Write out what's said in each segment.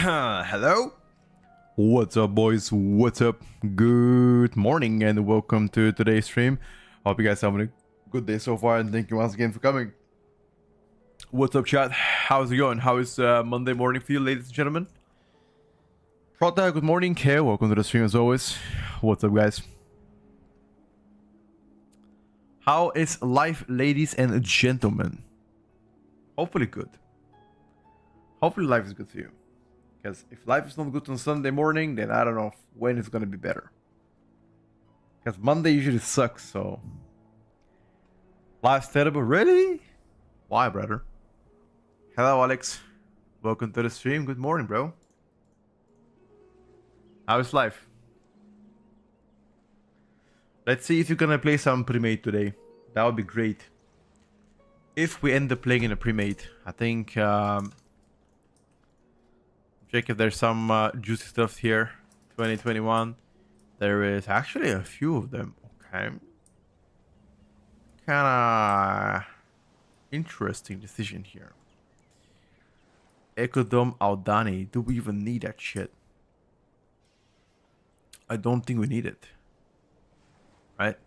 Hello? What's up, boys? What's up? Good morning and welcome to today's stream. Hope you guys having a good day so far and thank you once again for coming. What's up, chat? How's it going? How is Monday morning for you, ladies and gentlemen? Prota, good morning. Hey, welcome to the stream as always. What's up, guys? How is life, ladies and gentlemen? Hopefully good. Hopefully life is good for you. Because if life is not good on Sunday morning, then I don't know when it's gonna be better. Because Monday usually sucks, so... Life's terrible. Really? Why, brother? Hello, Alex. Welcome to the stream. Good morning, bro. How is life? Let's see if you're gonna play some pre-made today. That would be great. If we end up playing in a pre-made, I think... check if there's some juicy stuff here. 2021. There is actually a few of them. Okay. Kinda interesting decision here. Ecodome Aldani. Do we even need that shit? I don't think we need it. Right?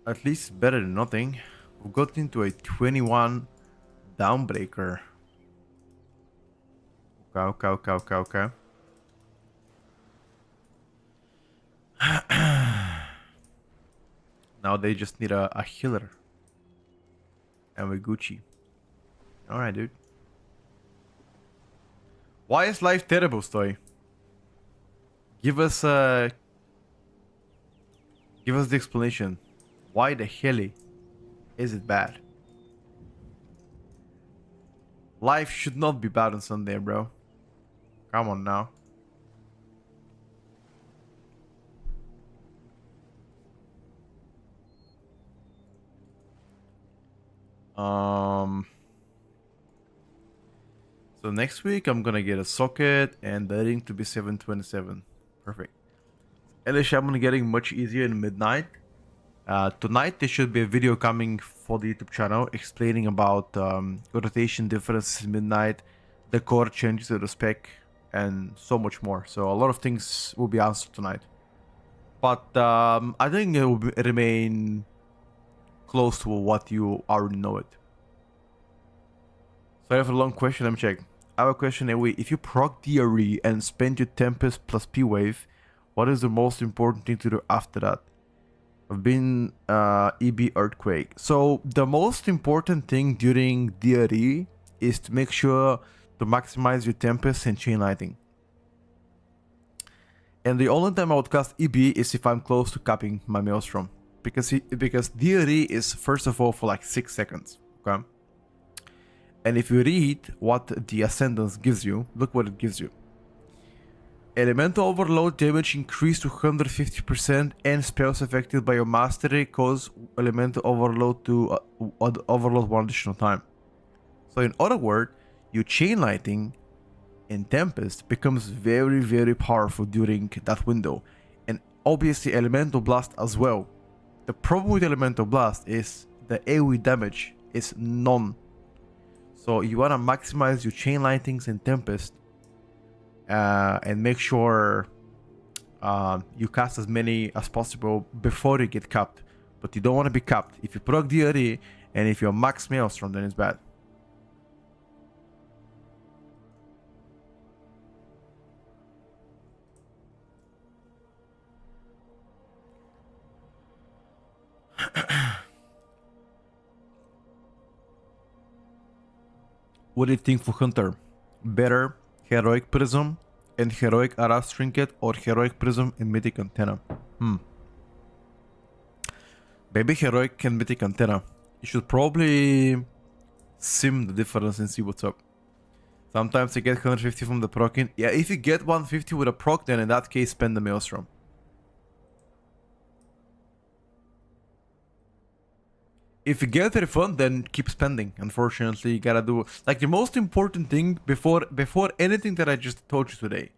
At least better than nothing. We got into a 21 Downbreaker. Okay. Now they just need a healer. And we're Gucci. Alright, dude. Why is life terrible, Stoy? Give us the explanation. Why the hell is it bad? Life should not be bad on Sunday, bro. Come on now. So next week I'm gonna get a socket and the rating to be 727. Perfect. Elish, I'm gonna getting much easier in midnight. Tonight there should be a video coming for the YouTube channel explaining about rotation differences in midnight, the core changes to the spec, and so much more. So a lot of things will be answered tonight. But I think it will remain close to what you already know it. So I have a long question, let me check. I have a question, Ewi. If you proc DRE and spend your Tempest plus P-Wave, what is the most important thing to do after that? I've been EB Earthquake. So the most important thing during DRE is to make sure to maximize your Tempest and Chain Lightning. And the only time I would cast EB is if I'm close to capping my Maelstrom. Because DRE is first of all for like 6 seconds. Okay. And if you read what the Ascendance gives you, look what it gives you. Elemental Overload damage increased to 150% and spells affected by your mastery cause Elemental Overload to overload 1 additional time. So in other words, your Chain Lightning in Tempest becomes very, very powerful during that window. And obviously Elemental Blast as well. The problem with Elemental Blast is the AoE damage is none. So you want to maximize your Chain Lightnings in Tempest and make sure you cast as many as possible before you get capped. But you don't want to be capped. If you proc DRE and if you're max Maelstrom, then it's bad. What do you think for Hunter? Better Heroic Prism and Heroic Aras Trinket or Heroic Prism and Mythic Antenna? Maybe Heroic and Mythic Antenna. You should probably sim the difference and see what's up. Sometimes you get 150 from the proc-in. Yeah, if you get 150 with a proc, then in that case spend the Maelstrom. If you get a refund, then keep spending. Unfortunately, you gotta do... Like, the most important thing before anything that I just told you today,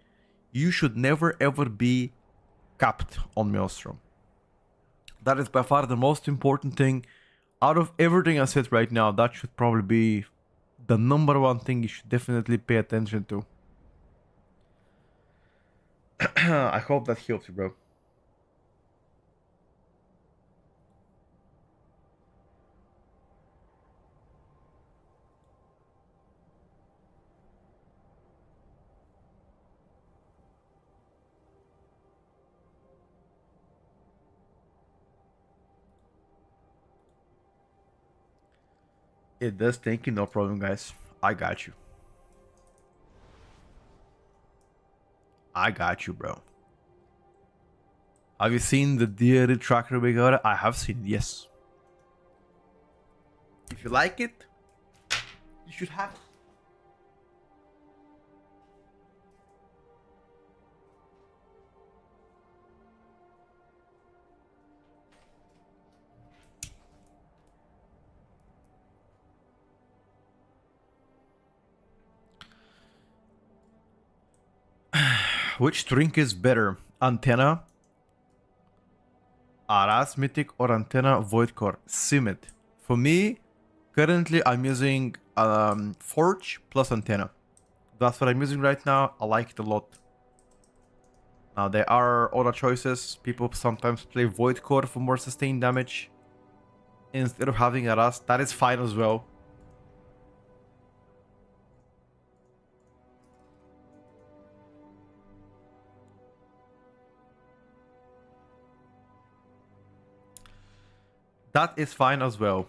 you should never ever be capped on Maelstrom. That is by far the most important thing. Out of everything I said right now, that should probably be the number one thing you should definitely pay attention to. I hope that helps you, bro. It does. Thank you. No problem, guys. I got you. I got you, bro. Have you seen the DRE tracker we got? I have seen it, yes. If you like it, you should have it. Which drink is better? Antenna, Aras Mythic, or Antenna Void Core? Simit. For me, currently I'm using Forge plus Antenna. That's what I'm using right now. I like it a lot. Now there are other choices. People sometimes play Void Core for more sustained damage instead of having Aras. That is fine as well. That is fine as well.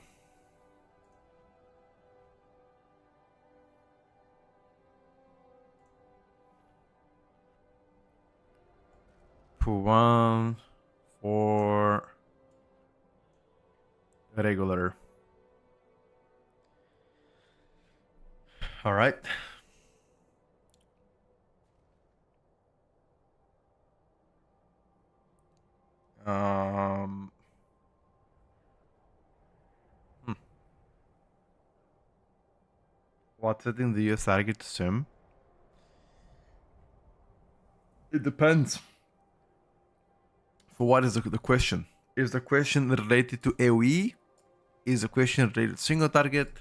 For 1 for regular. All right. What setting do you target to sim? It depends. For what is the question? Is the question related to AoE? Is the question related to single target?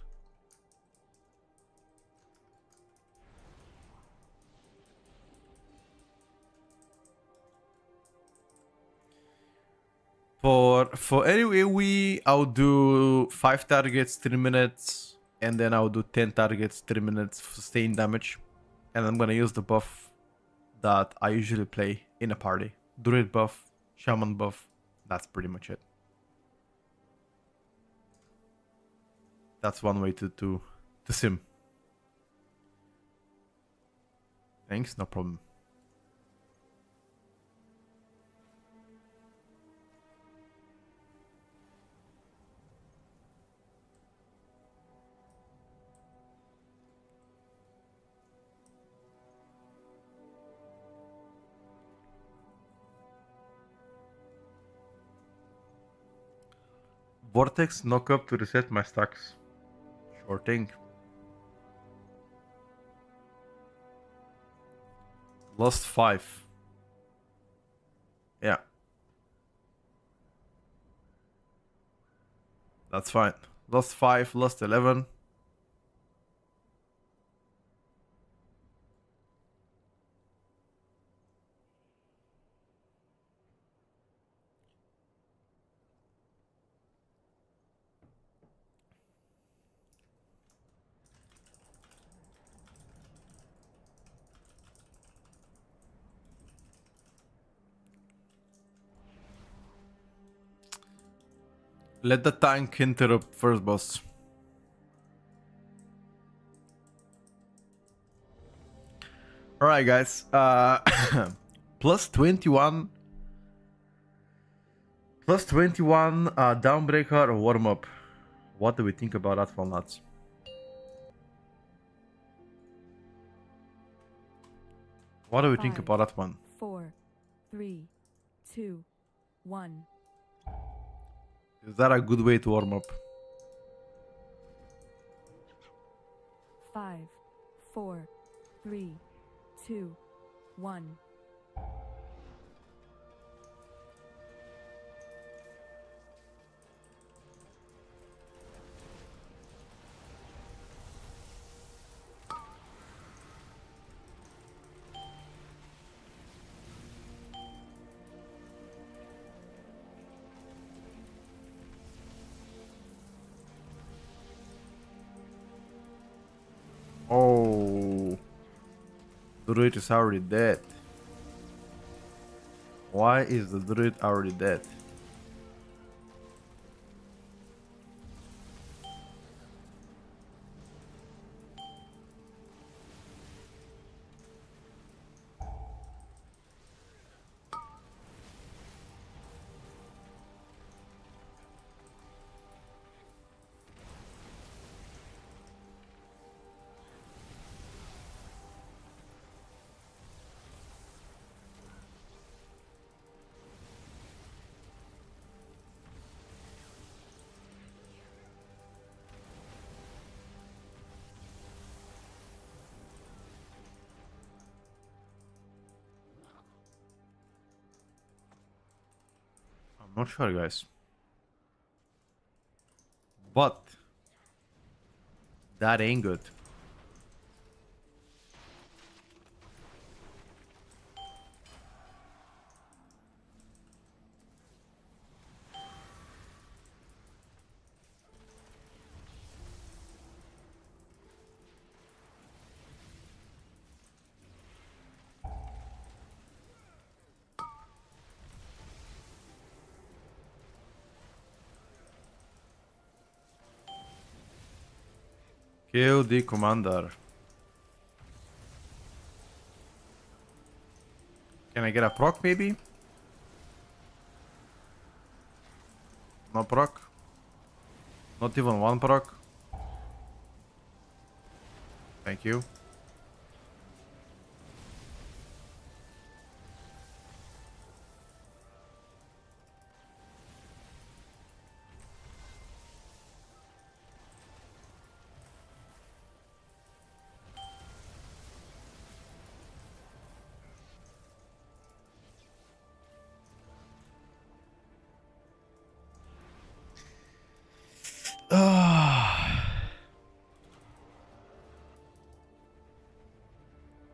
For any AoE, I'll do 5 targets, 3 minutes, and then I'll do 10 targets, 3 minutes sustained damage. And I'm gonna use the buff that I usually play in a party. Druid buff, Shaman buff, that's pretty much it. That's one way to sim. Thanks, no problem. Vortex knock up to reset my stacks. Sure thing. Lost 5. Yeah. That's fine. Lost 5, lost 11. Let the tank interrupt first boss. Alright guys. Plus 21. Plus 21 Downbreaker or warm up. What do we think about that one, lads? What do we think about that one? 4, 3, 2, 1. Is that a good way to warm up? 5, 4, 3, 2, 1. druid is already dead. Why is the druid already dead? I'm not sure, guys. But that ain't good. Kill the commander. Can I get a proc maybe? No proc. Not even one proc. Thank you.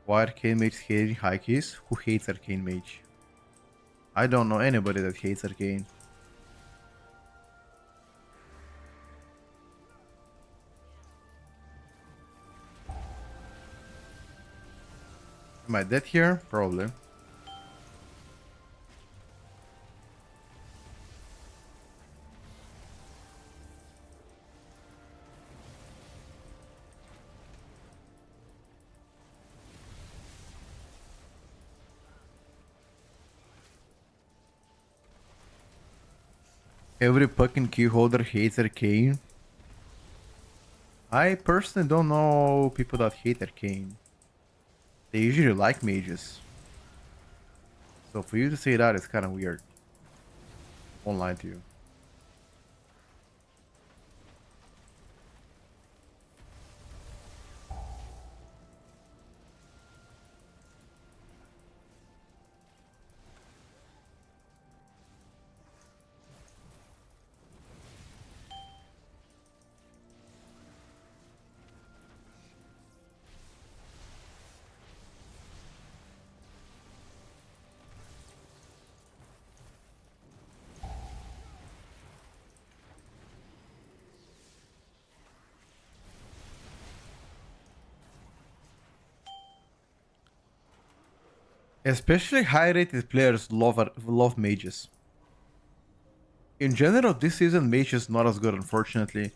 Why Arcane Mage hating high keys? Who hates Arcane Mage? I don't know anybody that hates Arcane. Am I dead here? Probably. Every fucking key holder hates Arcane. I personally don't know people that hate Arcane. They usually like mages. So for you to say that is kind of weird. Won't lie to you. Especially high-rated players love mages. In general, this season mage is not as good, unfortunately.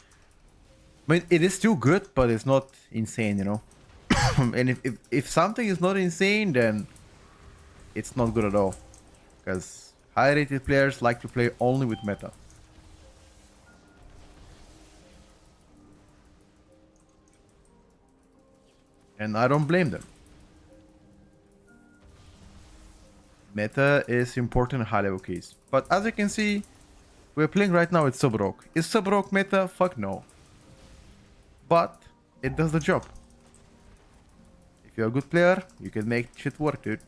I mean, it is still good, but it's not insane, you know. And if something is not insane, then it's not good at all. Because high-rated players like to play only with meta. And I don't blame them. Meta is important in high-level keys. But as you can see, we're playing right now with Subrok. Is Subrok meta? Fuck no. But it does the job. If you're a good player, you can make shit work, dude.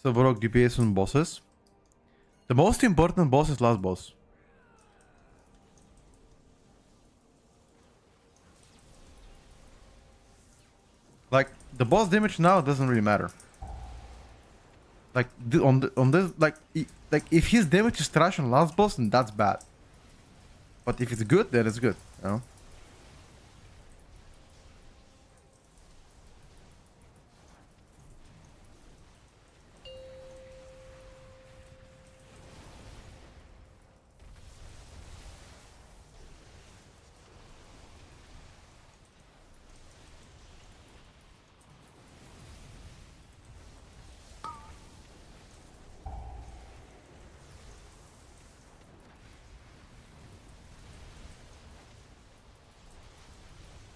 So bro, DPS on bosses. The most important boss is last boss. Like the boss damage now doesn't really matter. Like on this like if his damage is trash on last boss, then that's bad. But if it's good, then it's good. You know.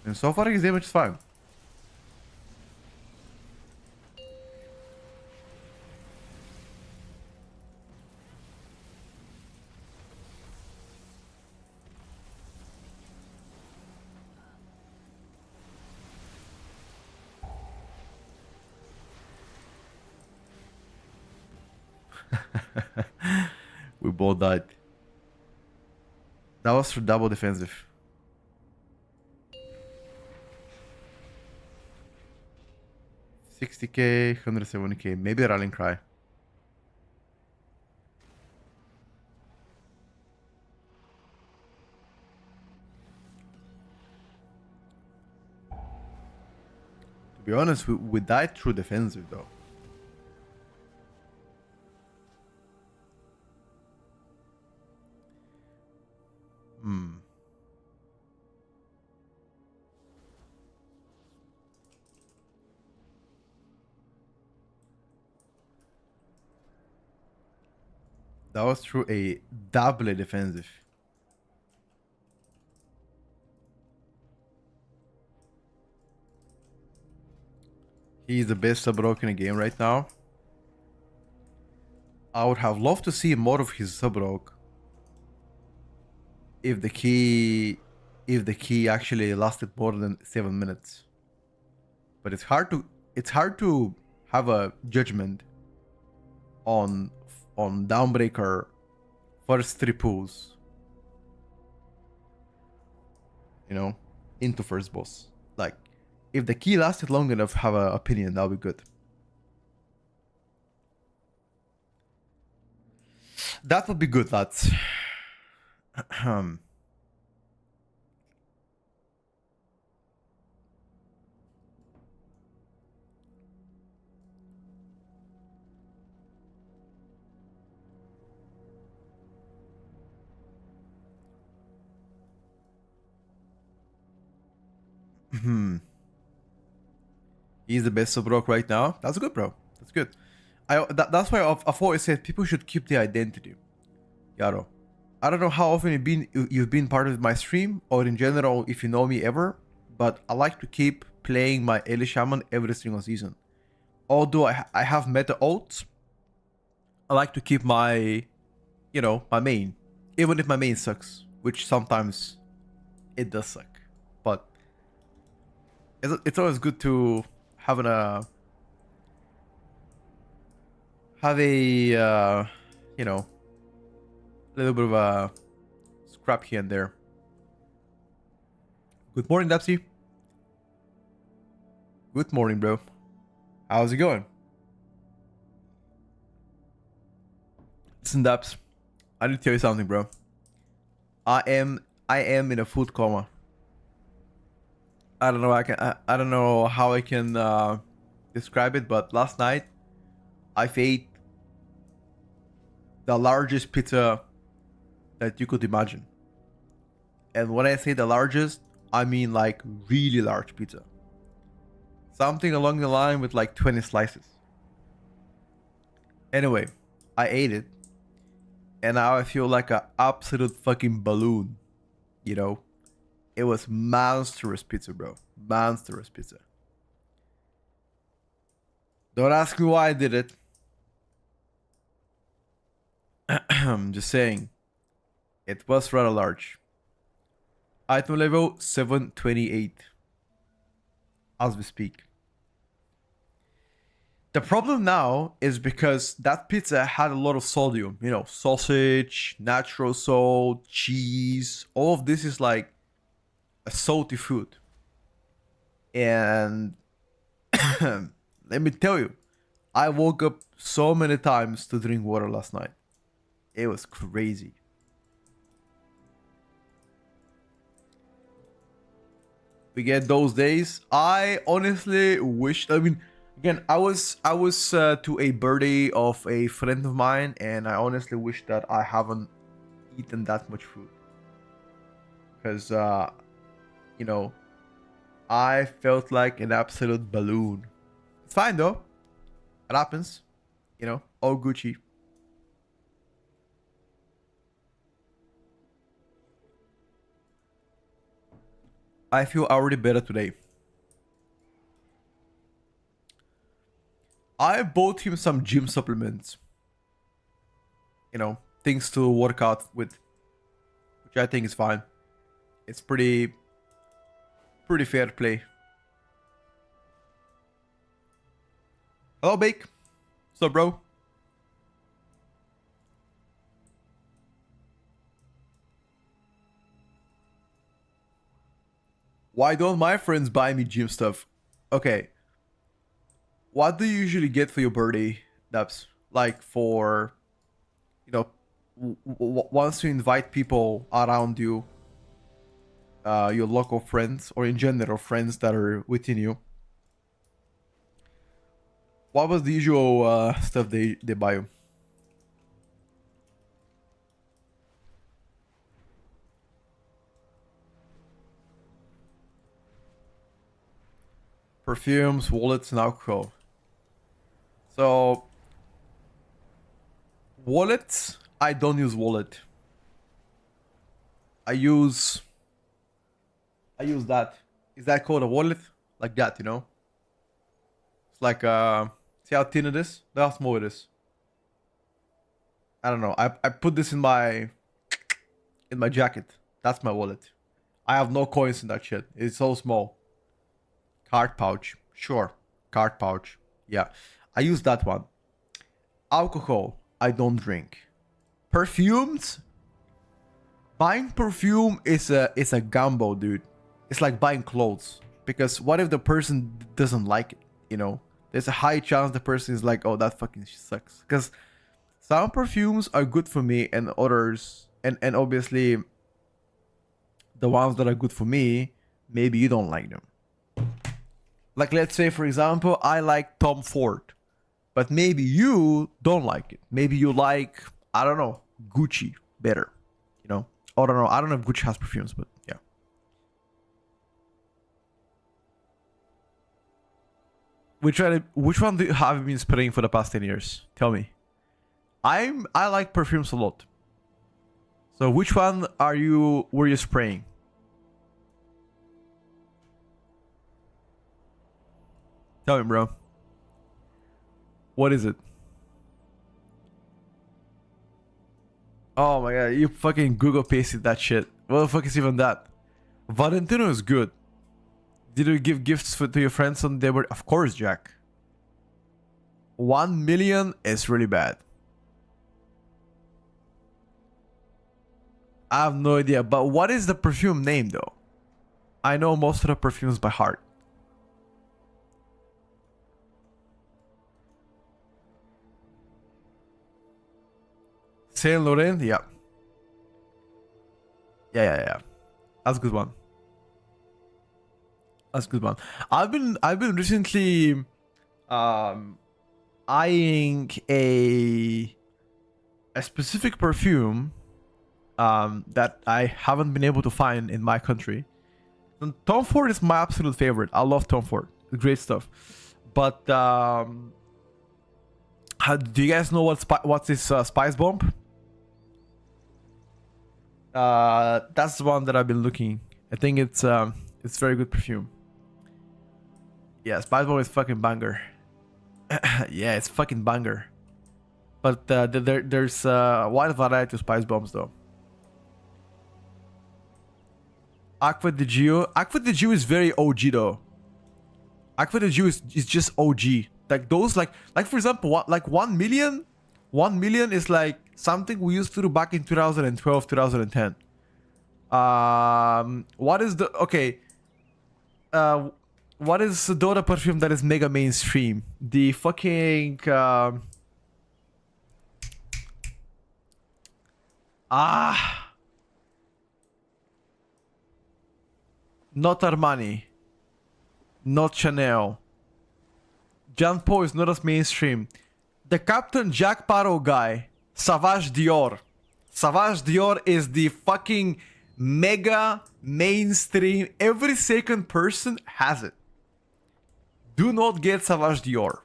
And so far his damage is fine. We both died. That was for double defensive. $60k, $170k, maybe a rallying cry. To be honest, we died through defensive though. Hmm. That was through a double defensive. He's the best sub-rogue in the game right now. I would have loved to see more of his sub-rogue if the key actually lasted more than 7 minutes. But it's hard to have a judgment on Dawnbreaker first 3 pulls, you know, into first boss. Like if the key lasted long enough, have an opinion, that'll be good. That would be good, lads. He's the best sub-rogue right now. That's good, bro. That's good. That's why I've always said people should keep the identity. Yaro, I don't know how often you've been part of my stream or in general if you know me ever, but I like to keep playing my Eli Shaman every single season. Although I have meta ults, I like to keep my, you know, my main, even if my main sucks, which sometimes it does suck, but it's always good to have you know, a little bit of a scrap here and there. Good morning, Dapsy. Good morning, bro. How's it going? Listen, Daps, I need to tell you something, bro. I am in a food coma. I don't know. I don't know how I can describe it, but last night I ate the largest pizza that you could imagine. And when I say the largest, I mean like really large pizza. Something along the line with like 20 slices. Anyway, I ate it. And now I feel like an absolute fucking balloon. You know? It was monstrous pizza, bro. Monstrous pizza. Don't ask me why I did it. I'm just saying. It was rather large. Item level 728. As we speak. The problem now is because that pizza had a lot of sodium, you know, sausage, natural salt, cheese. All of this is like a salty food. And let me tell you, I woke up so many times to drink water last night. It was crazy. We get those days. I honestly wish. I mean, again, I was to a birthday of a friend of mine, and I honestly wish that I haven't eaten that much food, because you know, I felt like an absolute balloon. It's fine though. It happens. You know, all Gucci. I feel already better today. I bought him some gym supplements. You know, things to work out with, which I think is fine. It's pretty fair play. Hello, Bake. What's up, bro? Why don't my friends buy me gym stuff? Okay. What do you usually get for your birthday, Dubs? Like for, you know, once you invite people around you, your local friends, or in general friends that are within you. What was the usual stuff they buy you? Perfumes, wallets, and alcohol. So, wallets, I don't use wallet. I use that. Is that called a wallet? Like that, you know? It's like see how thin it is? Look how small it is. I don't know. I put this in my jacket. That's my wallet. I have no coins in that shit. It's so small. Card pouch. Sure. Card pouch. Yeah. I use that one. Alcohol. I don't drink. Perfumes. Buying perfume is a gamble, dude. It's like buying clothes. Because what if the person doesn't like it? You know? There's a high chance the person is like, oh, that fucking sucks. Because some perfumes are good for me, and others, and obviously the ones that are good for me, maybe you don't like them. Like, let's say, for example, I like Tom Ford, but maybe you don't like it. Maybe you like, I don't know, Gucci better. You know? I don't know. I don't know if Gucci has perfumes, but yeah. Which one do you have been spraying for the past 10 years? Tell me. I like perfumes a lot. So which one were you spraying? Tell me, bro. What is it? Oh my god, you fucking Google pasted that shit. What the fuck is even that? Valentino is good. Did you give gifts to your friends on their birthday? Of course, Jack. 1 million is really bad. I have no idea, but what is the perfume name though? I know most of the perfumes by heart. Saint Laurent, yeah. Yeah. That's a good one. That's a good one. I've been recently eyeing a specific perfume that I haven't been able to find in my country. And Tom Ford is my absolute favorite. I love Tom Ford. Great stuff. But do you guys know what's this Spice Bomb? That's the one that I've been looking. I think it's very good perfume. Yeah, Spice Bomb is fucking banger. Yeah, it's fucking banger. But there's a wide variety of Spice Bombs though. Acqua di Gio is very OG though. Acqua di Gio is just OG. Like those, like for example, what, like 1 million? 1 million is like something we used to do back in 2012, 2010. What is the, okay, what is the other perfume that is mega mainstream? The fucking not Armani, not Chanel. Jean Paul is not as mainstream. The Captain Jack Sparrow guy, Savage Dior. Savage Dior is the fucking mega mainstream. Every second person has it. Do not get Savage Dior.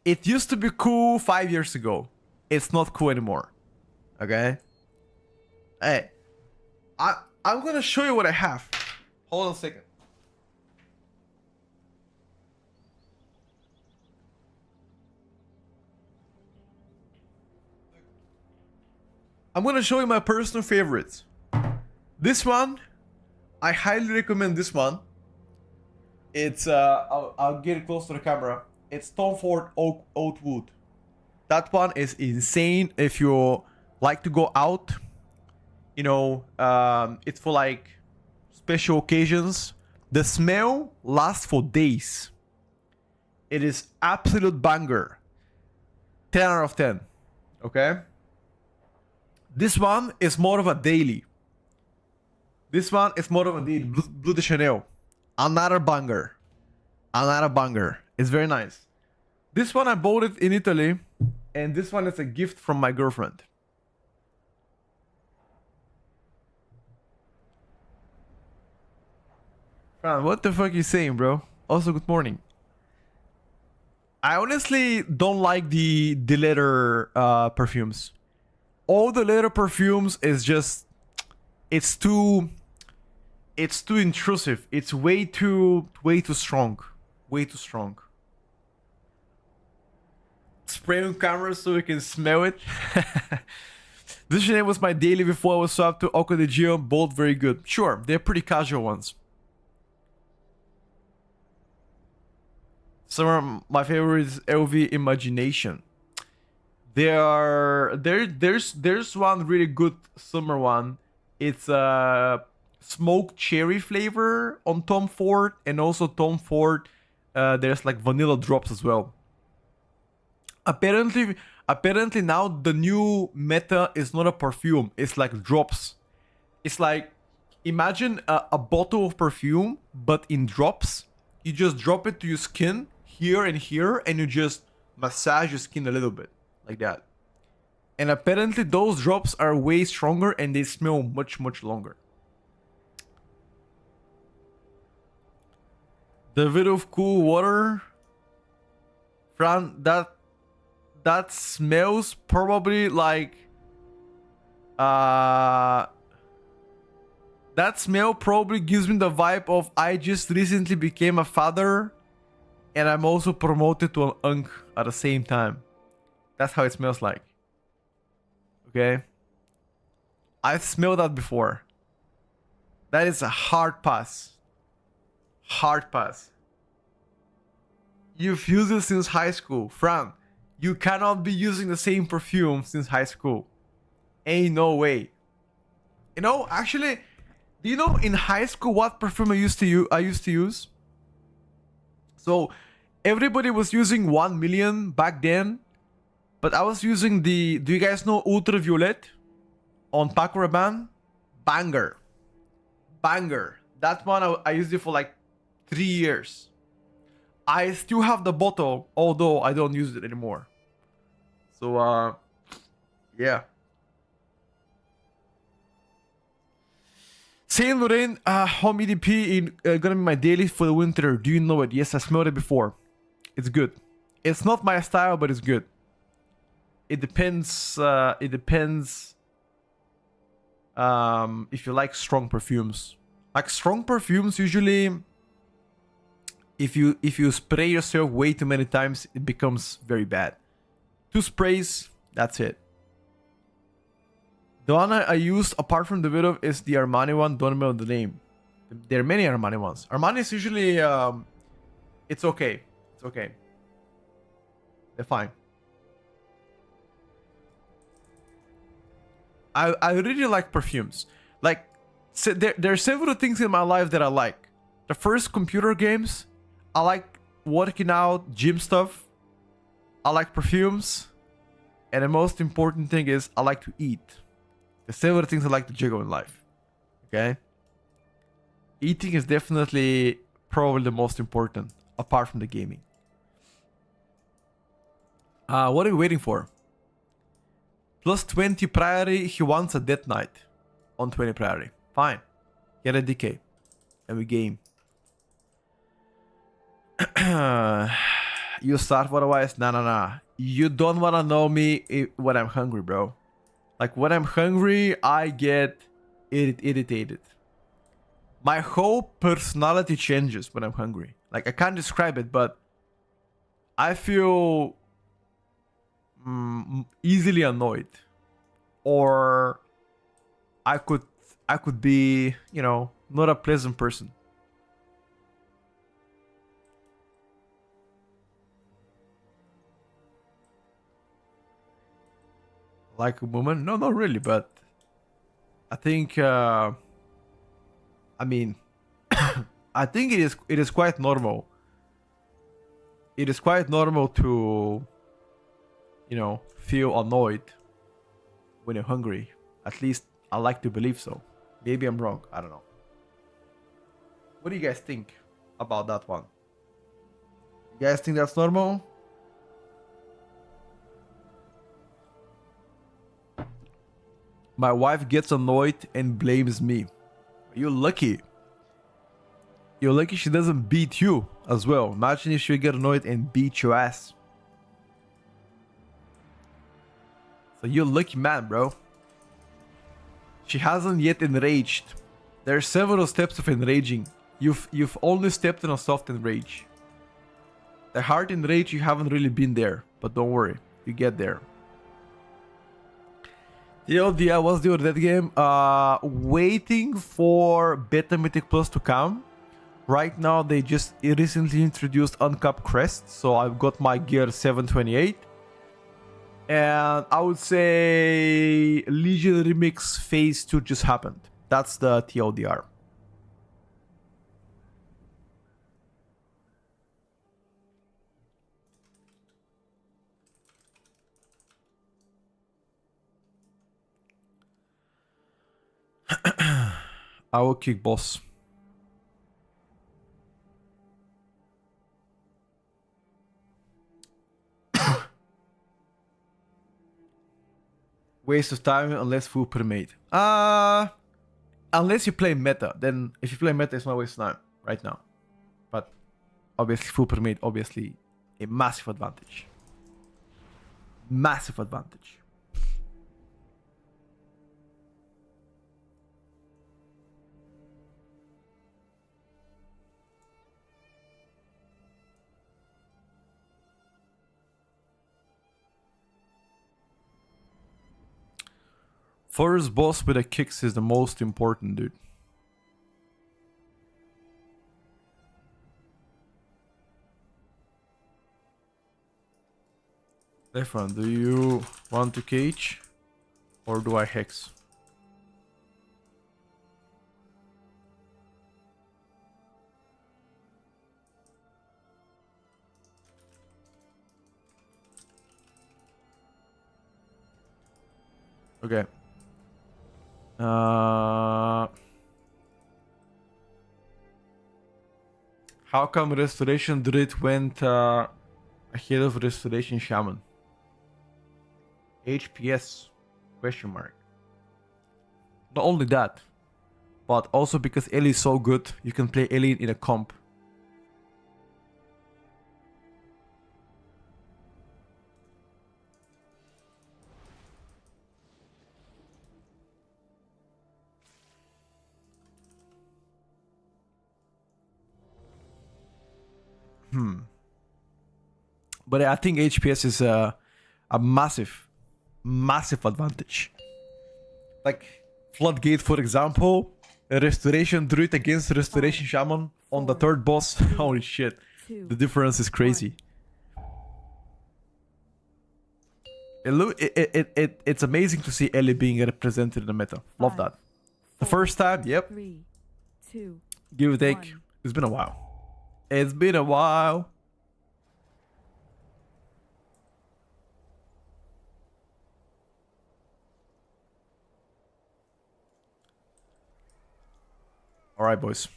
It used to be cool 5 years ago. It's not cool anymore. Okay? Hey, I'm gonna show you what I have. Hold on a second. I'm gonna show you my personal favorites. This one, I highly recommend this one. It's I'll get it close to the camera. It's Tom Ford Oud Wood. That one is insane if you like to go out. You know, it's for like special occasions. The smell lasts for days. It is absolute banger. 10 out of 10. Okay? This one is more of a daily. This one is more of a daily. Bleu de Chanel. Another banger. Another banger. It's very nice. This one I bought it in Italy. And this one is a gift from my girlfriend. Fran, what the fuck you saying, bro? Also, good morning. I honestly don't like the leather perfumes. All the leather perfumes is just, it's too intrusive. It's way too strong. Way too strong. Spray on camera so we can smell it. This Chanel was my daily before I was swapped to Acqua di Gio. Both very good. Sure, they're pretty casual ones. Some of my favorites, LV Imagination. There's one really good summer one. It's a smoked cherry flavor on Tom Ford, and also Tom Ford. There's like vanilla drops as well. Apparently now the new meta is not a perfume. It's like drops. It's like, imagine a bottle of perfume, but in drops. You just drop it to your skin here and here, and you just massage your skin a little bit. Like that. And apparently those drops are way stronger and they smell much, much longer. The bit of cool water. Fran, that smells probably like that smell probably gives me the vibe of I just recently became a father and I'm also promoted to an unk at the same time. That's how it smells like. Okay? I've smelled that before. That is a hard pass. Hard pass. You've used it since high school. Fran, you cannot be using the same perfume since high school. Ain't no way. You know, actually, do you know in high school what perfume I used to use? So, everybody was using 1 million back then. But I was using the... Do you guys know Ultraviolet? On Paco Rabanne? Banger. Banger. That one, I used it for like 3 years. I still have the bottle, although I don't use it anymore. So, yeah. Saint Laurent Home EDP gonna be my daily for the winter. Do you know it? Yes, I smelled it before. It's good. It's not my style, but it's good. It depends. If you like strong perfumes. Like strong perfumes, usually, if you spray yourself way too many times, it becomes very bad. 2 sprays, that's it. The one I used apart from the video is the Armani one. Don't remember the name. There are many Armani ones. Armani is usually it's okay. It's okay. They're fine. I really like perfumes. Like, there are several things in my life that I like. The first, computer games. I like working out, gym stuff. I like perfumes. And the most important thing is I like to eat. There's several things I like to juggle in life. Okay? Eating is definitely probably the most important, apart from the gaming. What are we waiting for? Plus 20 priority, he wants a death knight on 20 priority. Fine. Get a decay. And we game. You start otherwise? Nah. You don't wanna know me when I'm hungry, bro. Like, when I'm hungry, I get irritated. My whole personality changes when I'm hungry. Like, I can't describe it, but I feel easily annoyed, or I could be, you know, not a pleasant person. Like a woman? No, not really, but I think I mean I think it is quite normal. It is quite normal to, you know, feel annoyed when you're hungry. At least I like to believe so. Maybe I'm wrong. I don't know. What do you guys think about that one? You guys think that's normal? My wife gets annoyed and blames me. You're lucky. You're lucky she doesn't beat you as well. Imagine if she would get annoyed and beat your ass. So you're lucky man, bro. She hasn't yet enraged. There are several steps of enraging. You've only stepped in a soft enrage. The hard enrage, you haven't really been there. But don't worry, you get there. TLDR, what's the other game? Waiting for Beta Mythic Plus to come. Right now, they just recently introduced Uncapped Crest. So I've got my gear 728. And I would say Legion Remix Phase 2 just happened. That's the TLDR. I will kick boss. Waste of time unless full permade. Unless you play meta, then if you play meta, it's not waste of time right now. But obviously, full permade, obviously, a massive advantage. Massive advantage. First boss with a kicks is the most important, dude. Stefan, do you want to cage? Or do I hex? Okay. How come Restoration Druid went ahead of Restoration Shaman? HPS? Question mark. Not only that, but also because Ellie is so good, you can play Ellie in a comp. But I think HPS is a massive advantage. Like Floodgate, for example, a Restoration Druid against Restoration Shaman on the third boss. Holy shit. The difference is crazy. It's amazing to see Ellie being represented in the meta. Love that. The first time, yep. 3, 2, Give or take. 1. It's been a while. It's been a while. All right, boys.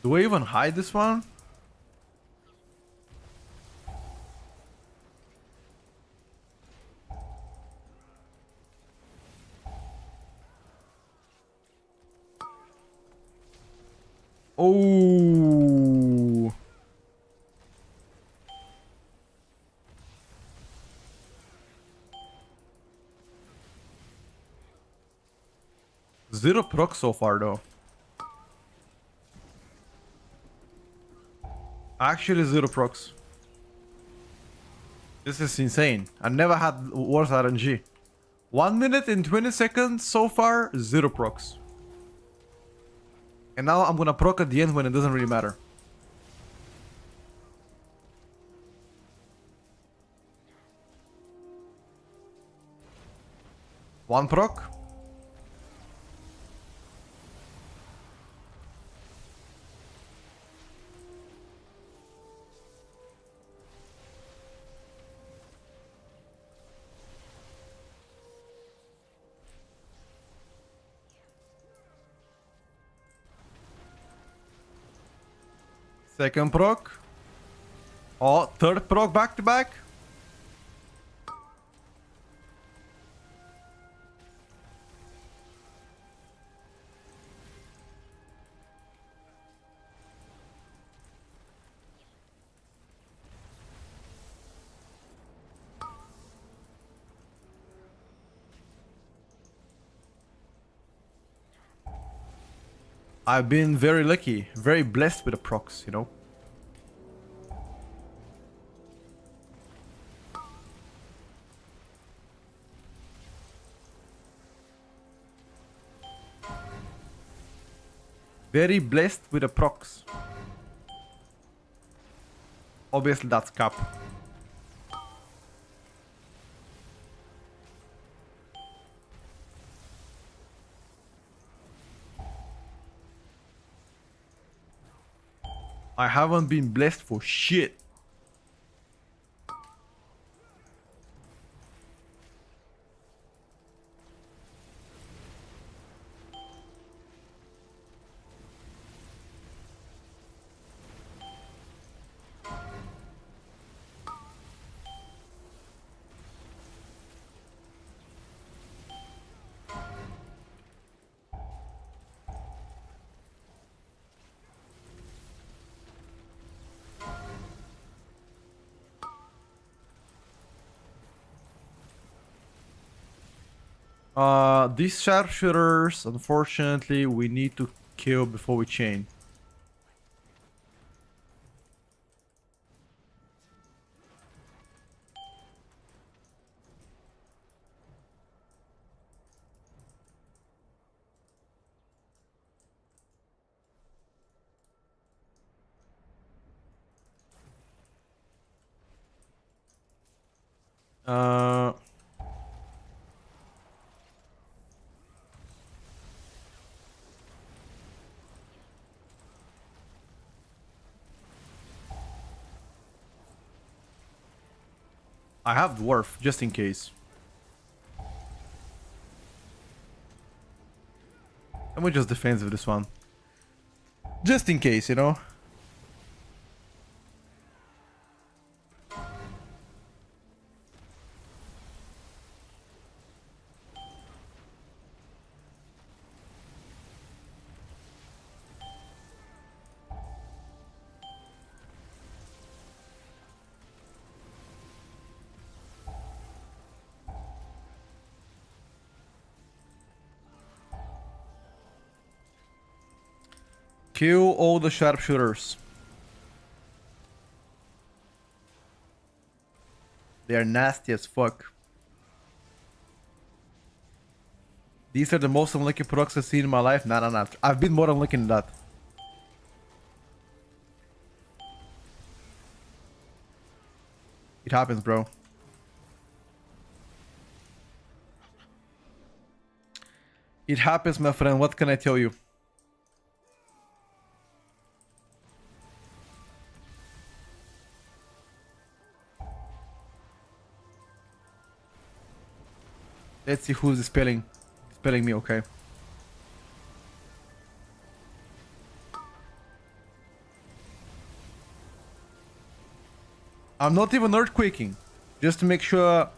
Do we even hide this one? Oh. Zero proc so far though. Actually zero procs. This is insane. I never had worse RNG. 1 minute and 20 seconds so far, zero procs. And now I'm gonna proc at the end when it doesn't really matter. One proc. Second proc. Oh, third proc back to back. I've been very lucky, very blessed with the procs, you know. Very blessed with the procs. Obviously that's cap. I haven't been blessed for shit. These sharpshooters, unfortunately, we need to kill before we chain. Uh, I have dwarf just in case. And we just defensive this one. Just in case, you know. Kill all the sharpshooters. They are nasty as fuck. These are the most unlucky products I've seen in my life. Nah. I've been more unlucky than that. It happens, bro. It happens, my friend. What can I tell you? Let's see who's spelling me, okay? I'm not even earthquaking, just to make sure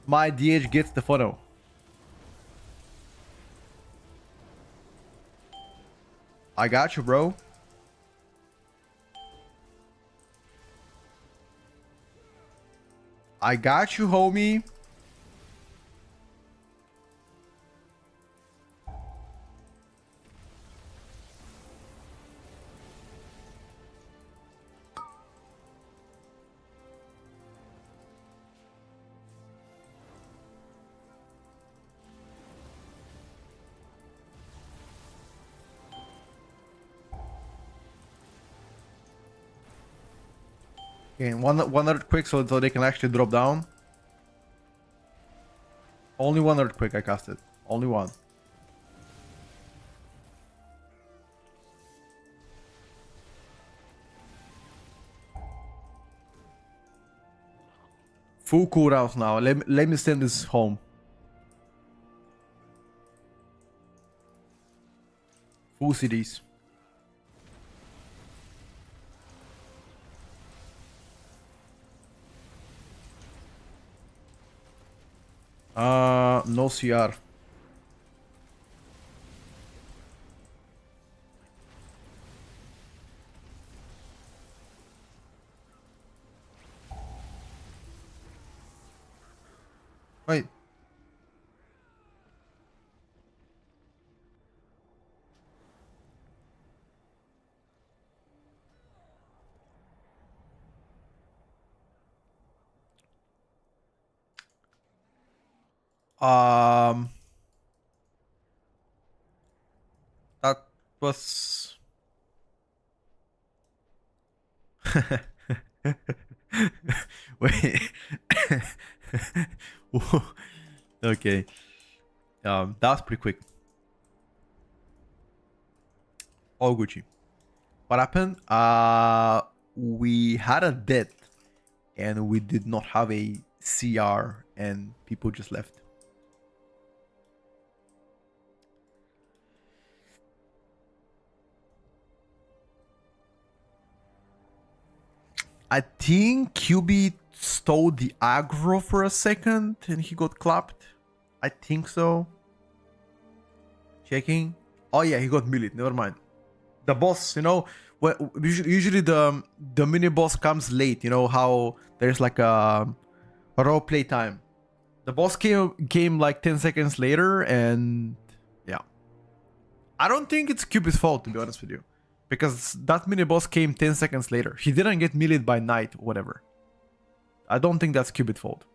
my DH gets the photo. I got you, bro. I got you, homie. Okay, one earthquake so they can actually drop down. Only one earthquake I casted. Only one. Full cooldowns now. Let me send this home. Full CDs. No CR. Wait. That was wait. Okay. That was pretty quick. All Gucci. What happened? We had a death and we did not have a CR and people just left. I think QB stole the aggro for a second and he got clapped. I think so. Checking. Oh yeah, he got melee. Never mind. The boss, you know, usually the mini boss comes late. You know how there's like a role play time. The boss came like 10 seconds later, and yeah. I don't think it's QB's fault, to be honest with you. Because that mini boss came 10 seconds later. He didn't get meleeed by night, whatever. I don't think that's QB's fault.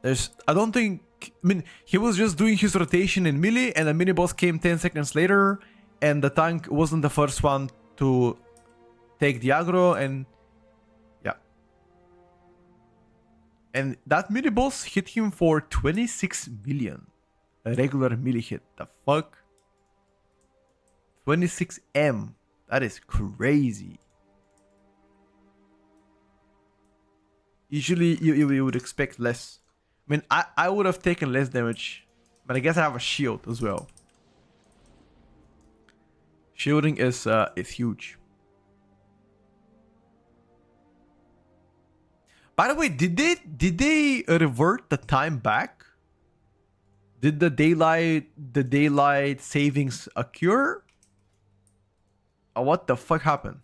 I don't think, I mean, he was just doing his rotation in melee and the mini boss came 10 seconds later and the tank wasn't the first one to take the aggro and yeah. And that mini boss hit him for 26 million. A regular melee hit. The fuck? 26M. That is crazy. Usually you would expect less. I mean, I would have taken less damage, but I guess I have a shield as well. Shielding is huge. By the way, did they revert the time back? Did the daylight savings occur? What the fuck happened?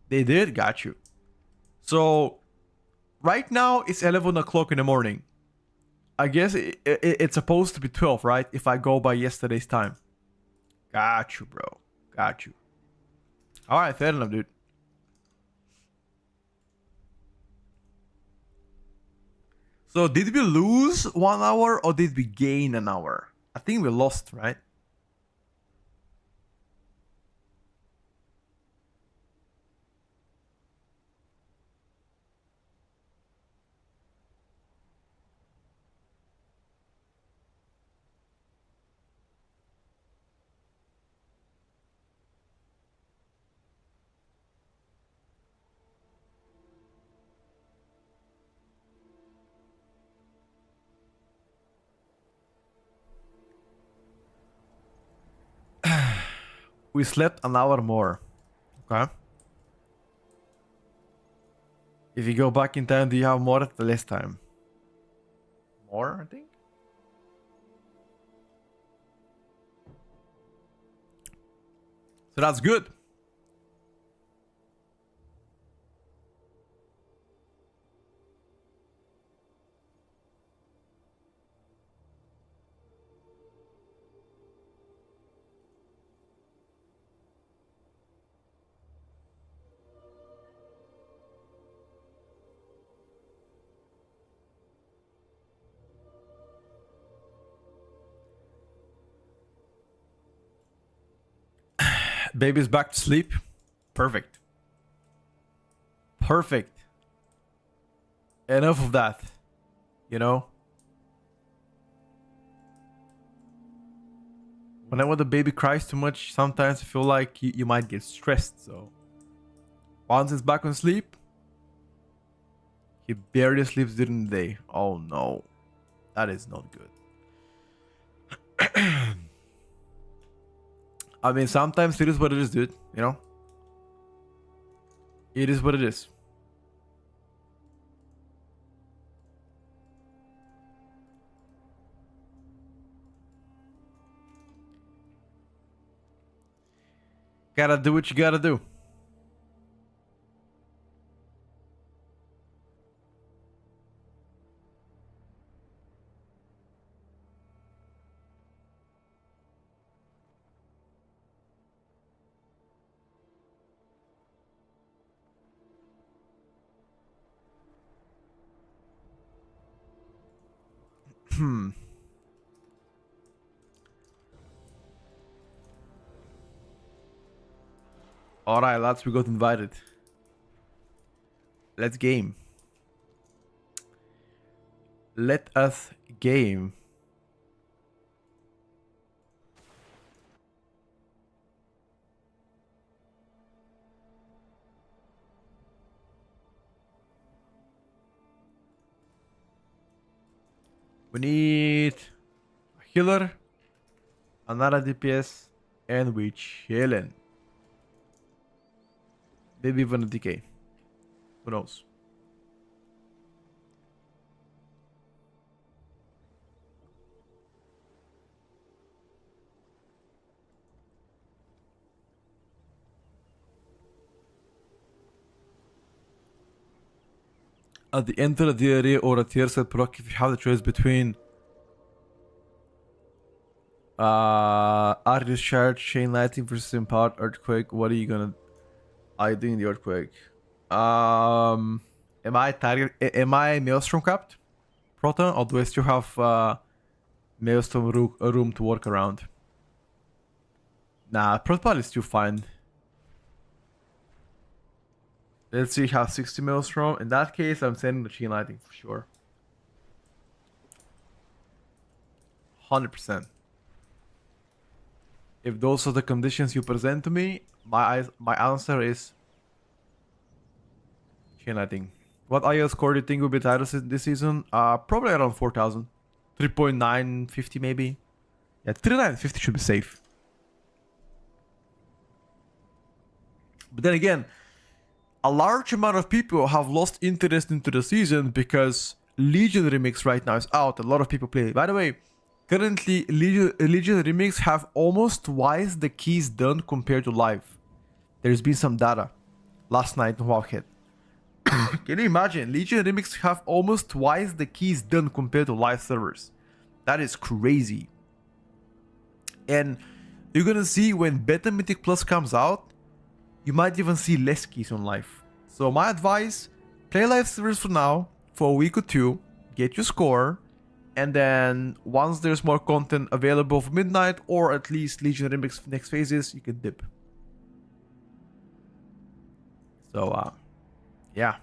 They did? Got you. So right now it's 11 o'clock in the morning. I guess it's supposed to be 12, right? If I go by yesterday's time. Got you, bro. Got you. All right, fair enough, dude. So did we lose 1 hour or did we gain an hour? I think we lost, right? We slept an hour more. Okay. If you go back in time, do you have more or less time? More, I think. So that's good. Baby's back to sleep. Perfect. Perfect. Enough of that. You know? Whenever the baby cries too much, sometimes I feel like you might get stressed. So once it's back on sleep, he barely sleeps during the day. Oh no. That is not good. I mean, sometimes it is what it is, dude. You know? It is what it is. Gotta do what you gotta do. Alright, lads, we got invited. Let's game. Let us game. We need a healer, another DPS, and we chillin'. Maybe even a DK. Who knows? At the end of the DRE or a tier set proc, if you have the choice between Artist Shard, Chain Lightning versus Empowered Earthquake, what are you doing the Earthquake? Am I Maelstrom capped? Proton, or do I still have Maelstrom room to work around? Nah, Proton is still fine. Let's see, have 60 Maelstrom. In that case, I'm sending the Chain Lightning for sure. 100%. If those are the conditions you present to me, my answer is Chain Lightning. What IL score do you think will be titles this season? Probably around 4,000. 3.950 maybe. Yeah, 3.950 should be safe. But then again, a large amount of people have lost interest into the season because Legion Remix right now is out. A lot of people play. By the way, currently Legion Remix have almost twice the keys done compared to live. There's been some data last night on Wowhead. Can you imagine? Legion Remix have almost twice the keys done compared to live servers. That is crazy. And you're gonna see when Beta Mythic Plus comes out, you might even see less keys on live. So my advice, play live servers for now, for a week or two, get your score, and then once there's more content available for Midnight, or at least Legion Remix next phases, you can dip. So, yeah.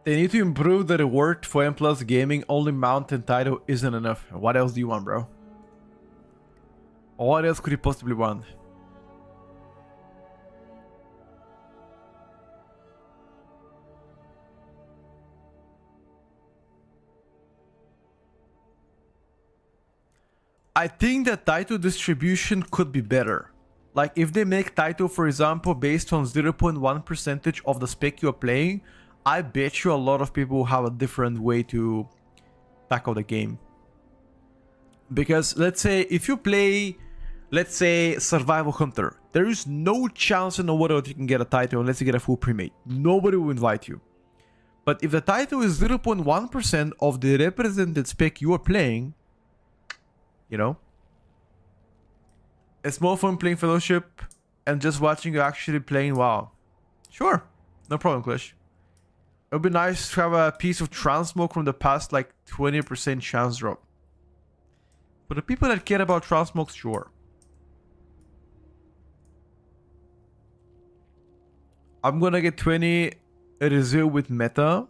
They need to improve the reward for M Plus Gaming. Only mount and title isn't enough. What else do you want, bro? What else could you possibly want? I think that title distribution could be better. Like if they make title, for example, based on 0.1% of the spec you're playing, I bet you a lot of people have a different way to tackle the game. Because let's say if you play, let's say Survival Hunter, there is no chance in the world that you can get a title unless you get a full premade. Nobody will invite you. But if the title is 0.1% of the represented spec you are playing, you know, it's more fun playing Fellowship and just watching you actually playing WoW. Sure, no problem, Clash. It would be nice to have a piece of transmog from the past, like 20% chance drop. For the people that care about transmogs, sure. I'm gonna get 20 Reserve with meta,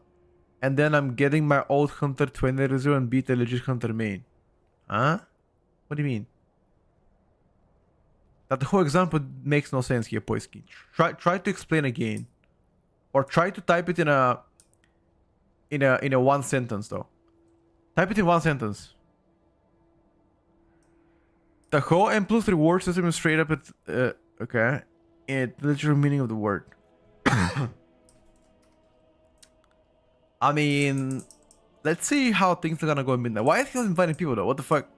and then I'm getting my old Hunter 20 Reserve and beat a legit Hunter main. Huh? What do you mean? That whole example makes no sense here, Poisky. Try to explain again. Or try to type it in a one sentence though. Type it in one sentence. The whole M plus reward system is straight up at okay. The literal meaning of the word. I mean, let's see how things are gonna go in midnight. Why is he inviting people though? What the fuck?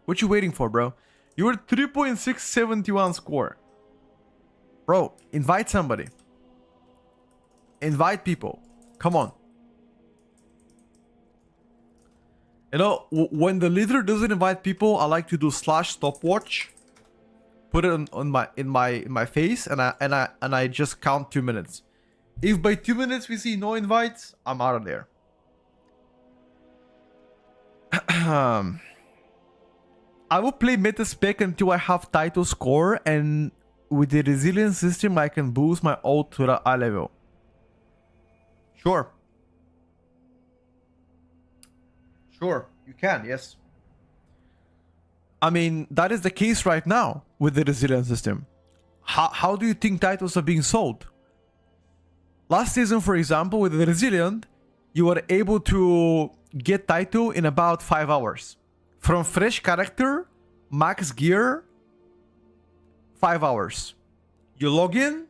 What you waiting for, bro? You were 3.671 score. Bro, invite somebody. Invite people. Come on. You know, when the leader doesn't invite people, I like to do /stopwatch. Put it in my face, and I just count 2 minutes. If by 2 minutes we see no invites, I'm out of there. I will play meta spec until I have title score, and with the resilience system, I can boost my ult to the eye level. Sure. Sure, you can, yes. I mean, that is the case right now with the resilience system. How do you think titles are being sold? Last season, for example, with the resilient, you were able to get title in about 5 hours. From fresh character, max gear, 5 hours. You log in,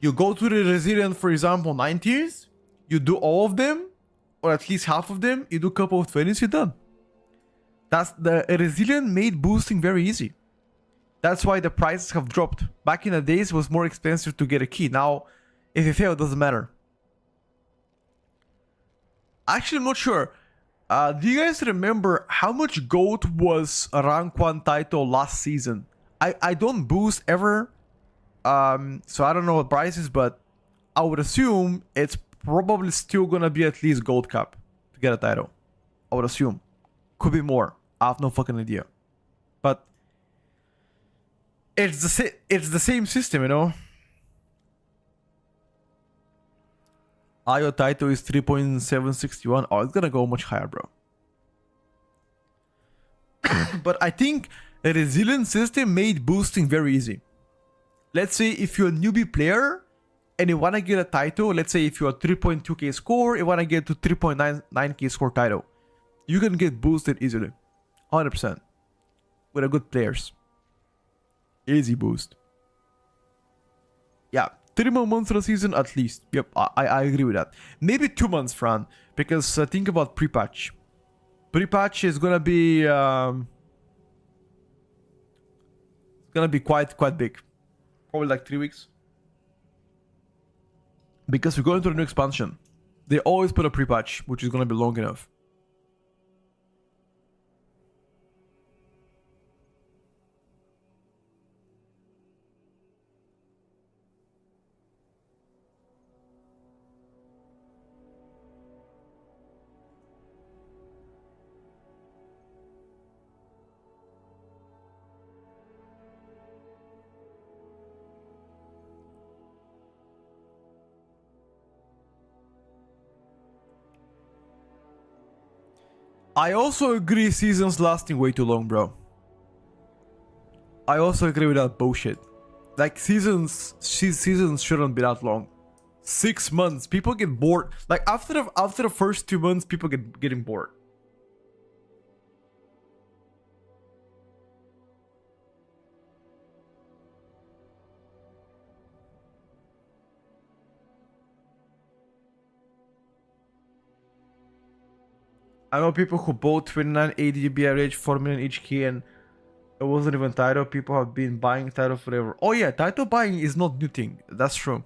you go to the resilient, for example, 9 tiers, you do all of them, or at least half of them, you do a couple of 20s, you're done. That's the resilient made boosting very easy. That's why the prices have dropped. Back in the days, it was more expensive to get a key. Now, if you fail, it doesn't matter. Actually, I'm not sure. Do you guys remember how much gold was a rank 1 title last season? I don't boost ever. So I don't know what price is, but I would assume it's probably still gonna be at least gold cap to get a title. I would assume. Could be more. I have no fucking idea. But it's the same system, you know. IO Taito is 3.761. Oh, it's gonna go much higher, bro. But I think a resilient system made boosting very easy. Let's say if you're a newbie player and you wanna get a Taito, let's say if you're a 3.2k score, you wanna get to 3.99k score Taito, you can get boosted easily. 100%. With a good players. Easy boost. Yeah, 3 more months of the season at least. Yep, I agree with that. Maybe 2 months, Fran, because think about pre-patch. Pre-patch is gonna be quite big. Probably like 3 weeks. Because we're going to the new expansion. They always put a pre-patch, which is gonna be long enough. I also agree seasons lasting way too long, bro. I also agree with that bullshit. Like seasons shouldn't be that long. 6 months, people get bored. Like after the first 2 months, people getting bored. I know people who bought 2980 BRH 4 million each key and it wasn't even Taito. People have been buying Taito forever. Oh yeah, Taito buying is not new thing. That's true.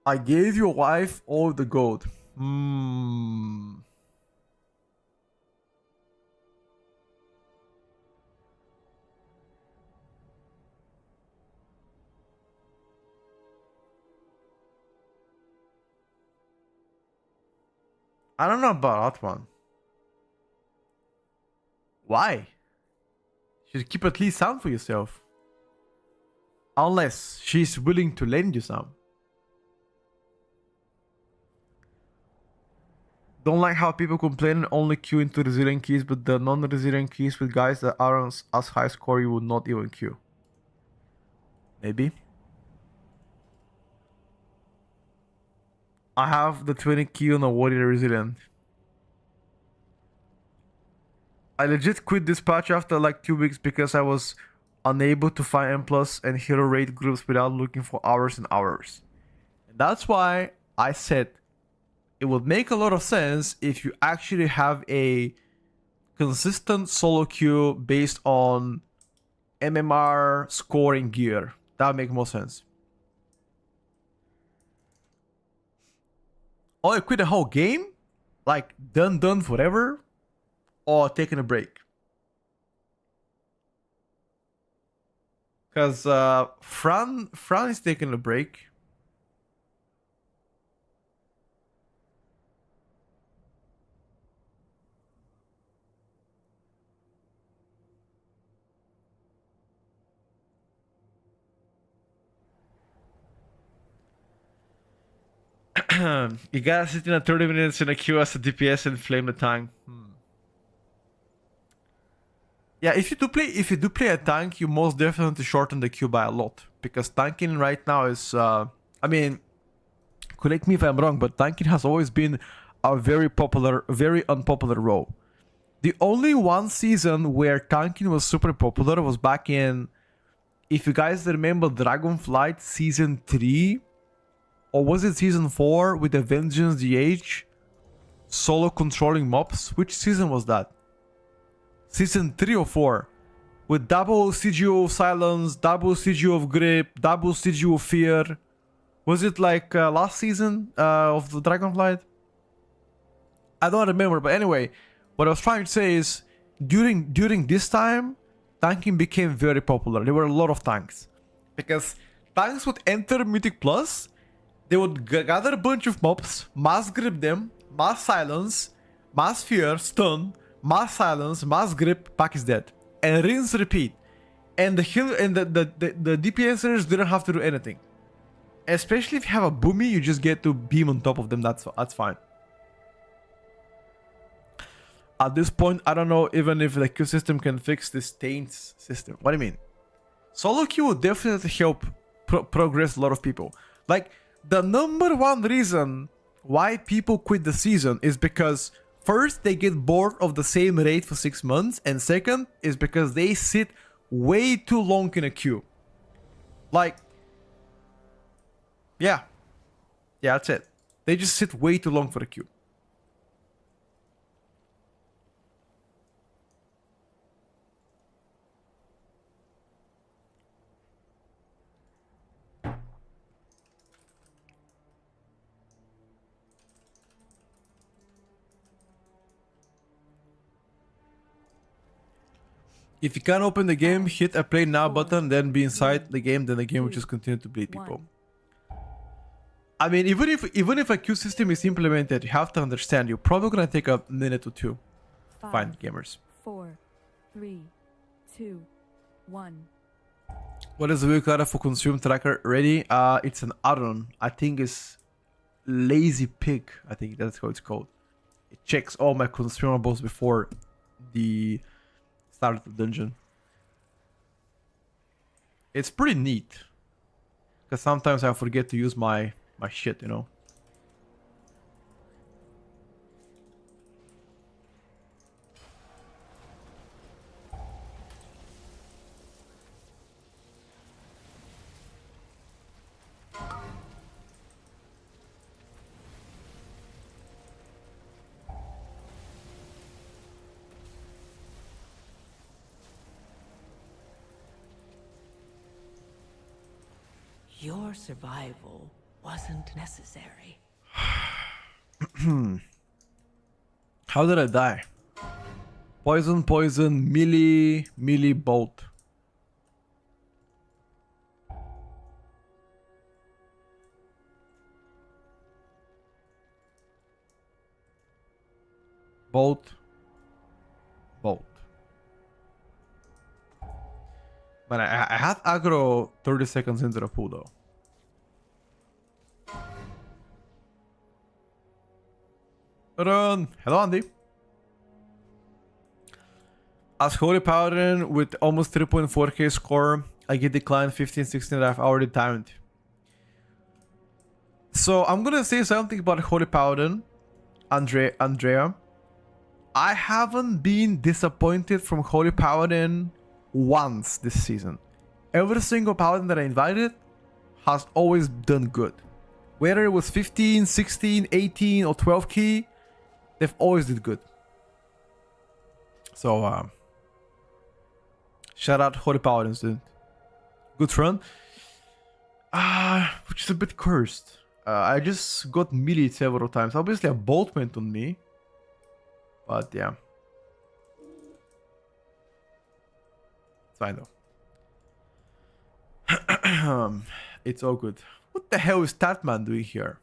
I gave your wife all the gold. I don't know about that one. Why? You should keep at least some for yourself. Unless she's willing to lend you some. Don't like how people complain and only queue into resilient keys, but the non-resilient keys with guys that aren't as high score you would not even queue. Maybe. I have the 20 key on a warrior resilient. I legit quit this patch after like 2 weeks because I was unable to find M+ and hero raid groups without looking for hours and hours. And that's why I said it would make a lot of sense if you actually have a consistent solo queue based on MMR scoring gear. That would make more sense. Or you quit the whole game? Like done forever? Or taking a break? Because Fran is taking a break. You gotta sit in a 30 minutes in a queue as a DPS and flame the tank. Yeah, if you do play a tank, you most definitely shorten the queue by a lot. Because tanking right now is I mean, correct me if I'm wrong, but tanking has always been a very unpopular role. The only one season where tanking was super popular was back in, if you guys remember, Dragonflight season 3, or was it season 4 with the Vengeance DH solo controlling mobs? Which season was that? Season 3 or 4? With double CGO of silence, double CGO of grip, double CGO of fear. Was it like last season of the Dragonflight? I don't remember, but anyway, what I was trying to say is during this time, tanking became very popular. There were a lot of tanks because tanks would enter Mythic Plus, they would gather a bunch of mobs, mass grip them, mass silence, mass fear, stun, mass silence, mass grip, pack is dead, and rinse repeat. And the heal and the DPSers didn't have to do anything. Especially if you have a Boomy, you just get to beam on top of them. That's fine. At this point, I don't know even if the Q system can fix this taints system. What do you mean? Solo Q will definitely help progress a lot of people. Like, the number one reason why people quit the season is because first, they get bored of the same raid for 6 months, and second is because they sit way too long in a queue. Like, yeah, that's it. They just sit way too long for the queue. If you can't open the game, hit a play now button, then be inside the game, then the game will just continue to bleed people. I mean, even if a queue system is implemented, you have to understand you're probably gonna take a minute or two to find gamers. 4, 3, 2, 1. What is the wheel card for consume tracker ready? It's an add-on. I think it's Lazy Pig. I think that's how it's called. It checks all my consumables before the start of the dungeon. It's pretty neat because sometimes I forget to use my shit, you know. Your survival wasn't necessary. How did I die? Poison, melee, bolt. Bolt. But I had aggro 30 seconds into the pool though. Run! Hello, Andy. As Holy Paladin with almost 3.4k score, I get declined 15, 16 that I've already timed. So I'm gonna say something about Holy Paladin, Andrea. I haven't been disappointed from Holy Paladin once this season. Every single Paladin that I invited has always done good. Whether it was 15, 16, 18, or 12 key, they've always did good. So, shout out Holy Paladins, dude. Good run. Which is a bit cursed. I just got melee several times. Obviously, a bolt went on me. But yeah. It's fine though. It's all good. What the hell is Tatman doing here?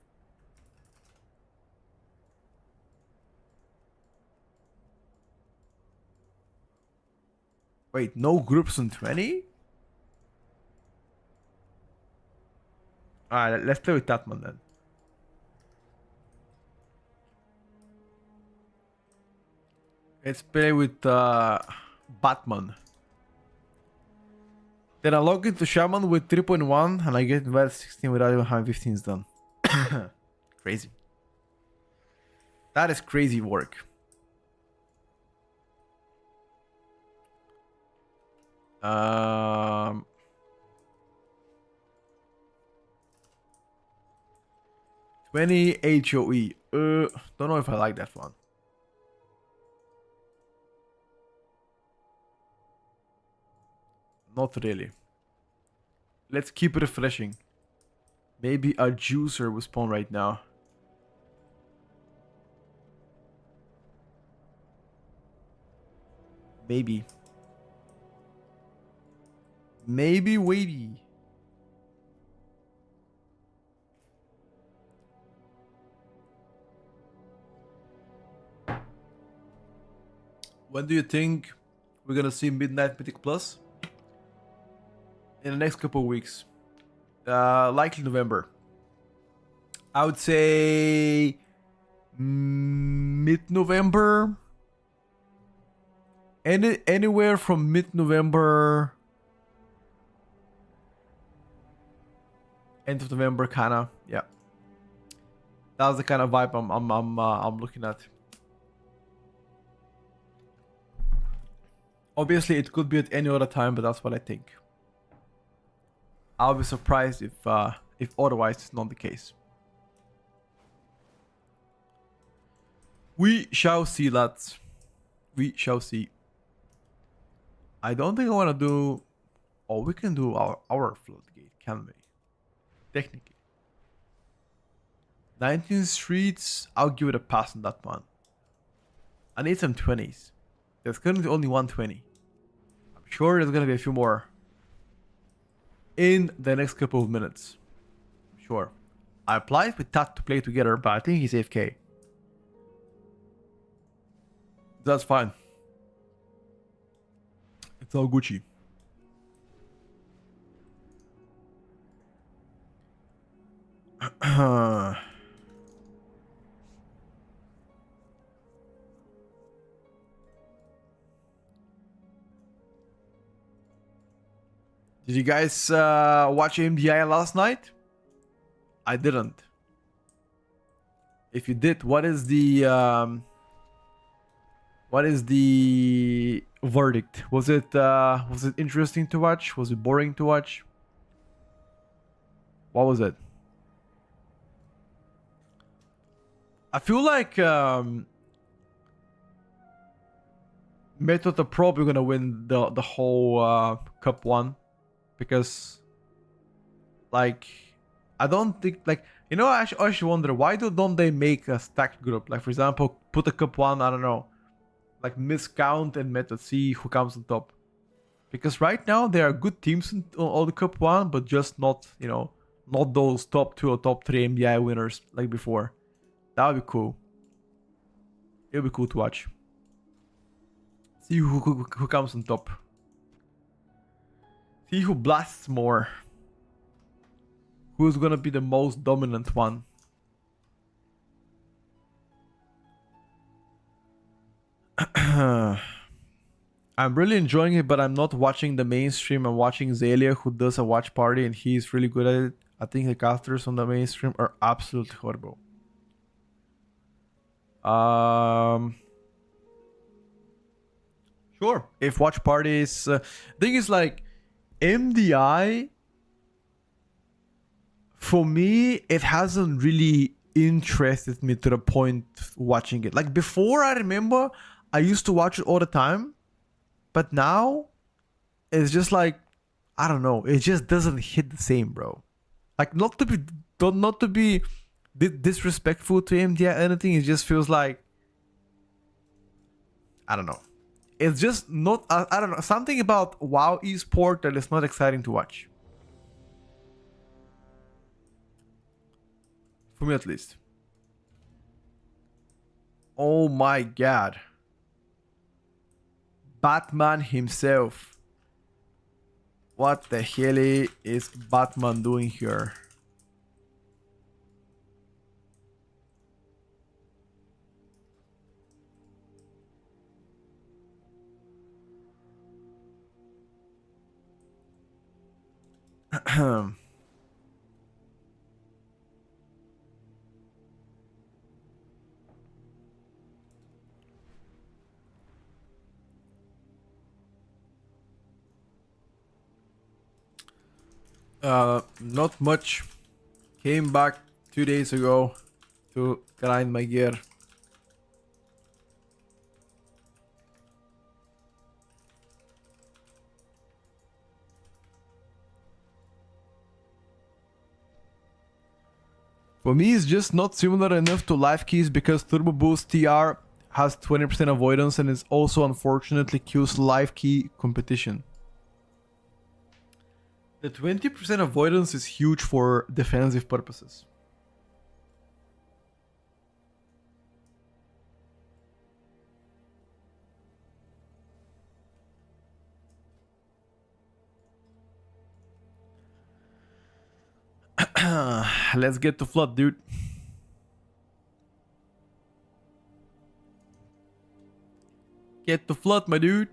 Wait, no groups on 20? Alright, let's play with Tatman then. Let's play with Batman. Then I log into Shaman with 3.1 and I get invited 16 without even having 15s done. Crazy. That is crazy work. 20 HOE. Don't know if I like that one. Not really. Let's keep refreshing. Maybe a juicer will spawn right now. Maybe. Maybe Weighty. When do you think we're gonna see Midnight Mythic Plus? In the next couple of weeks. Likely November. I would say mid-November. Anywhere from mid-November, end of November, kinda. Yeah, that's the kind of vibe I'm looking at. Obviously, it could be at any other time, but that's what I think. I'll be surprised if otherwise it's not the case. We shall see, lads. We shall see. I don't think I want to do... Oh, we can do our floodgate, can we? Technically. 19 streets, I'll give it a pass on that one. I need some 20s. There's currently only 120. I'm sure there's gonna be a few more in the next couple of minutes. Sure. I applied with Tat to play together, but I think he's AFK. That's fine. It's all Gucci. Did you guys watch MDI last night? I didn't. If you did, what is the verdict? Was it interesting to watch? Was it boring to watch? What was it? I feel like Method are probably gonna win the whole Cup 1 because, like, I don't think, like, you know, I actually wonder why don't they make a stacked group? Like, for example, put a Cup 1, I don't know, like Miscount and Method, see who comes on top. Because right now there are good teams in all the Cup 1, but just not, you know, not those top 2 or top 3 MDI winners like before. That would be cool. It would be cool to watch. See who comes on top. See who blasts more. Who's gonna be the most dominant one? I'm really enjoying it, but I'm not watching the mainstream. I'm watching Zelia, who does a watch party, and he's really good at it. I think the casters on the mainstream are absolutely horrible. Sure. If watch parties, thing is, like, MDI, for me, it hasn't really interested me to the point watching it. Like before, I remember I used to watch it all the time, but now it's just like, I don't know, it just doesn't hit the same, bro. Like, not to be disrespectful to MDI or anything, it just feels like, I don't know. It's just not, I don't know, something about WoW esport that is not exciting to watch. For me, at least. Oh my god. Batman himself. What the hell is Batman doing here? Not much. Came back 2 days ago to grind my gear. For me, it's just not similar enough to Life Keys because Turbo Boost TR has 20% avoidance and it also unfortunately kills Life Key competition. The 20% avoidance is huge for defensive purposes. Let's get to Flood, dude. Get to Flood, my dude.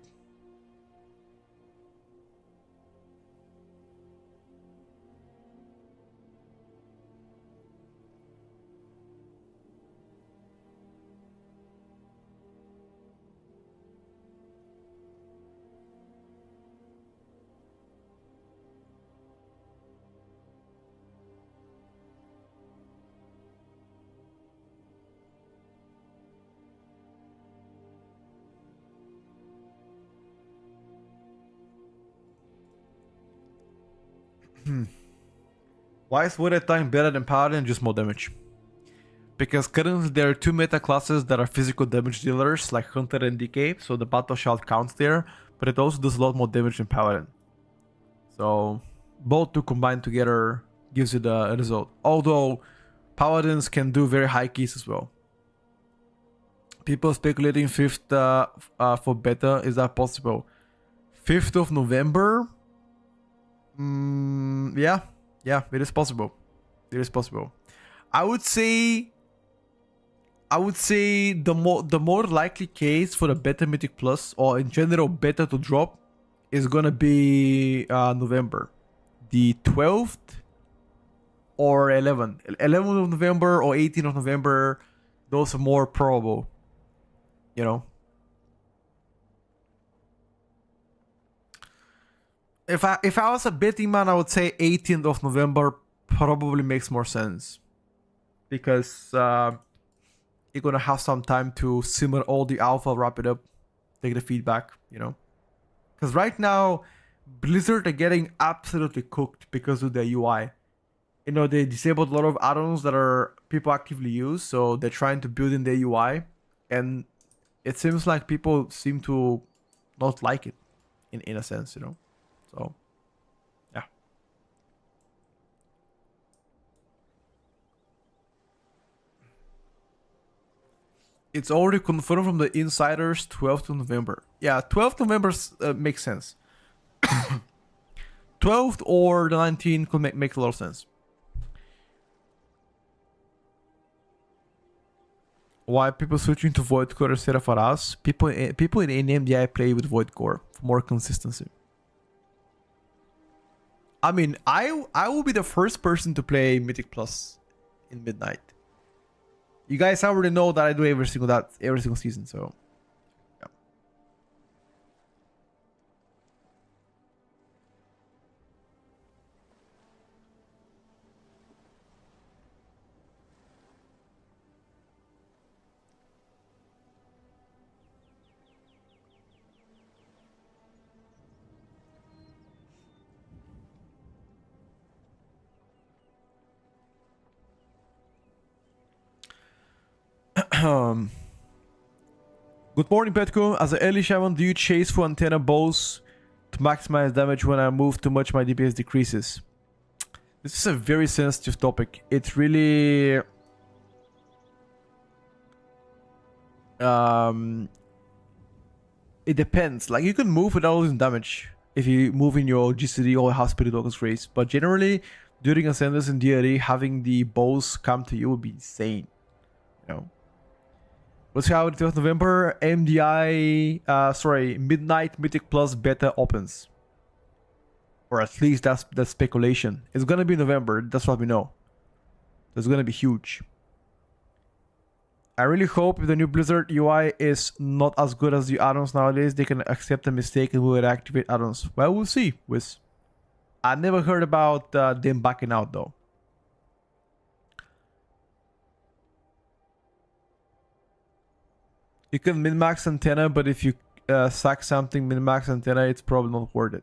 Why is Void Time better than Paladin? Just more damage. Because currently there are two meta classes that are physical damage dealers, like Hunter and DK, so the Battle Shout counts there, but it also does a lot more damage than Paladin. So both two combined together gives you the result. Although Paladins can do very high keys as well. People speculating 5th for beta, is that possible? 5th of November? Yeah, it is possible. It is possible. I would say the more likely case for the beta Mythic Plus or in general beta to drop is gonna be November, the 12th or 11th of November or 18th of November. Those are more probable, you know. If I was a betting man, I would say 18th of November probably makes more sense. Because you're gonna have some time to simmer all the alpha, wrap it up, take the feedback, you know. Because right now, Blizzard are getting absolutely cooked because of their UI. You know, they disabled a lot of add-ons that are people actively use, so they're trying to build in their UI, and it seems like people seem to not like it, in a sense, you know. So, yeah. It's already confirmed from the insiders, 12th of November. Yeah, 12th November makes sense. 12th or the 19th could make a lot of sense. Why people switching to Void Core instead of us? People in MDI play with Void Core for more consistency. I mean, I will be the first person to play Mythic Plus in Midnight. You guys already know that I do every single season, so Good morning, Petco. As an early shaman, do you chase for antenna bows to maximize damage? When I move too much, my DPS decreases. This is a very sensitive topic. It's really it depends. Like, you can move without losing damage if you move in your GCD or have Spirit Walker's Race, but generally during Ascendance and DRE, having the bows come to you would be insane, you know. Let's see how the 12th of November MDI, Midnight Mythic Plus beta opens. Or at least that's speculation. It's gonna be November, that's what we know. It's gonna be huge. I really hope if the new Blizzard UI is not as good as the add-ons nowadays, they can accept a mistake and will activate add-ons. Well, we'll see, Wiz. I never heard about them backing out though. You can min-max antenna, but if you sack something min-max antenna, it's probably not worth it.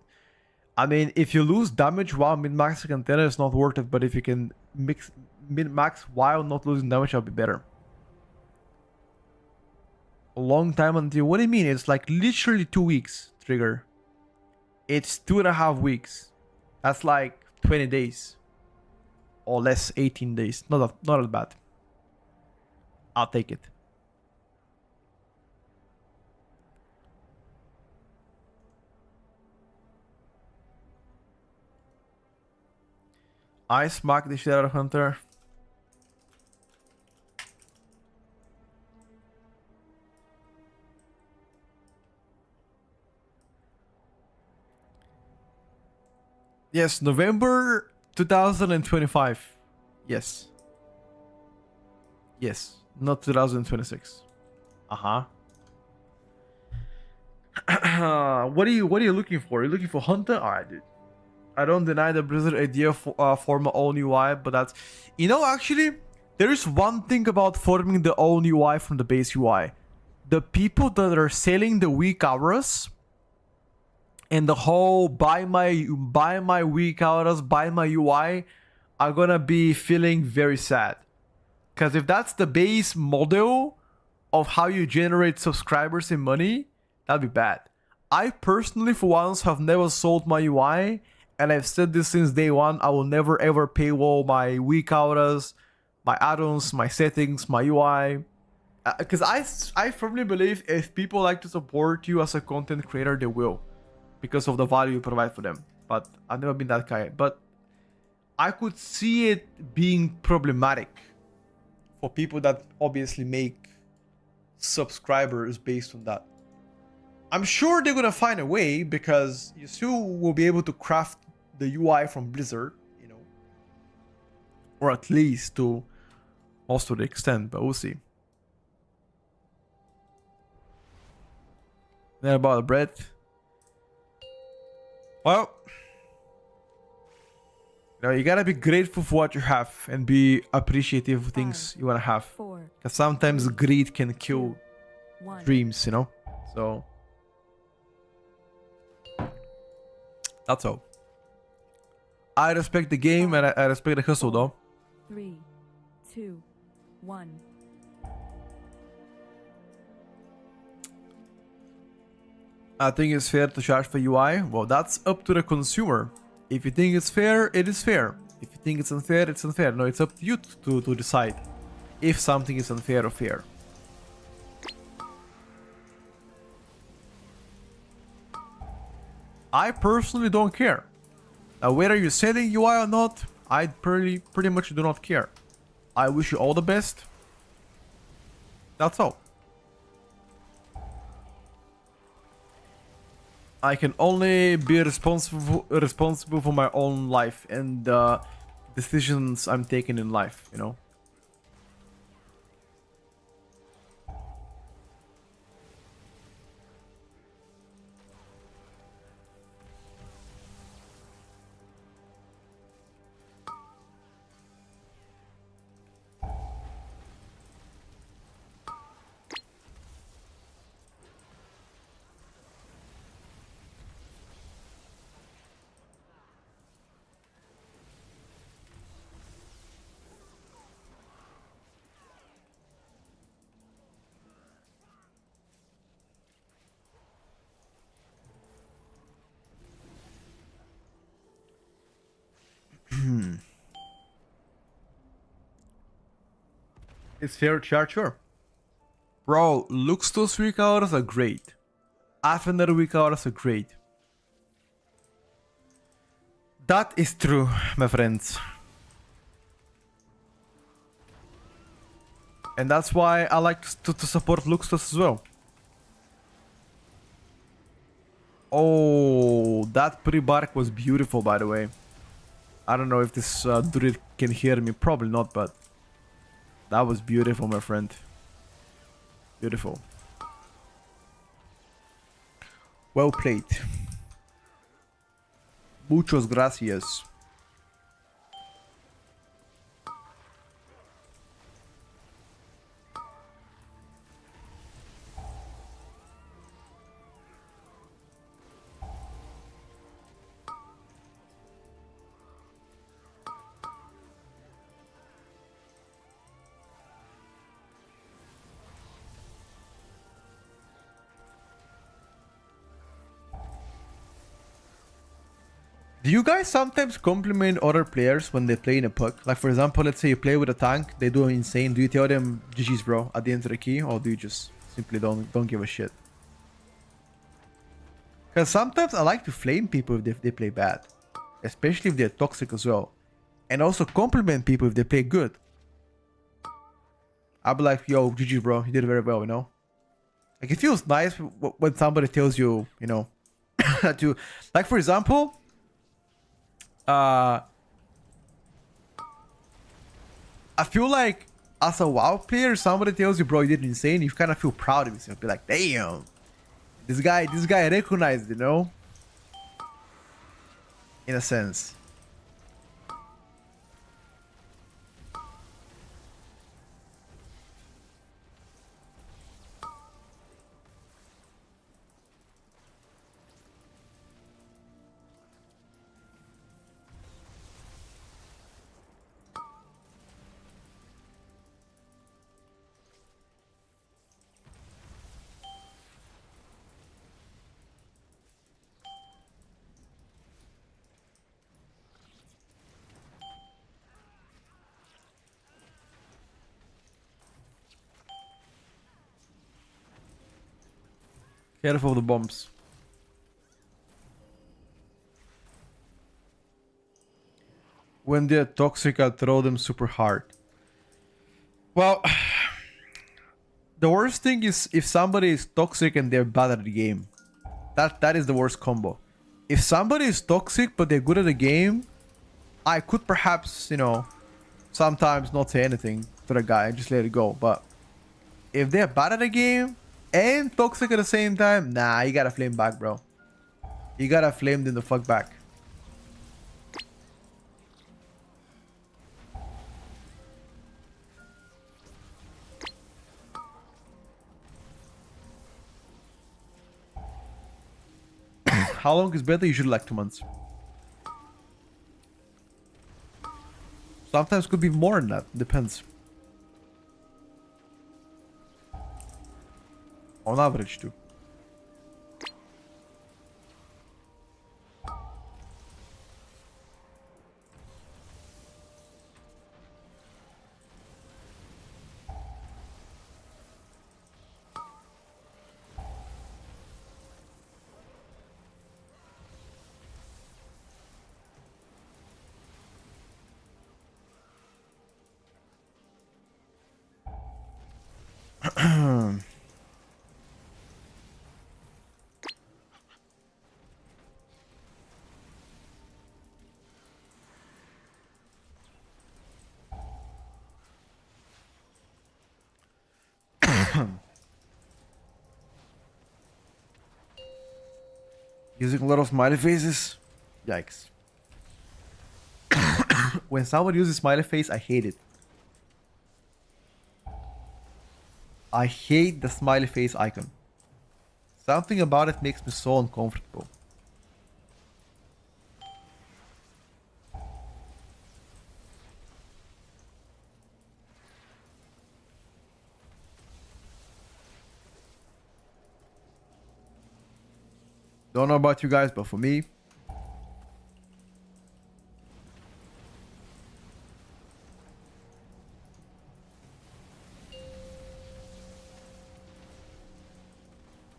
I mean, if you lose damage while min-maxing antenna, it's not worth it, but if you can min max while not losing damage, I'll be better. A long time until, what do you mean? It's like literally 2 weeks, Trigger. It's 2.5 weeks. That's like 20 days. Or less, 18 days. Not as bad. I'll take it. I smacked the shit out of Hunter. Yes, November 2025. Yes. Yes, not 2026. Uh-huh. What are you looking for? You're looking for Hunter? Alright, dude. I don't deny the Blizzard idea for my own UI, but that's... You know, actually, there is one thing about forming the own UI from the base UI. The people that are selling the weak auras and the whole buy my weak auras, buy my UI are gonna be feeling very sad. Because if that's the base model of how you generate subscribers and money, that'd be bad. I personally, for once, have never sold my UI, and I've said this since day one. I will never ever paywall my weak auras, my add-ons, my settings, my UI. Because I firmly believe if people like to support you as a content creator, they will. Because of the value you provide for them. But I've never been that guy. But I could see it being problematic for people that obviously make subscribers based on that. I'm sure they're gonna find a way, because you still will be able to craft the UI from Blizzard, you know, or at least to most of the extent, but we'll see. Then about the bread. Well, you know, you gotta be grateful for what you have and be appreciative of things you wanna have. 4, Because sometimes greed can kill 1. dreams, you know? So that's all. I respect the game and I respect the hustle though. 3, 2, 1. I think it's fair to charge for UI. Well, that's up to the consumer. If you think it's fair, it is fair. If you think it's unfair, it's unfair. No, it's up to you to decide if something is unfair or fair. I personally don't care. Now, whether you're selling UI or not, I pretty much do not care. I wish you all the best. That's all. I can only be responsible for my own life and the decisions I'm taking in life, you know? It's fair charge, sure. Bro, Luxtos weak hours are great. Afender weak hours are great. That is true, my friends. And that's why I like to support Luxtos as well. Oh, that pre-bark was beautiful, by the way. I don't know if this druid can hear me. Probably not, but that was beautiful, my friend. Beautiful. Well played. Muchos gracias. Do you guys sometimes compliment other players when they play in a puck? Like, for example, let's say you play with a tank, they do insane. Do you tell them GG's, bro, at the end of the key, or do you just simply don't give a shit? Because sometimes I like to flame people if they play bad, especially if they're toxic as well, and also compliment people if they play good. I'll be like, yo, GG, bro, you did very well, you know? Like, it feels nice when somebody tells you, you know, to, like, for example, I feel like as a WoW player, somebody tells you, bro, you did insane, you kind of feel proud of yourself. Be like, damn, this guy recognized, you know? In a sense. Careful of the bombs. When they're toxic, I throw them super hard. Well, the worst thing is if somebody is toxic and they're bad at the game. That is the worst combo. If somebody is toxic but they're good at the game, I could perhaps, you know, sometimes not say anything to the guy and just let it go. But if they're bad at the game and toxic at the same time, nah, you gotta flame back, bro. You gotta flame them the fuck back. How long is better? Usually like 2 months. Sometimes could be more than that. Depends. On average too. Using a lot of smiley faces? Yikes. When someone uses smiley face, I hate it. I hate the smiley face icon. Something about it makes me so uncomfortable. Don't know about you guys, but for me,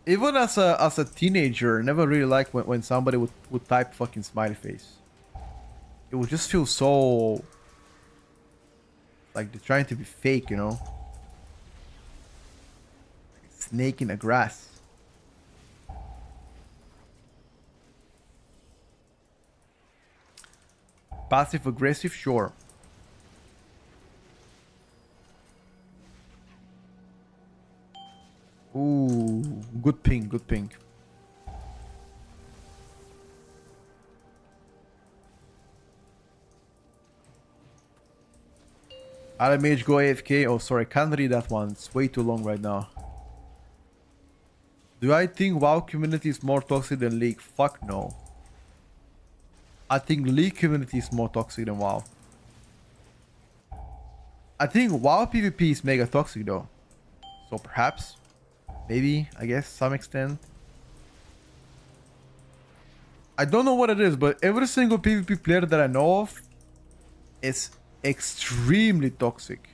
even as a teenager, I never really liked when somebody would type fucking smiley face. It would just feel so like they're trying to be fake, you know? Snake in the grass. Passive aggressive, sure. Ooh, good ping, good ping. Adam Mage go AFK. Oh, sorry, can't read that one. It's way too long right now. Do I think WoW community is more toxic than League? Fuck no. I think League community is more toxic than WoW. I think WoW PvP is mega toxic though. So perhaps, maybe, I guess, some extent. I don't know what it is, but every single PvP player that I know of is extremely toxic.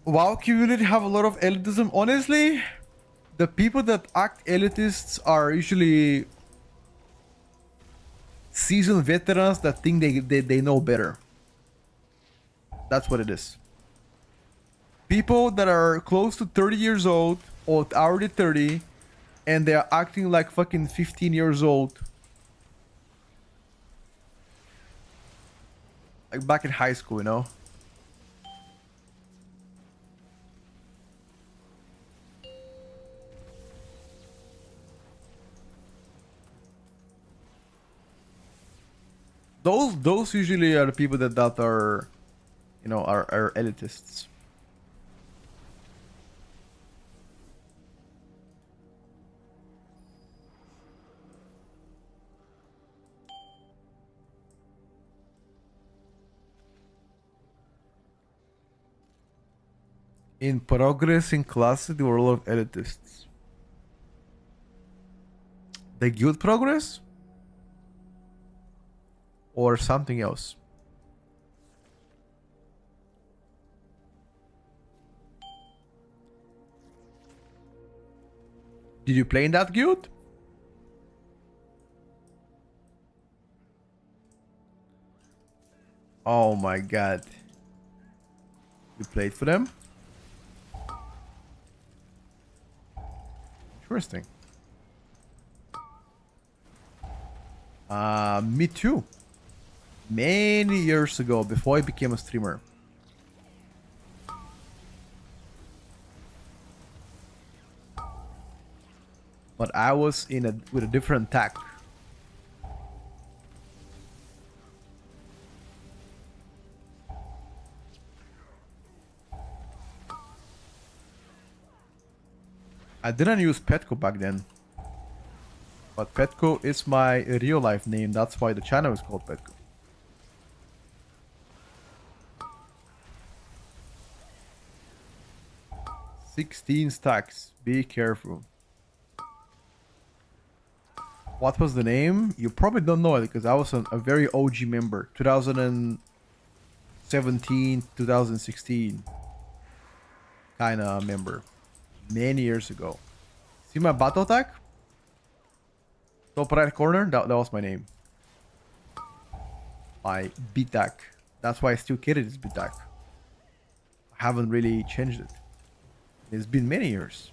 WoW community have a lot of elitism. Honestly, the people that act elitists are usually seasoned veterans that think they know better. That's what it is. People that are close to 30 years old or already 30 and they're acting like fucking 15 years old. Like back in high school, you know? Those usually are the people that are, you know, are elitists. In progress in classes, there were a lot of elitists. The guild progress? Or something else? Did you play in that guild? Oh my god. You played for them? Interesting. Me too. Many years ago, before I became a streamer. But I was with a different tack. I didn't use Petco back then. But Petco is my real life name. That's why the channel is called Petco. $16 stacks. Be careful. What was the name? You probably don't know it because I was a very OG member. 2017, 2016. Kinda member. Many years ago. See my battle tag? Top right corner? That was my name. My BTAC. That's why I still carry this BTAC. I haven't really changed it. It's been many years.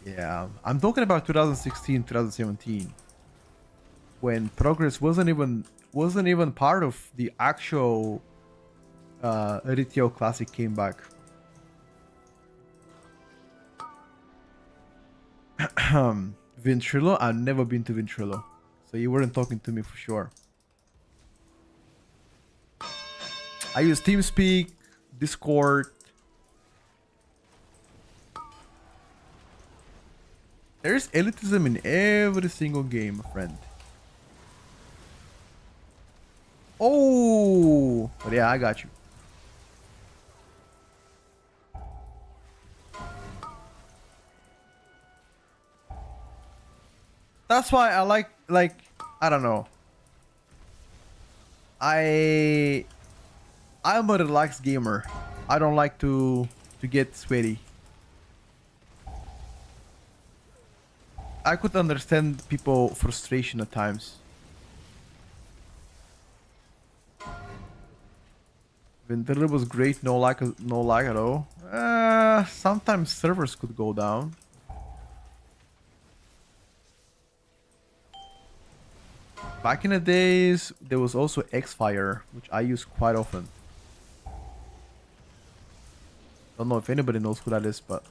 Yeah, I'm talking about 2016, 2017, when Progress wasn't even part of the actual RTO Classic came back. Ventrilo? I've never been to Ventrilo, so you weren't talking to me for sure. I use TeamSpeak, Discord. There's elitism in every single game, friend. Oh, but yeah, I got you. That's why I like I don't know. I'm a relaxed gamer. I don't like to get sweaty. I could understand people frustration at times. Ventrilo was great, no lag at all. Sometimes servers could go down. Back in the days, there was also Xfire, which I use quite often. Don't know if anybody knows who that is, but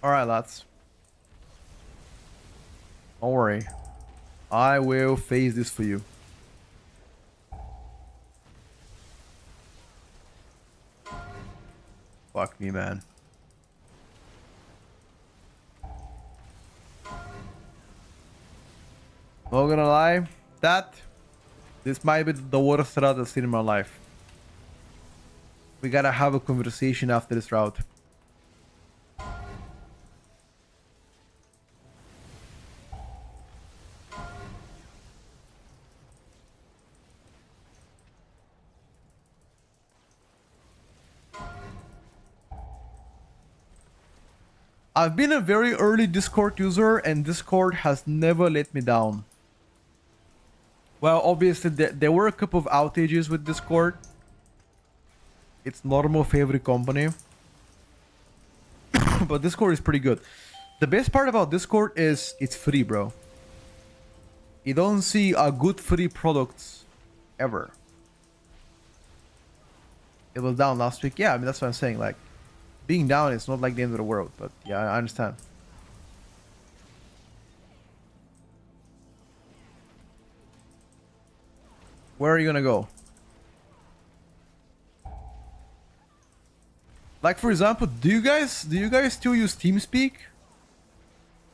Alright, lads. Don't worry. I will face this for you. Fuck me, man. Not gonna lie, this might be the worst route I've seen in my life. We gotta have a conversation after this route. I've been a very early Discord user and Discord has never let me down. Well, obviously there were a couple of outages with Discord. It's normal for every company. But Discord is pretty good. The best part about Discord is it's free, bro. You don't see a good free products ever. It was down last week. Yeah, I mean, that's what I'm saying. Like, being down is not like the end of the world. But yeah, I understand. Where are you gonna go? Like, for example, do you guys still use TeamSpeak?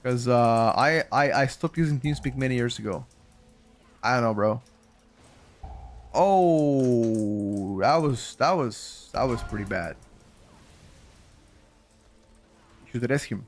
Because I stopped using TeamSpeak many years ago. I don't know, bro. Oh, that was pretty bad. You should arrest him.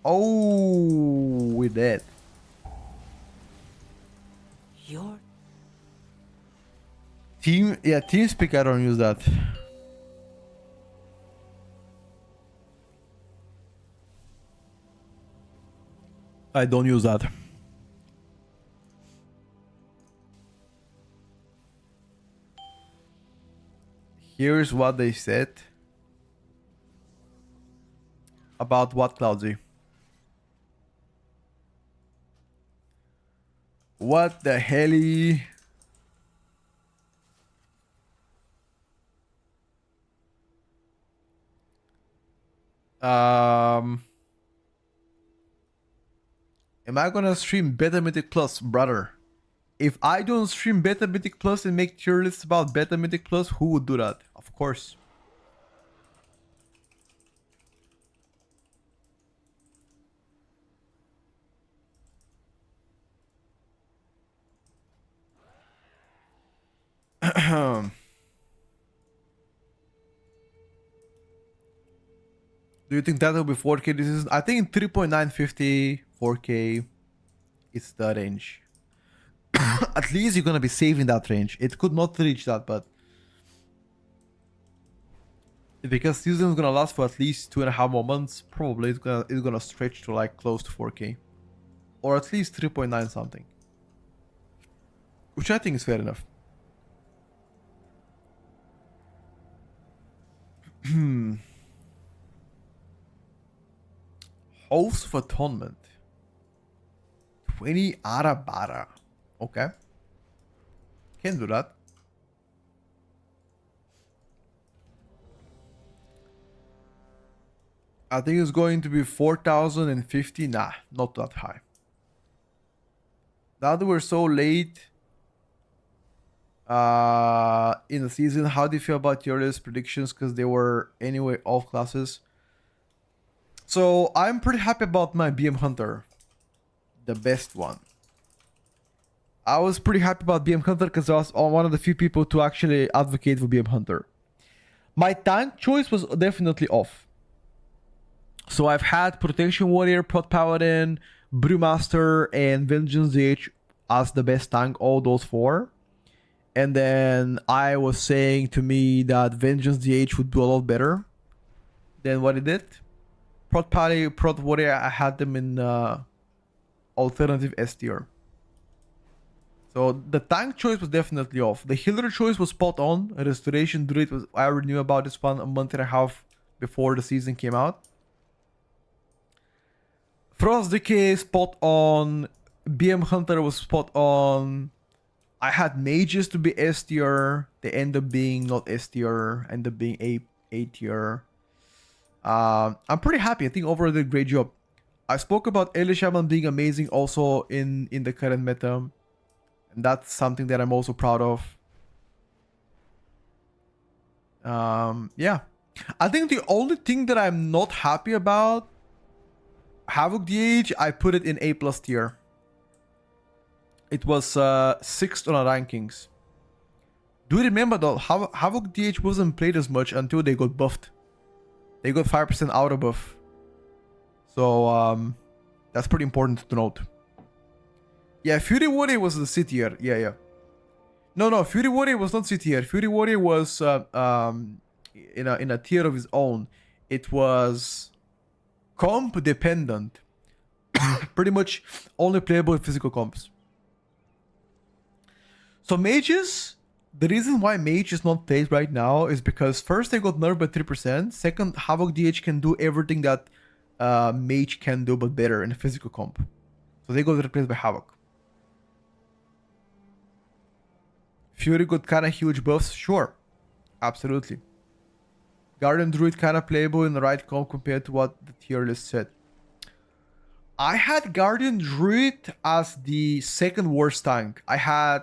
Oh, we're dead. Your TeamSpeak, I don't use that. I don't use that. Here's what they said about what, Cloudsy? What the hell? Am I gonna stream Beta Mythic Plus, brother? If I don't stream Beta Mythic Plus and make tier lists about Beta Mythic Plus, who would do that? Of course. Do you think that will be 4K this season? I think 3.950, 4K, it's the range. At least you're gonna be safe in that range. It could not reach that, but because season is gonna last for at least 2.5 more months, probably it's gonna stretch to like close to 4K, or at least 3.9 something, which I think is fair enough. Oaths of Atonement. 20 Arabara. Okay. Can do that. I think it's going to be 4,050. Nah, not that high. Now that we're so late in the season, how do you feel about your list predictions? Because they were anyway off classes. So I'm pretty happy about my BM Hunter. The best one. I was pretty happy about BM Hunter because I was one of the few people to actually advocate for BM Hunter. My tank choice was definitely off. So I've had Protection Warrior, Prot Paladin, Brewmaster, and Vengeance DH as the best tank, all those four. And then I was saying to me that Vengeance DH would do a lot better than what it did. Prot Pally, Prot Warrior, I had them in alternative S tier. So the tank choice was definitely off. The healer choice was spot on. Restoration Druid was, I already knew about this one a month and a half before the season came out. Frost Decay spot on. BM Hunter was spot on. I had mages to be S tier. They end up being not S tier, end up being A tier. I'm pretty happy. I think overall did a great job. I spoke about Early Shaman being amazing also in the current meta. And that's something that I'm also proud of. Yeah. I think the only thing that I'm not happy about, Havoc DH, I put it in A+ tier. It was 6th on our rankings. Do you remember though, Havoc DH wasn't played as much until they got buffed. They got 5% auto buff. So that's pretty important to note. Yeah, Fury Warrior was the C tier. Yeah. No, Fury Warrior was not C tier. Fury Warrior was in a tier of his own. It was comp dependent. Pretty much only playable with physical comps. So mages, the reason why mage is not played right now is because first they got nerfed by 3%. Second, Havoc DH can do everything that mage can do but better in a physical comp. So they got replaced by Havoc. Fury got kind of huge buffs, sure, absolutely. Guardian Druid kind of playable in the right comp compared to what the tier list said. I had Guardian Druid as the second worst tank. I had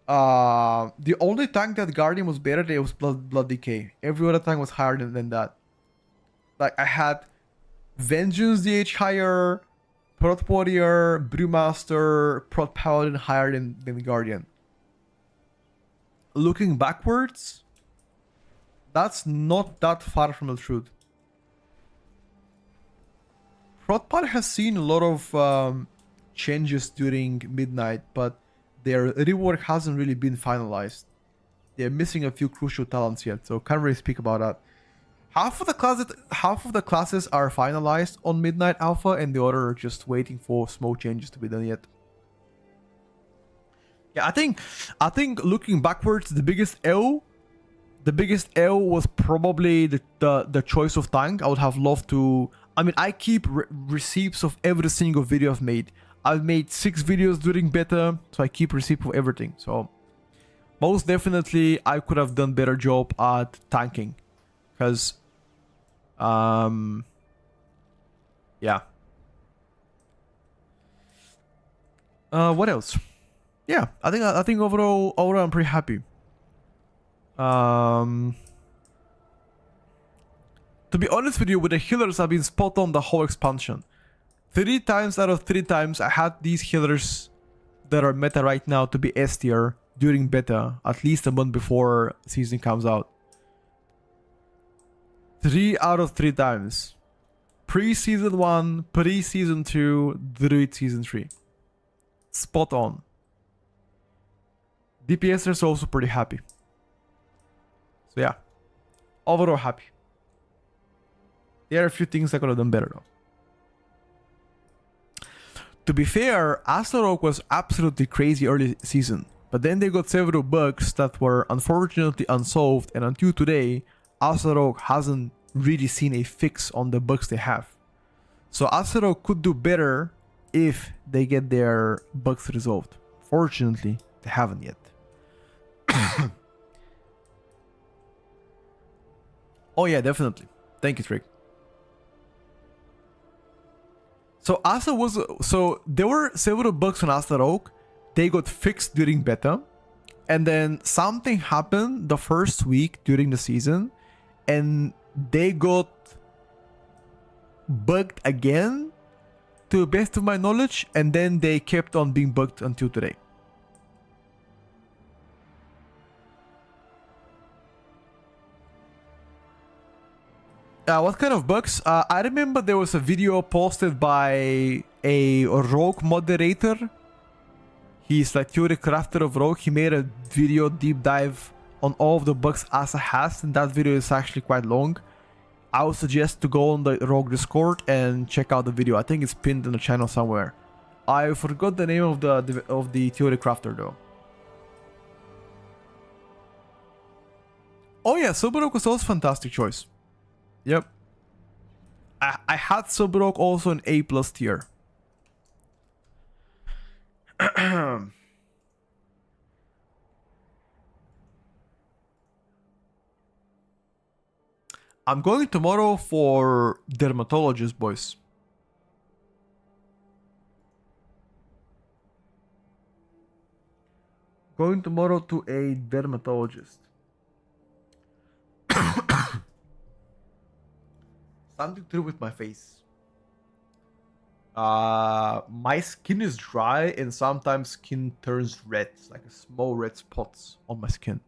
the only tank that Guardian was better than was Blood Decay. Every other tank was higher than that. Like I had Vengeance DH higher, Prot Warrior, Brewmaster, Prot Paladin higher than Guardian. Looking backwards, that's not that far from the truth. Protpad has seen a lot of changes during Midnight, but their rework hasn't really been finalized. They're missing a few crucial talents yet, so can't really speak about that. Half of the classes are finalized on Midnight Alpha, and the other are just waiting for small changes to be done yet. Yeah, I think looking backwards, the biggest L was probably the choice of tank. I would have loved to. I mean, I keep receipts of every single video I've made. I've made 6 videos during beta, so I keep receipt of everything. So most definitely, I could have done better job at tanking, because yeah. What else? Yeah, I think overall I'm pretty happy. To be honest with you, with the healers, I've been spot on the whole expansion. 3 times out of 3 times, I had these healers that are meta right now to be S tier during beta, at least a month before season comes out. 3 out of 3 times. Pre-season 1, pre-season 2, Druid season 3. Spot on. DPSers are also pretty happy. So yeah, overall happy. There are a few things I could have done better though. To be fair, Astaroth was absolutely crazy early season, but then they got several bugs that were unfortunately unsolved, and until today, Astaroth hasn't really seen a fix on the bugs they have. So Astaroth could do better if they get their bugs resolved. Fortunately, they haven't yet. Oh yeah, definitely. Thank you, Trick. So there were several bugs on Astaroth. They got fixed during beta, and then something happened the first week during the season, and they got bugged again, to the best of my knowledge, and then they kept on being bugged until today. What kind of bugs? I remember there was a video posted by a rogue moderator. He's like Theory Crafter of Rogue. He made a video deep dive on all of the bugs Asa has, and that video is actually quite long. I would suggest to go on the Rogue Discord and check out the video. I think it's pinned in the channel somewhere. I forgot the name of the Theory Crafter though. Oh yeah, Subarok was also a fantastic choice. Yep. I had Subarok also in A+ tier. I'm going tomorrow for dermatologist, boys. Going tomorrow to a dermatologist. Something to do with my face. My skin is dry and sometimes skin turns red, like small red spots on my skin.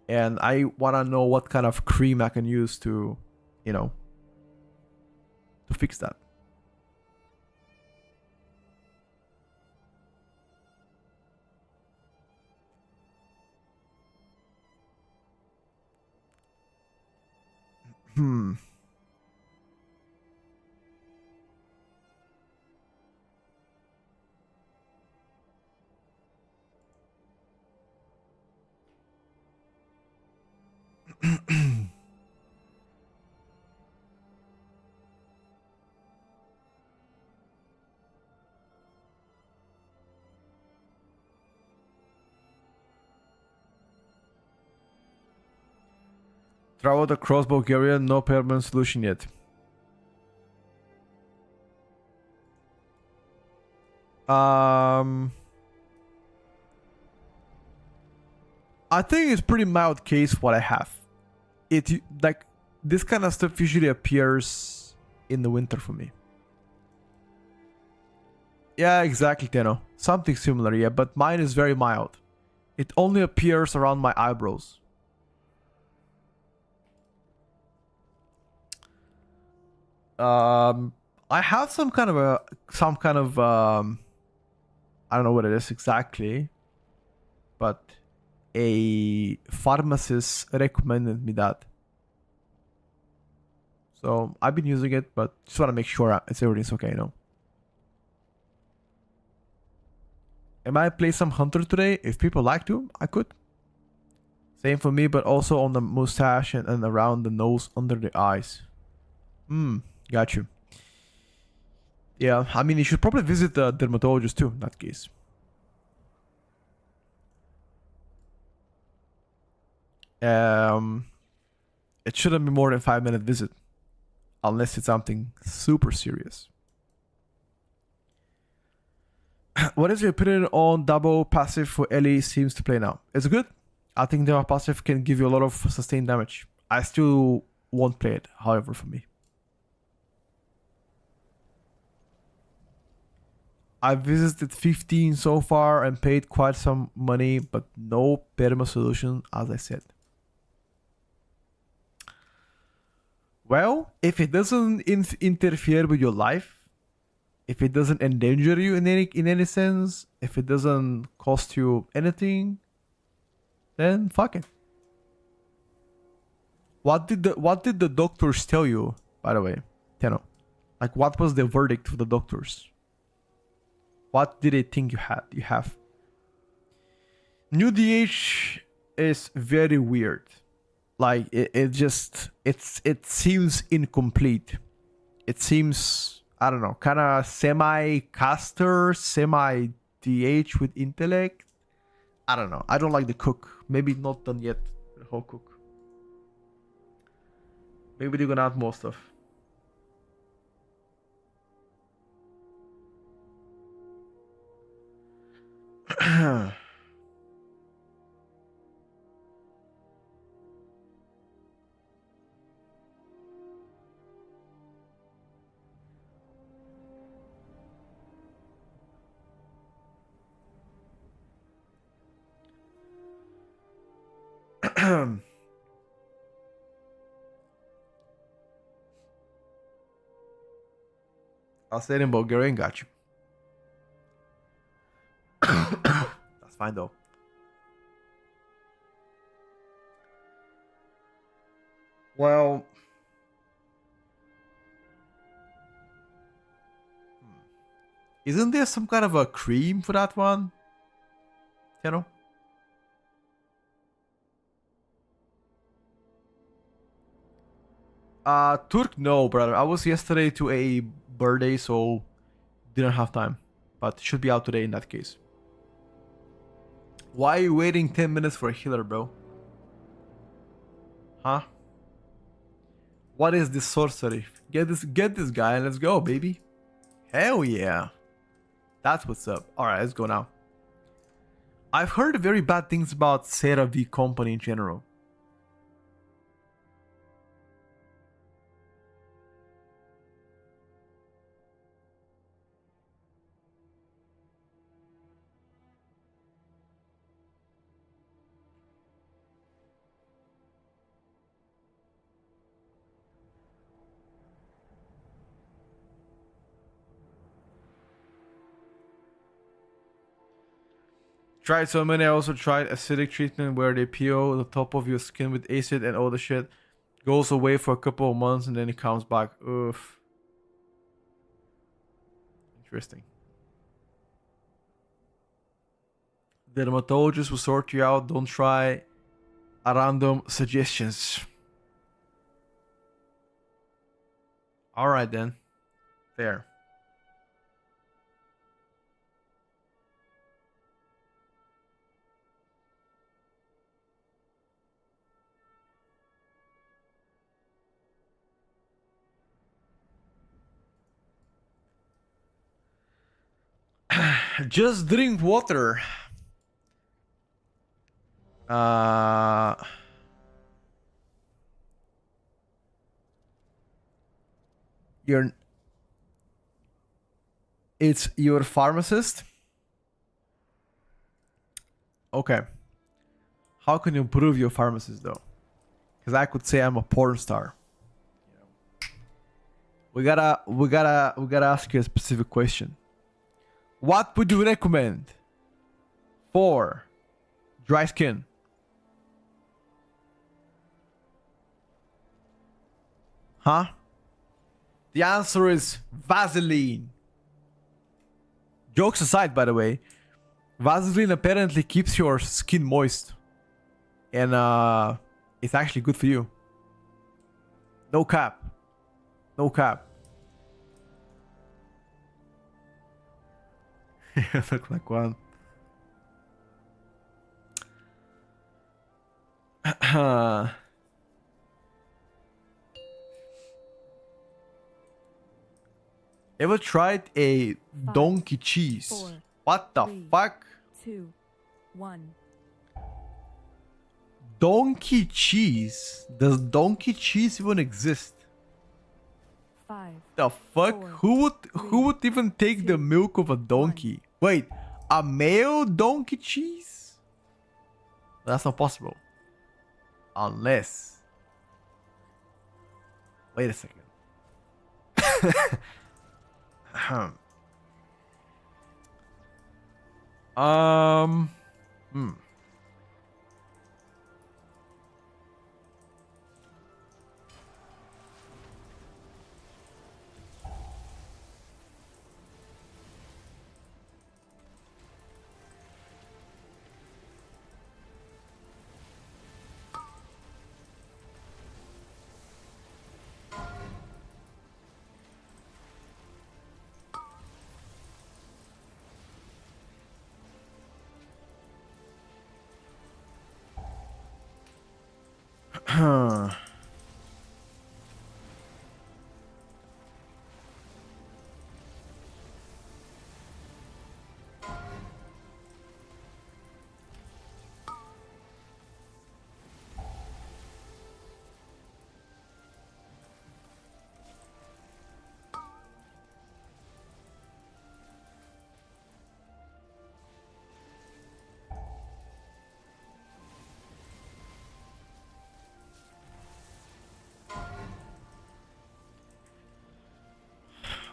And I want to know what kind of cream I can use to, you know, to fix that. Traveled across Bulgaria, no permanent solution yet. I think it's pretty mild case what I have. It like this kind of stuff usually appears in the winter for me. Yeah, exactly, Teno. Something similar, yeah, but mine is very mild. It only appears around my eyebrows. I have some kind of I don't know what it is exactly, but a pharmacist recommended me that. So I've been using it, but just want to make sure everything's okay, you know. I might play some Hunter today. If people like to, I could. Same for me, but also on the mustache and around the nose, under the eyes. Got you. Yeah, I mean, you should probably visit the dermatologist too, in that case. It shouldn't be more than 5-minute visit. Unless it's something super serious. What is your opinion on double passive for Ellie seems to play now? It's good. I think double passive can give you a lot of sustained damage. I still won't play it, however, for me. I visited 15 so far and paid quite some money, but no perma solution, as I said. Well, if it doesn't interfere with your life, if it doesn't endanger you in any sense, if it doesn't cost you anything, then fuck it. What did the doctors tell you, by the way, Teno? Like, what was the verdict for the doctors? What did they think you have? New DH is very weird. Like it seems incomplete. It seems, I don't know, kind of semi-caster, semi-DH with intellect. I don't know. I don't like the cook. Maybe not done yet, the whole cook. Maybe they're gonna add more stuff. I'll say it in Bulgarian, got you. That's fine though. Well, isn't there some kind of a cream for that one? You know? Turk, no, brother. I was yesterday to a birthday, so didn't have time. But should be out today in that case. Why are you waiting 10 minutes for a healer, bro? Huh? What is this sorcery? Get this guy and let's go, baby. Hell yeah. That's what's up. Alright, let's go now. I've heard very bad things about CeraVe company in general. Tried so many. I also tried acidic treatment where they peel the top of your skin with acid and all the shit. Goes away for a couple of months and then it comes back. Oof. Interesting. The dermatologist will sort you out. Don't try a random suggestions. Alright then. Fair. Just drink water. It's your pharmacist. Okay. How can you improve your pharmacist though? Because I could say I'm a porn star. We gotta ask you a specific question. What would you recommend for dry skin? Huh? The answer is Vaseline. Jokes aside, by the way, Vaseline apparently keeps your skin moist. And it's actually good for you. No cap. No cap. Look like one. Ever tried a donkey cheese? 4, What the 3, fuck? 2, 1. Donkey cheese? Does donkey cheese even exist? 5. The fuck? 4, Who would even take the 2, milk of a donkey? Wait, a male donkey cheese? That's not possible. Unless. Wait a second. Hmm.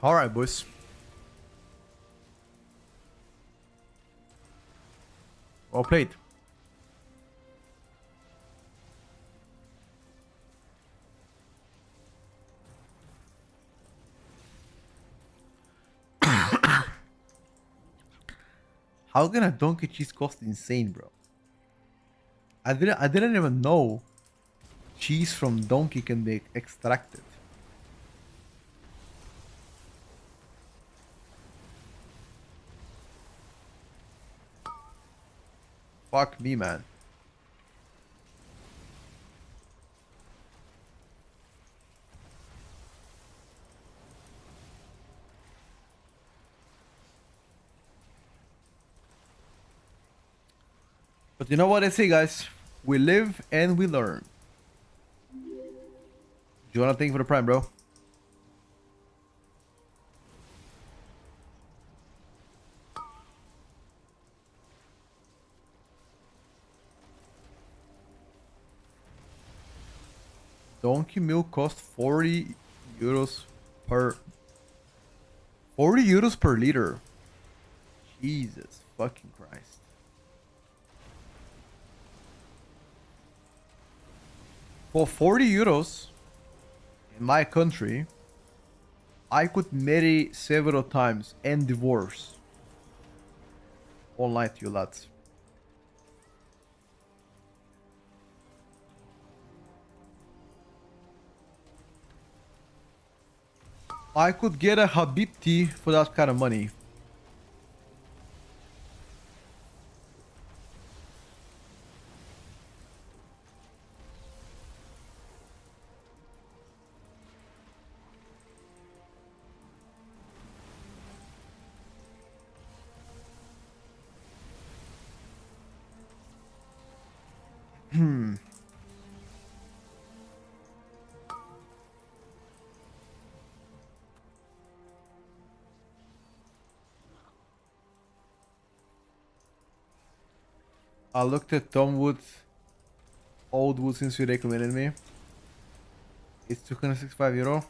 All right, boys. Well played. How can a donkey cheese cost insane, bro? I didn't even know cheese from donkey can be extracted. Fuck me, man. But you know what I say, guys? We live and we learn. Do you wanna thank for the prime, bro? Donkey milk cost 40 euros per 40 euros per liter. Jesus fucking Christ. For 40 euros in my country, I could marry several times and divorce. All night, you lads. I could get a Habibti for that kind of money. I looked at Tom Wood, Old Wood since you recommended me. It's 265 euro.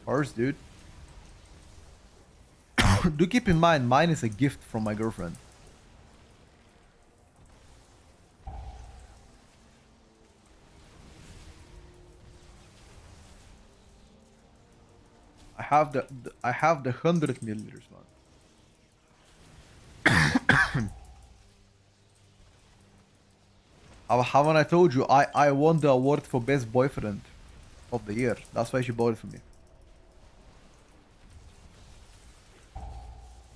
Ours, dude. Do keep in mind, mine is a gift from my girlfriend. I have the 100 milliliters one. Haven't I told you I won the award for best boyfriend of the year? That's why she bought it for me.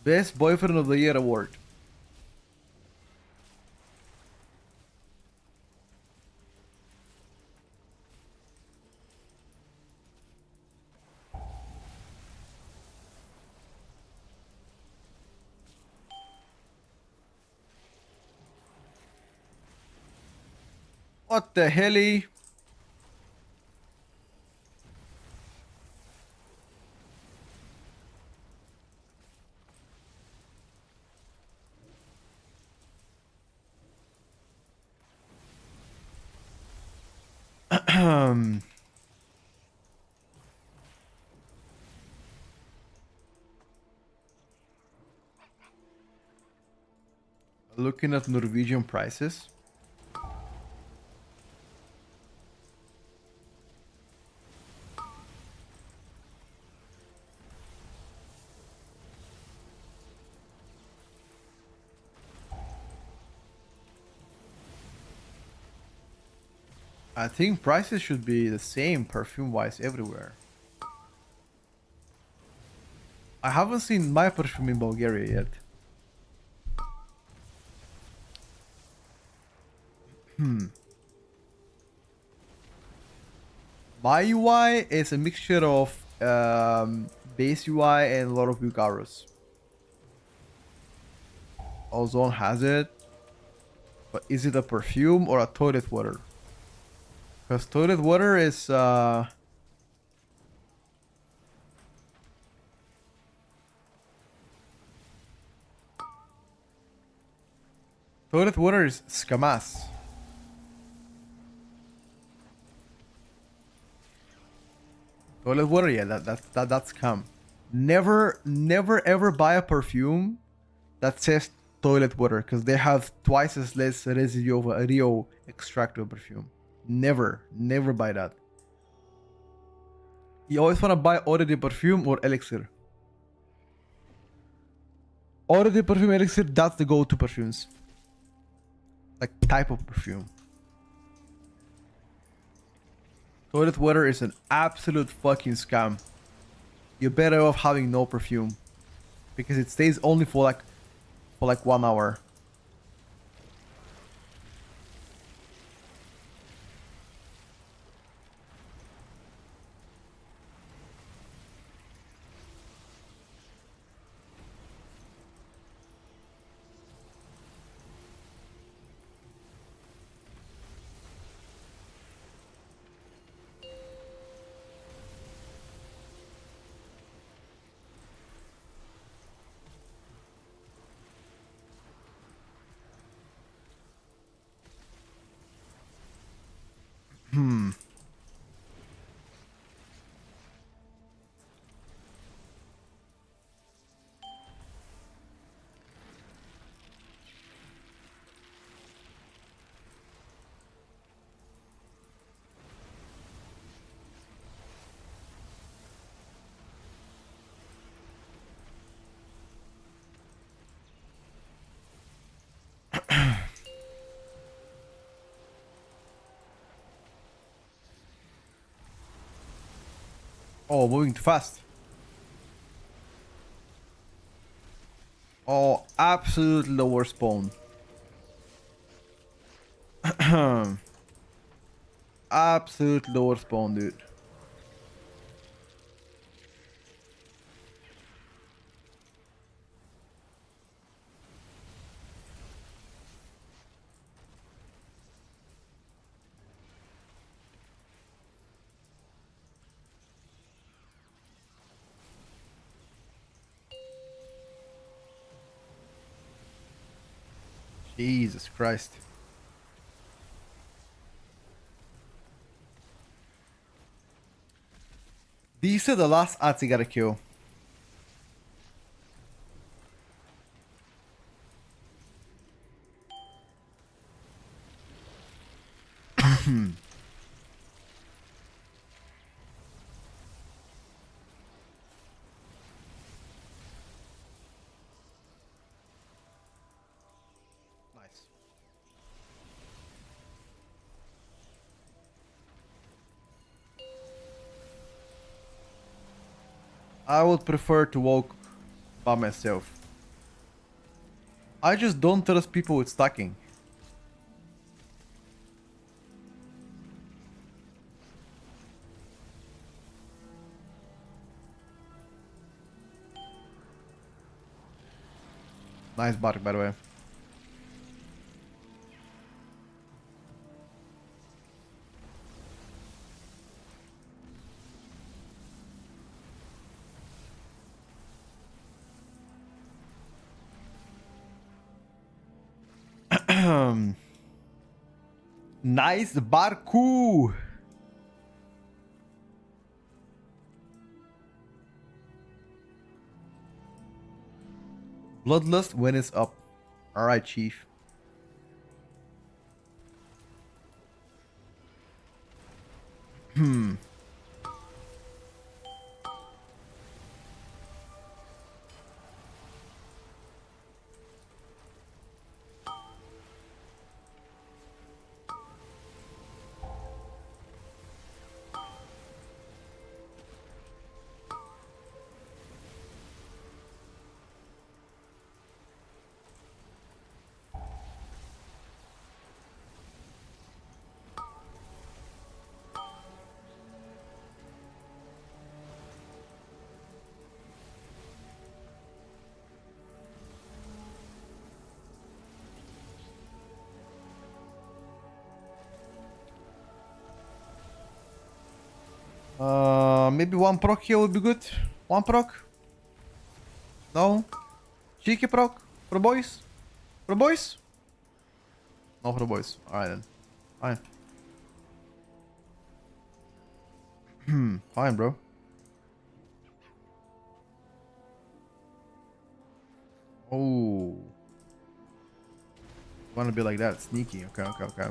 Best boyfriend of the year award. What the helly? Looking at Norwegian prices. I think prices should be the same perfume-wise everywhere. I haven't seen my perfume in Bulgaria yet. My UI is a mixture of base UI and a lot of Bucaros. Ozone has it. But is it a perfume or a toilet water? Because toilet water is toilet water is Scamas. Toilet water, yeah, that's scam. Never ever buy a perfume that says toilet water because they have twice as less residue of a Rio extracto perfume. Never buy that. You always want to buy Eau de Perfume or Elixir. Eau de Perfume, Elixir, that's the go-to perfumes. Like type of perfume. Toilet water is an absolute fucking scam. You're better off having no perfume. Because it stays only for like 1 hour. Oh, moving too fast. Oh, absolute lower spawn. Absolute lower spawn, dude. Jesus Christ. These are the last ads you gotta kill. Nice. I would prefer to walk by myself. I just don't trust people with stacking. Nice bark, by the way. Nice Barku. Bloodlust when it's up. Alright, Chief. Maybe one proc here would be good. One proc? No? Cheeky proc? For boys? For boys? No, for the boys. Alright then. Fine. Fine, bro. Oh. Wanna be like that? Sneaky. Okay, okay, okay.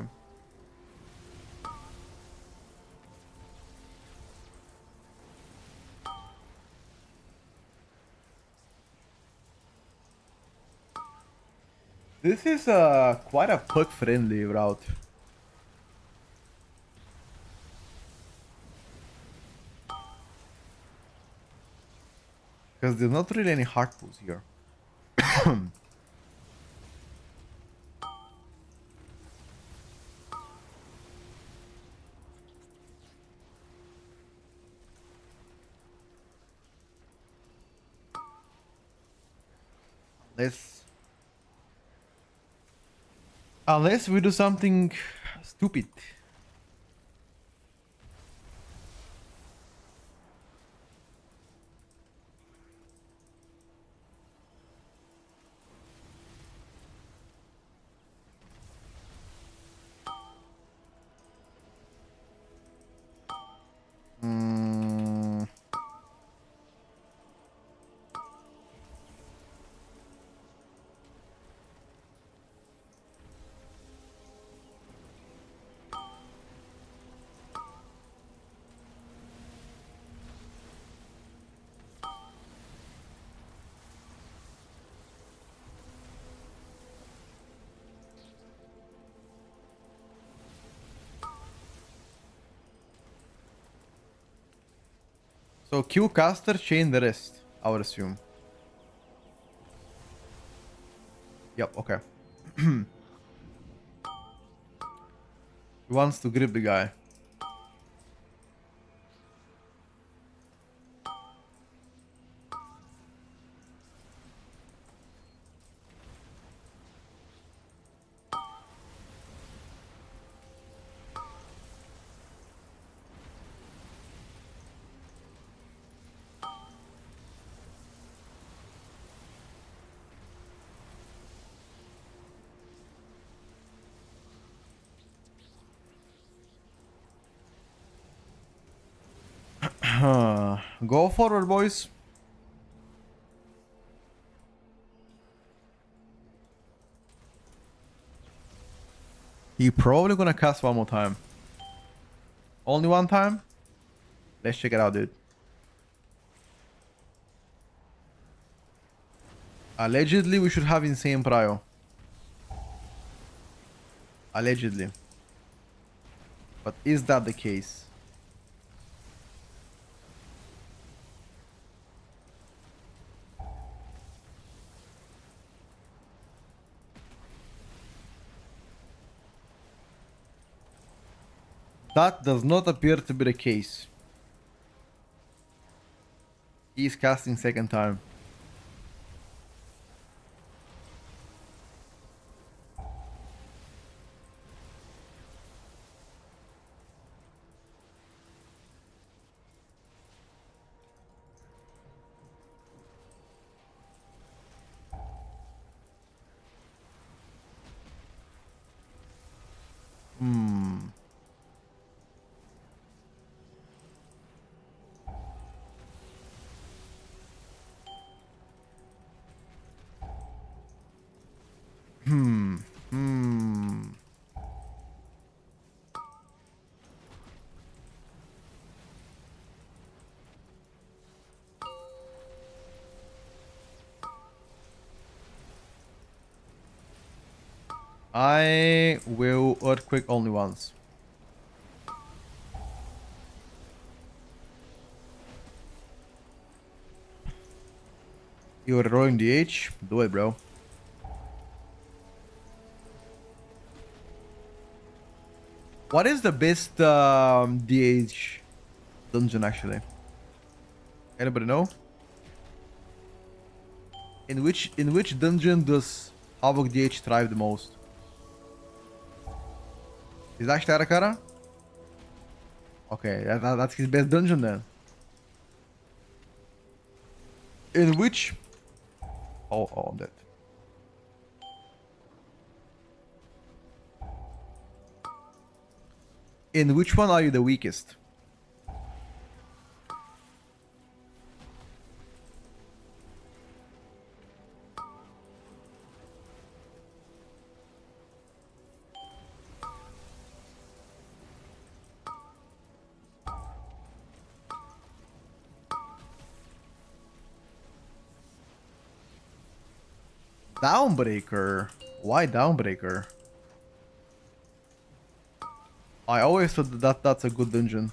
This is quite a puck-friendly route. Because there's not really any hard pulls here. Unless we do something stupid. Mm. So Q caster, chain the rest, I would assume. Yep, okay. He wants to grip the guy. Go forward, boys. He probably gonna cast one more time. Only one time? Let's check it out, dude. Allegedly, we should have insane prio. Allegedly. But is that the case? That does not appear to be the case. He's casting second time. Hmm. Hmm. Hmm. I will earthquake only once. You're rolling the H? Do it, bro. What is the best DH dungeon actually? Anybody know? In which dungeon does Havok DH thrive the most? Is that Ashtarakara? Okay, that's his best dungeon then. In which? Oh, I'm dead. In which one are you the weakest? Downbreaker. Why Downbreaker? I always thought that that's a good dungeon.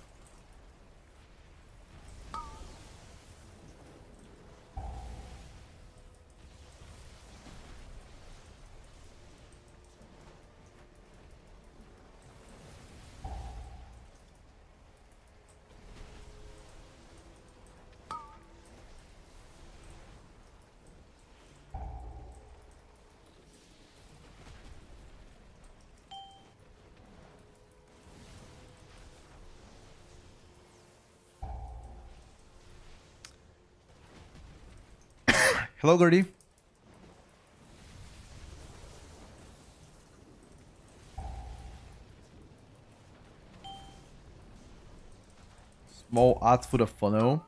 Hello, Gertie. Small ads for the funnel.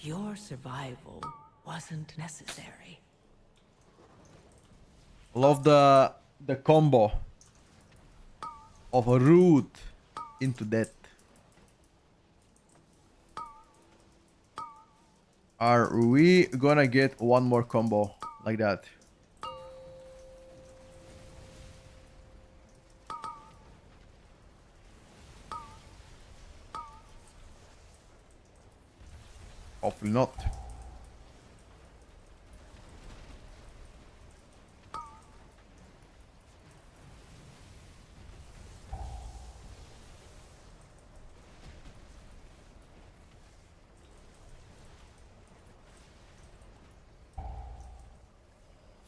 Your survival wasn't necessary. Love the combo of a root into death. Are we gonna get one more combo like that? Hopefully not.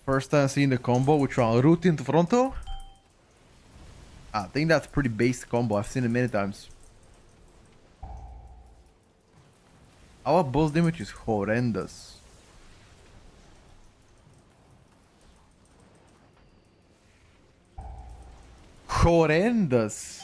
First time seeing the combo, which one? Root into Fronto? I think that's pretty base combo. I've seen it many times. Our boss damage is horrendous. Horrendous.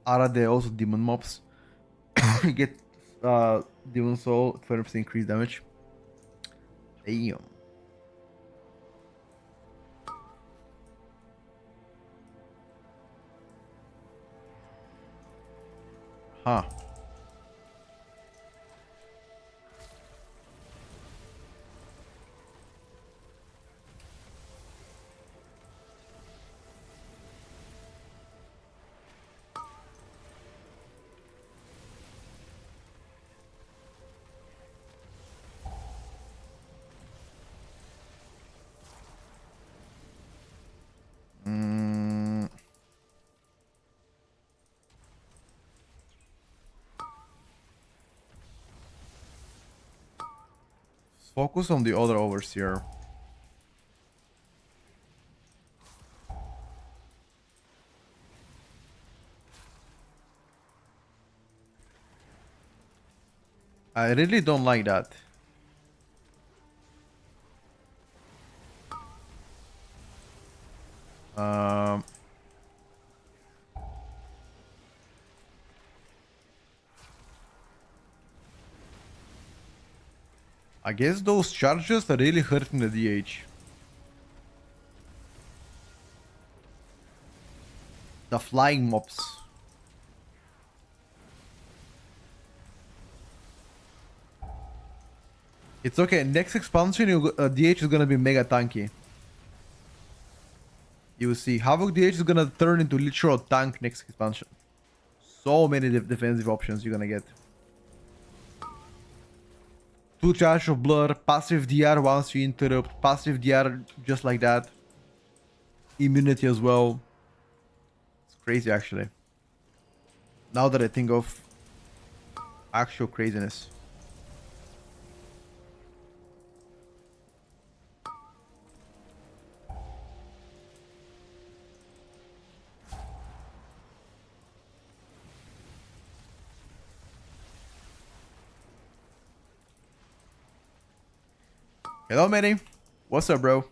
Are there also demon mobs? Get demon soul 20% increased damage. Damn. Huh. Focus on the other overseer. I really don't like that. I guess those charges are really hurting the DH. The flying mobs. It's okay. Next expansion, DH is gonna be mega tanky. You will see. Havoc DH is gonna turn into literal tank next expansion. So many defensive options you're gonna get. 2 charge of blur, passive DR once you interrupt, passive DR just like that. Immunity as well. It's crazy actually. Now that I think of actual craziness. Hello, Manny. What's up, bro?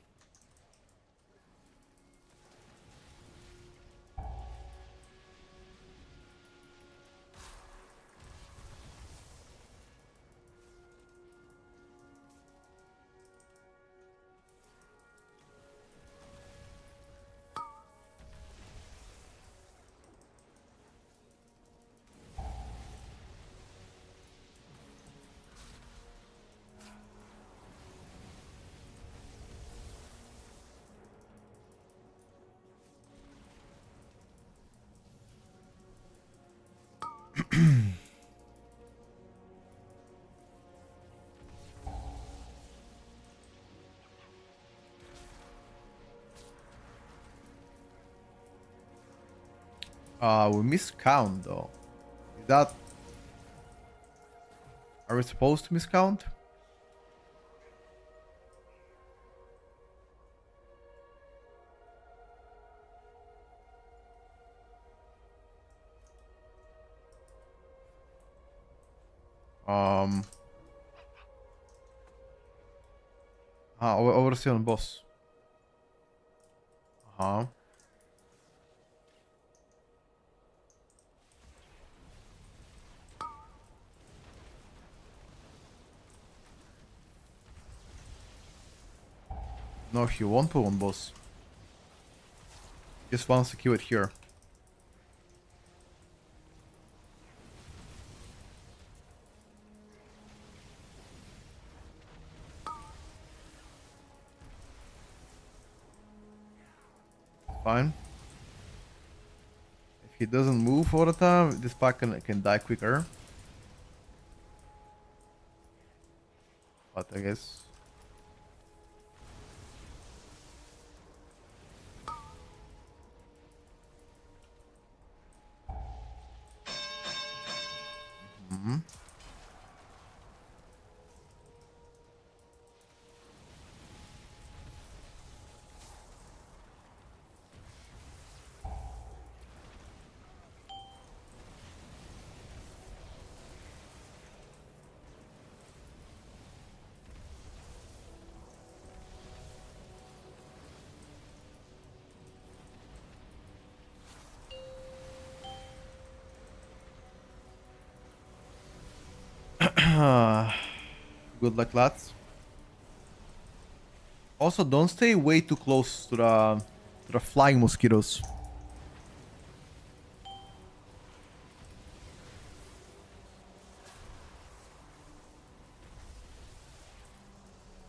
We miscount though. Is that... Are we supposed to miscount? Um... oversee on boss. Uh-huh. No, he won't put on boss. Just wants to kill it here. Fine. If he doesn't move all the time, this pack can die quicker. But I guess... Mm-hmm. Good luck, lads. Also, don't stay way too close to the flying mosquitoes.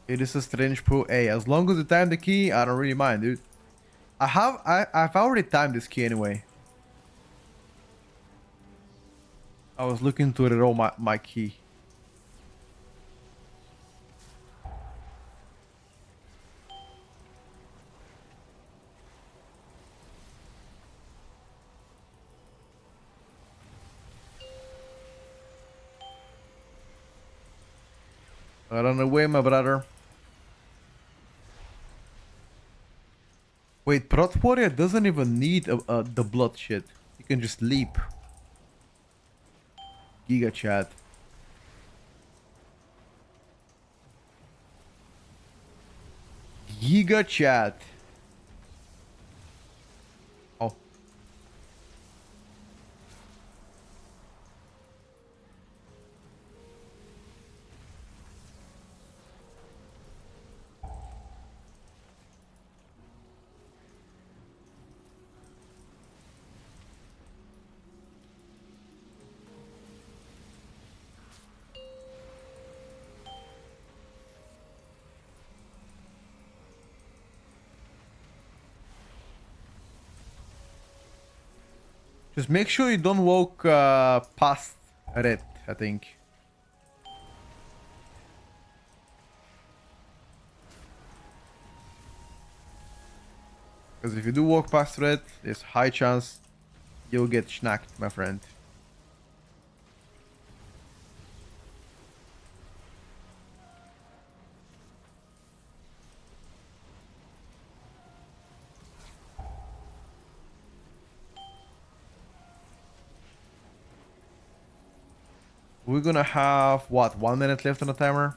It is a strange pro. Hey, as long as you time the key, I don't really mind, dude. I've already timed this key anyway. I was looking to reroll my key. Run away, my brother. Wait, Prot Warrior doesn't even need the blood shit. He can just leap. Giga chat. Giga chat. Oh. Just make sure you don't walk past red, I think. Because if you do walk past red, there's high chance you'll get schnacked, my friend. We're gonna have, what, 1 minute left on the timer?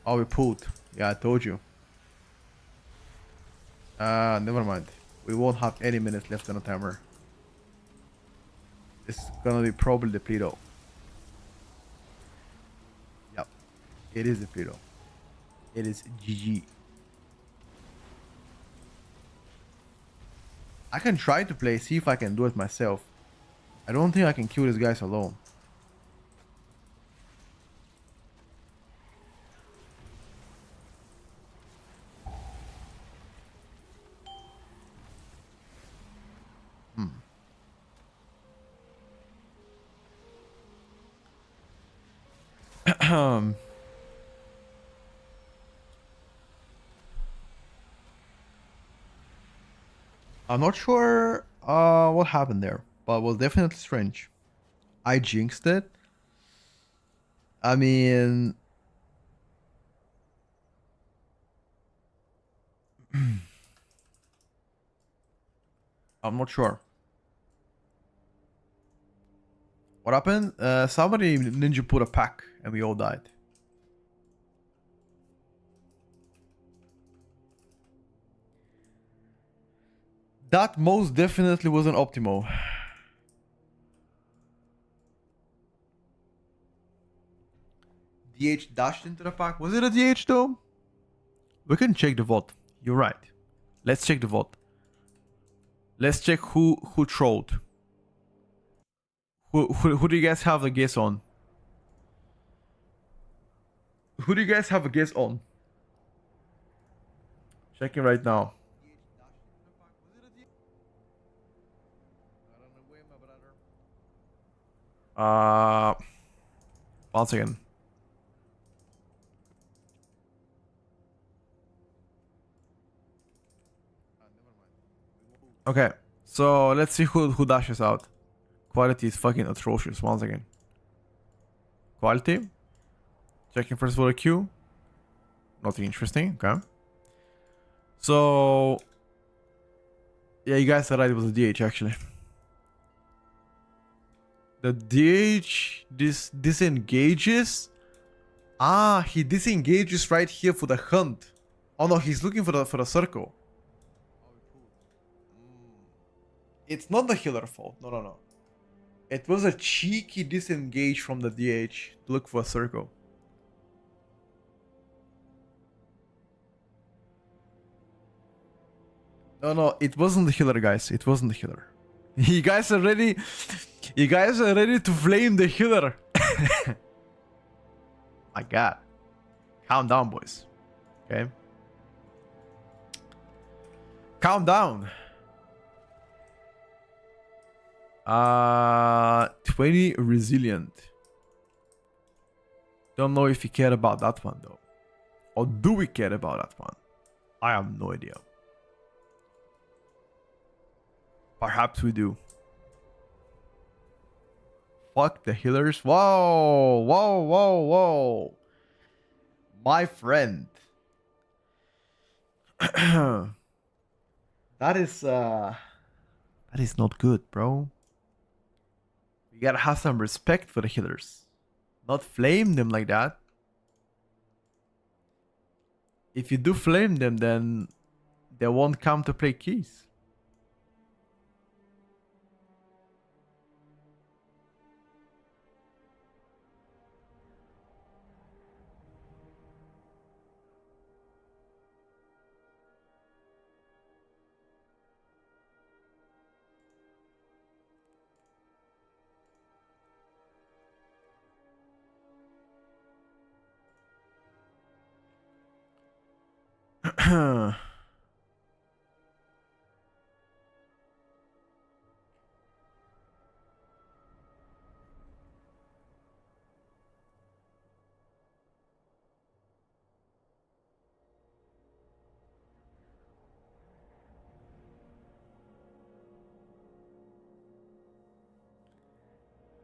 Oh, we pulled. Yeah, I told you. Never mind. We won't have any minutes left on the timer. It's gonna be probably the Pluto. Yep. It is the Pluto. It is GG. I can try to play, see if I can do it myself. I don't think I can kill these guys alone. I'm not sure what happened there, but it was definitely strange. I jinxed it. I mean, I'm not sure. What happened? Somebody ninja put a pack and we all died. That most definitely was an Optimo. DH dashed into the pack. Was it a DH though? We can check the vote. You're right. Let's check the vote. Let's check who trolled. Who do you guys have a guess on? Who do you guys have a guess on? Checking right now. Once again. Okay, so let's see who dashes out. Quality is fucking atrocious once again. Quality. Checking first for the queue. Nothing interesting. Okay. So yeah, you guys are right. It was a DH actually. The DH disengages. Ah, he disengages right here for the hunt. Oh no, he's looking for the circle. It's not the healer fault. No. It was a cheeky disengage from the DH to look for a circle. No, it wasn't the healer, guys. It wasn't the healer. You guys are ready to flame the healer. My god. Calm down, boys. Okay. Calm down. 20 resilient. Don't know if we care about that one though. Or do we care about that one? I have no idea. Perhaps we do. Fuck the healers. Whoa. My friend. That is not good, bro. You gotta have some respect for the healers. Not flame them like that. If you do flame them, then they won't come to play keys.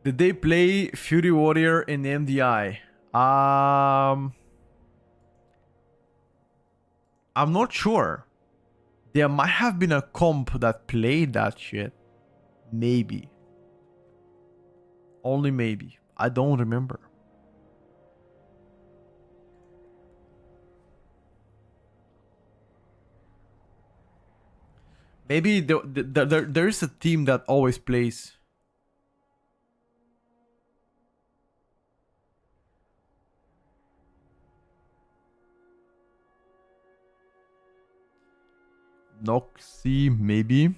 Did they play Fury Warrior in MDI? I'm not sure. There might have been a comp that played that shit. Maybe. Only maybe. I don't remember. Maybe there is a team that always plays. Noxy, maybe.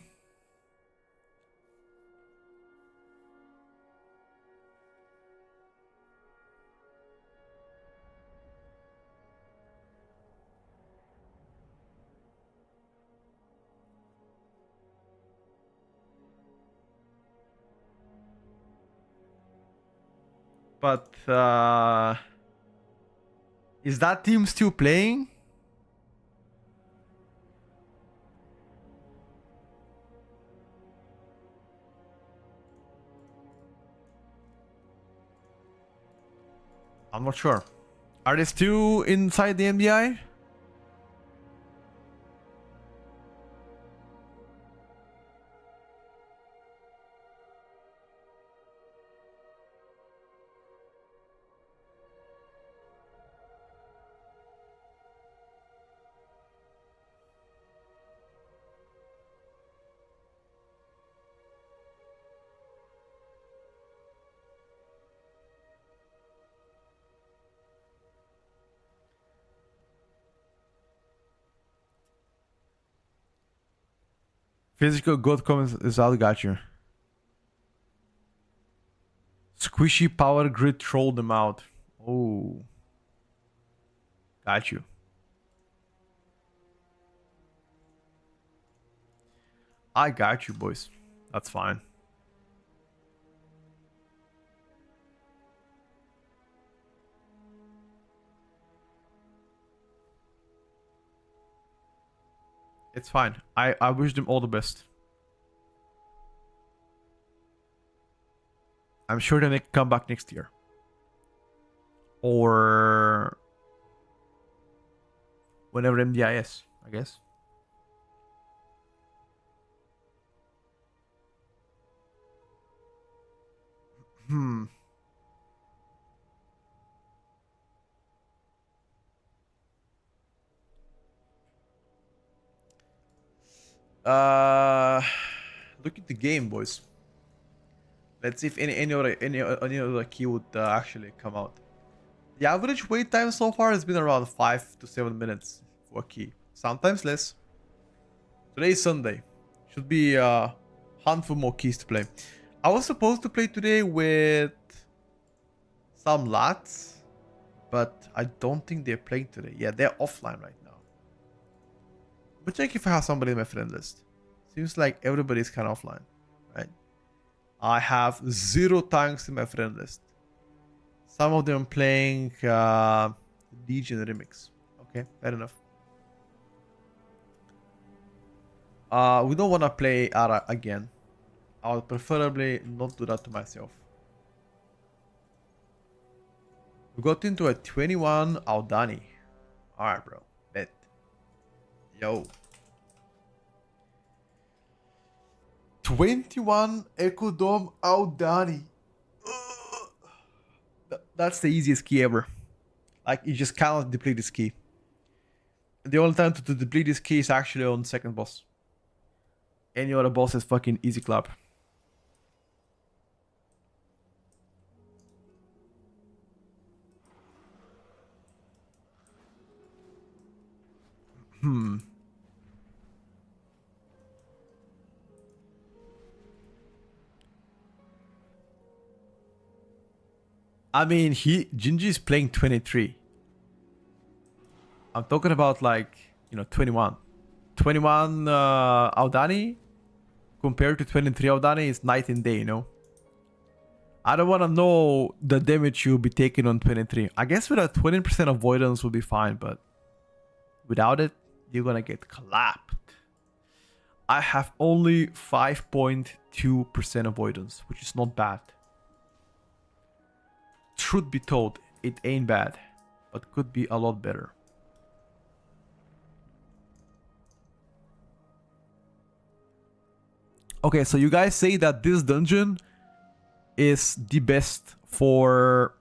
But is that team still playing? I'm not sure. Are they still inside the NBI? Physical God comments is out, got you. Squishy power grid trolled them out. Oh. Got you. I got you, boys. That's fine. It's fine. I wish them all the best. I'm sure they may come back next year. Or whenever MDI is, I guess. Hmm. Look at the game, boys. Let's see if any other key would actually come out. The average wait time so far has been around 5 to 7 minutes for a key. Sometimes less. Today is Sunday. Should be a handful more keys to play. I was supposed to play today with some lads, but I don't think they're playing today. Yeah, they're offline right now. But check if I have somebody in my friend list. Seems like everybody's kind of offline, right? I have 0 tanks in my friend list. Some of them playing Legion Remix. Okay, fair enough. We don't want to play Ara again. I would preferably not do that to myself. We got into a 21 Aldani. Alright, bro. Bet. Yo. 21 Echo Dome Aldani. That's the easiest key ever. Like, you just cannot deplete this key. The only time to deplete this key is actually on second boss. Any other boss is fucking easy clap. I mean, Jinji is playing 23. I'm talking about, like, 21. 21 Aldani compared to 23 Aldani is night and day, I don't want to know the damage you'll be taking on 23. I guess with a 20% avoidance will be fine, but without it, you're gonna get clapped. I have only 5.2% avoidance, which is not bad. Truth be told, it ain't bad, but could be a lot better. Okay, so you guys say that this dungeon is the best for...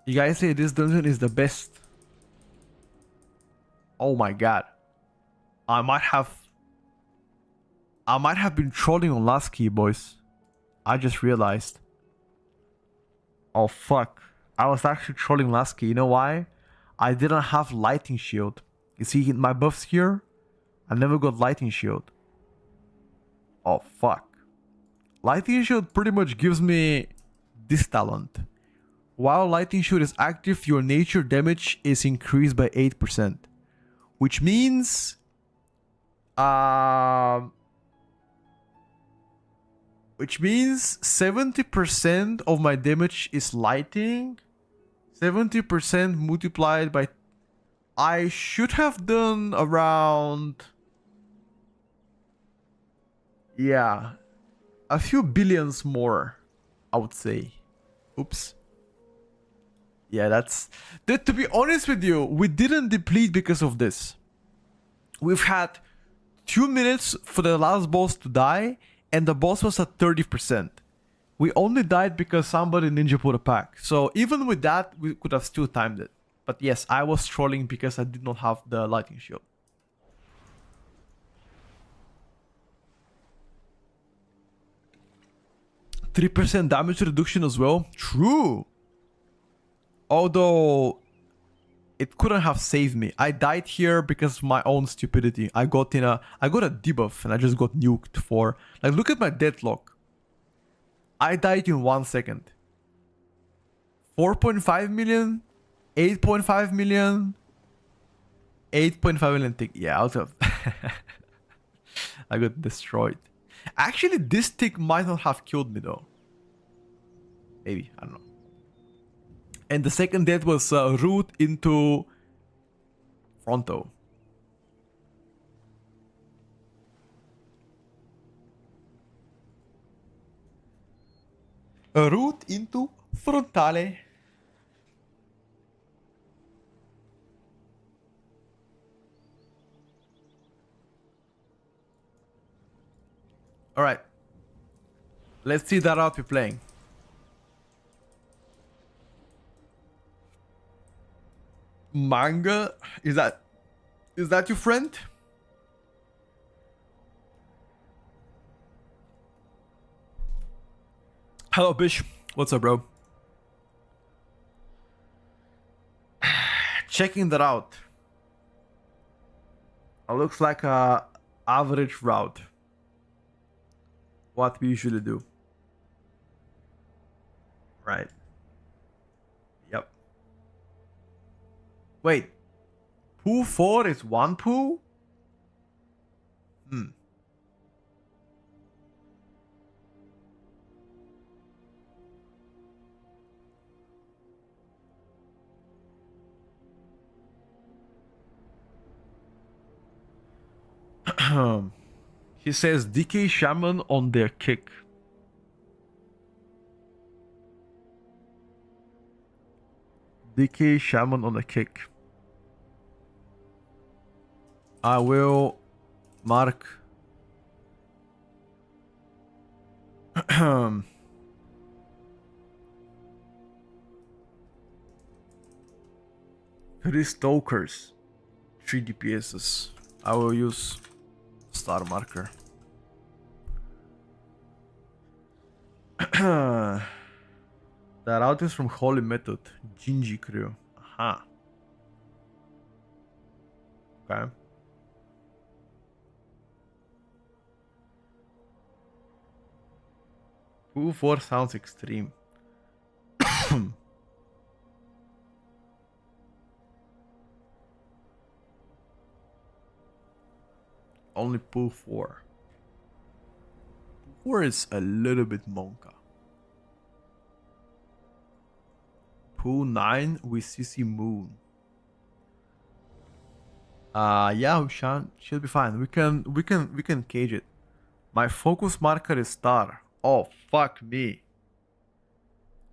You guys say this dungeon is the best. Oh my god. I might have I might have been trolling on last key, boys. I just realized. Oh, fuck. I was actually trolling last key. You know why? I didn't have Lightning Shield. You see my buffs here? I never got Lightning Shield. Oh, fuck. Lightning Shield pretty much gives me this talent. While Lightning Shield is active, your nature damage is increased by 8%. Which means... Which means 70% of my damage is lightning. 70% multiplied by... I should have done around... Yeah. A few billions more, I would say. Oops. Yeah, that's... To be honest with you, we didn't deplete because of this. We've had 2 minutes for the last boss to die, and the boss was at 30%. We only died because somebody ninja put a pack. So even with that, we could have still timed it. But yes, I was trolling because I did not have the lightning shield. %3 damage reduction as well. True. Although it couldn't have saved me. I died here because of my own stupidity. I got a debuff and I just got nuked for... Like, look at my deadlock. I died in 1 second. 4.5 million, 8.5 million, 8.5 million tick. Yeah, out of... I got destroyed. Actually, this tick might not have killed me though. Maybe, I don't know. And the second death was root into Fronto. A root into Frontale. Alright. Let's see that out we're playing. Manga? Is that your friend? Hello, Bish. What's up, bro? Checking that out. It looks like a average route. What we usually do. Right. Yep. Wait. Pool 4 is 1 pool? He says DK Shaman on their kick. DK Shaman on the kick. I will mark. Three Stokers. 3 DPSs. I will use star marker. That out is from Holy Method. Jinji Crew. Aha. Okay. Pool 4 sounds extreme. Only pool 4. Pool 4 is a little bit monka. Pool 9 with CC Moon. Yeah, should be fine. We can cage it. My focus marker is star. Oh, fuck me.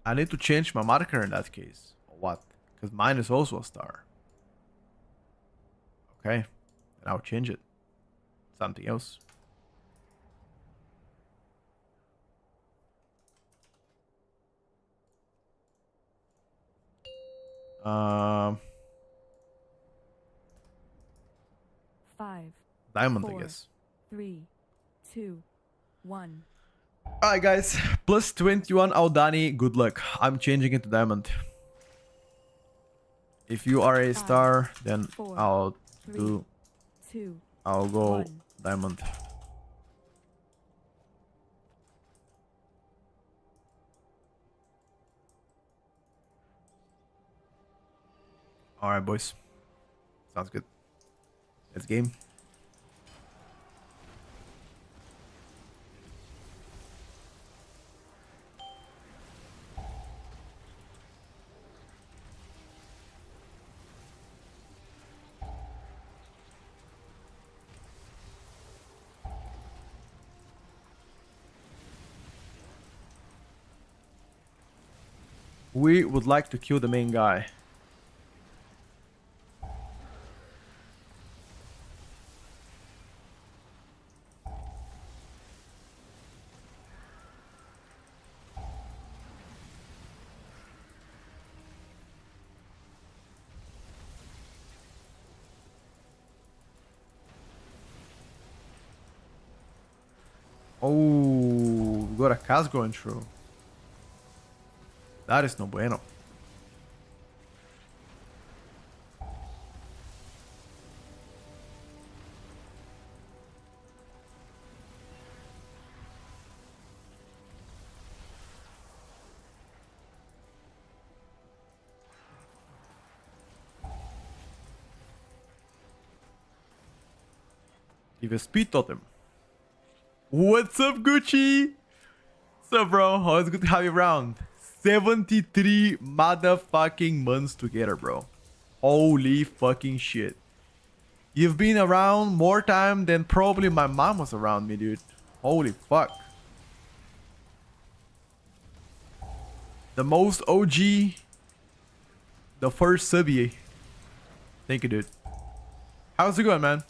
I need to change my marker in that case. Or what? Because mine is also a star. Okay. Then I'll change it. Something else. Five, Diamond, I 4, guess. 3, 2, 1. Alright guys, plus 21 Aldani, good luck. I'm changing it to diamond. If you are a star, then 4, I'll 3, 2, go 1. diamond. Alright boys. Sounds good. Let's game. We would like to kill the main guy. Oh, we got a cast going through. That is no bueno. Give a speed totem. What's up, Gucci? What's up, bro? Always good to have you around. 73 motherfucking months together, bro. Holy fucking shit. You've been around more time than probably my mom was around me, dude. Holy fuck. The most OG. The first subby. Thank you, dude. How's it going, man?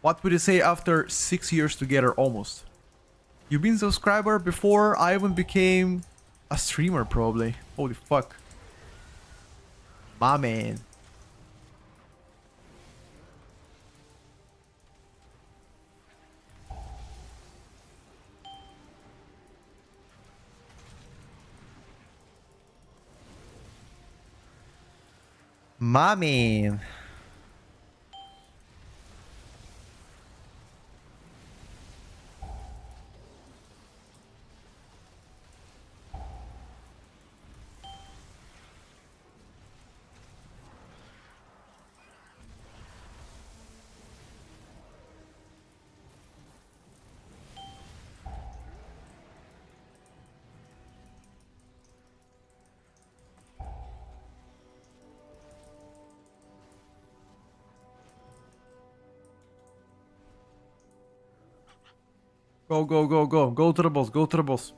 What would you say after 6 years together almost? You've been a subscriber before I even became a streamer, probably. Holy fuck. My man. My man. Go, go, go, go. Go to the boss. Go to the boss.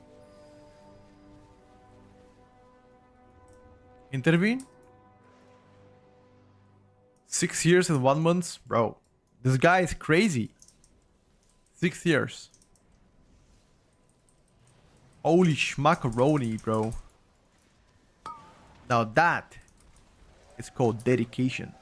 Intervene? 6 years and 1 month? Bro, this guy is crazy. 6 years. Holy schmacaroni, bro. Now that is called dedication.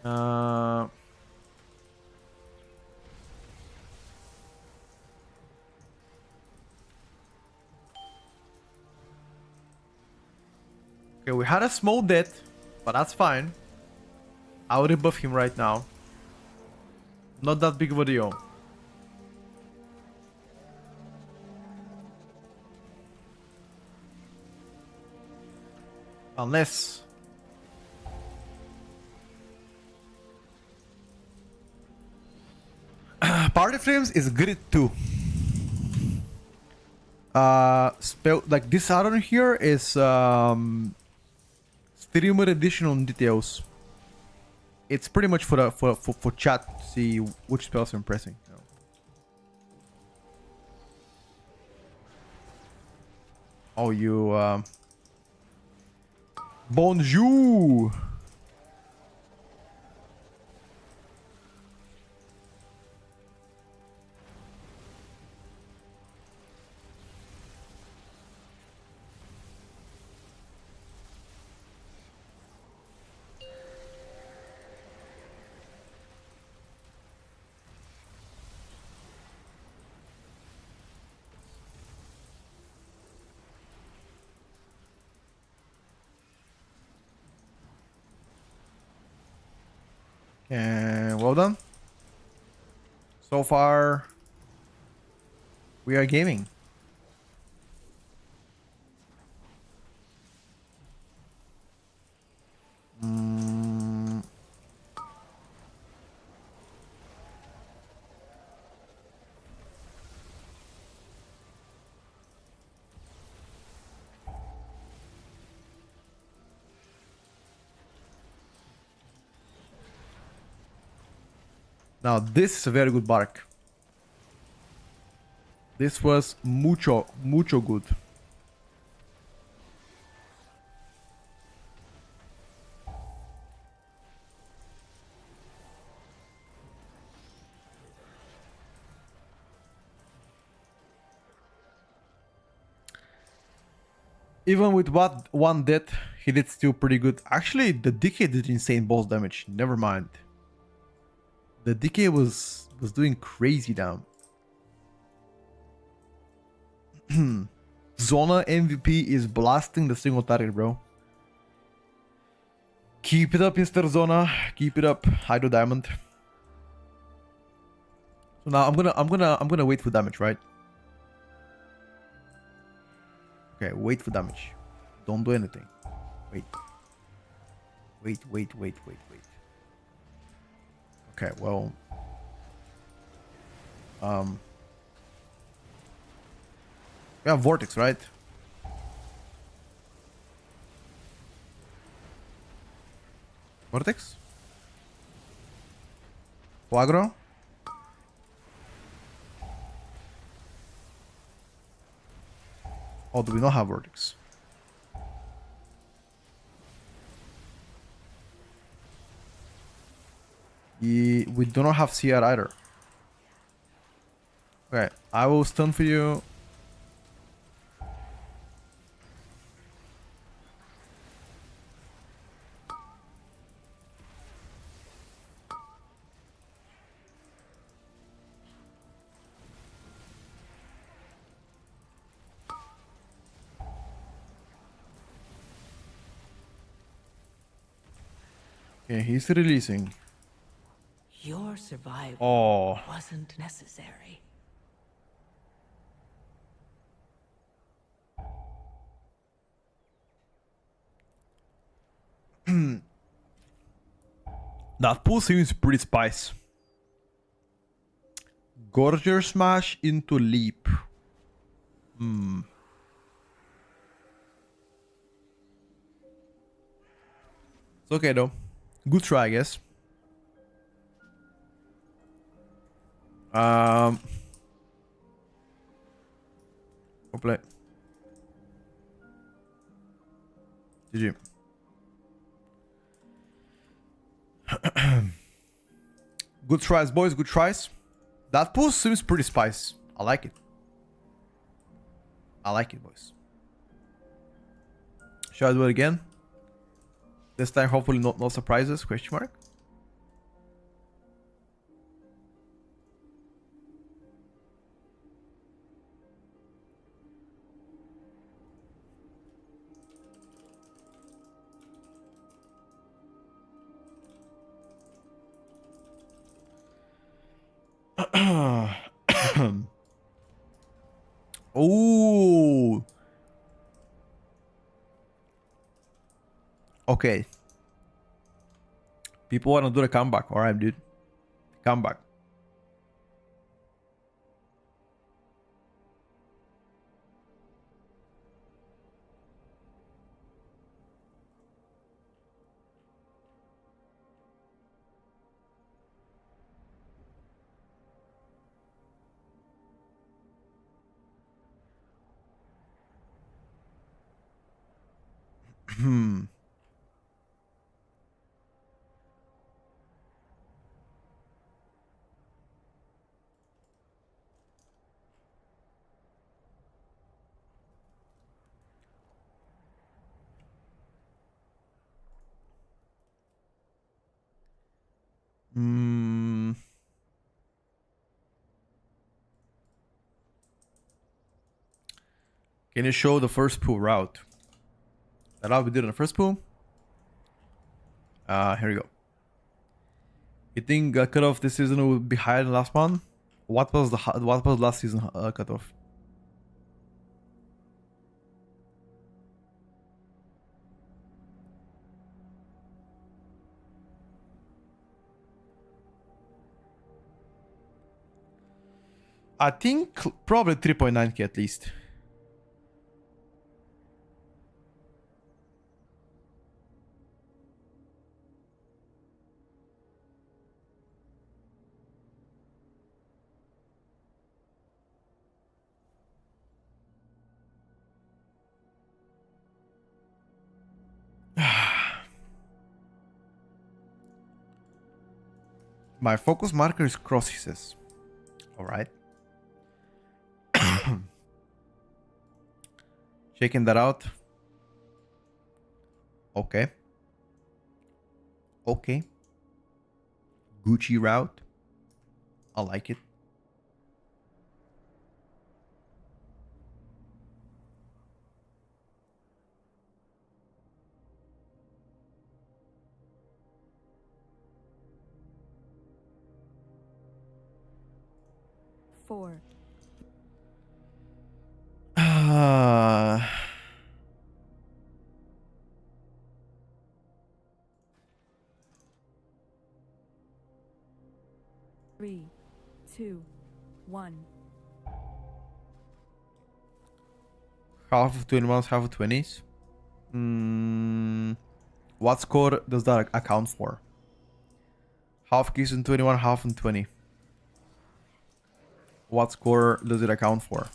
Uh, okay, we had a small debt. But that's fine. I'll rebuff him right now. Not that big of a deal. Unless... Party Frames is grid 2. Spell like this add-on here is streamer edition on details. It's pretty much for the for chat to see which spells I'm pressing. You know. Oh, you bonjour. And well done. So far, we are gaming. Now this is a very good bark. This was mucho good. Even with what one death, he did still pretty good. Actually, the decay did insane boss damage. Never mind. The decay was doing crazy down. Zona MVP is blasting the single target, bro. Keep it up, Mr. Zona. Keep it up, Hydro Diamond. So now I'm gonna wait for damage, right? Okay, wait for damage. Don't do anything. Wait. Wait. Okay, well. We have Vortex, right? Vortex? Aggro? Oh, do we not have Vortex? We do not have CR either. Okay, I will stun for you. Okay, he's releasing. Your survival wasn't necessary. That pull seems pretty spice. Gorger Smash into Leap. It's okay though. Good try, I guess. Go play. GG. Good tries, boys. Good tries. That pull seems pretty spice. I like it. I like it, boys. Shall I do it again? This time, hopefully, no surprises? Question mark. Ooh. Okay. People want to do the comeback. All right, dude. Comeback. Hmm. Hmm. Can you show the first pool route? That how we did in the first pool? Here we go. You think cutoff this season will be higher than last one? What was last season cutoff? I think probably 3.9k at least. My focus marker is crosses. Alright. Checking that out. Okay. Okay. Gucci route. I like it. Four. Three, two, one. Half of 21s, half of 20s. What score does that account for? Half keys in 21, half in 20. What score does it account for?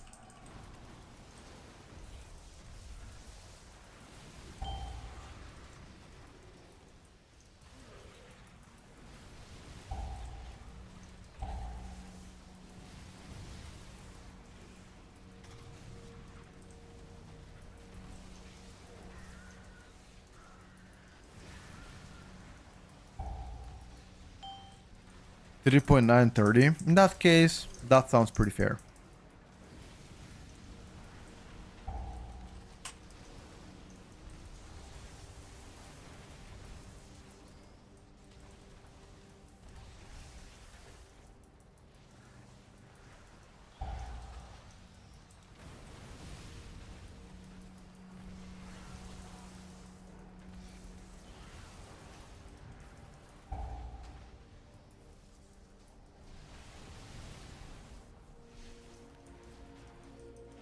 $3.930. In that case, that sounds pretty fair.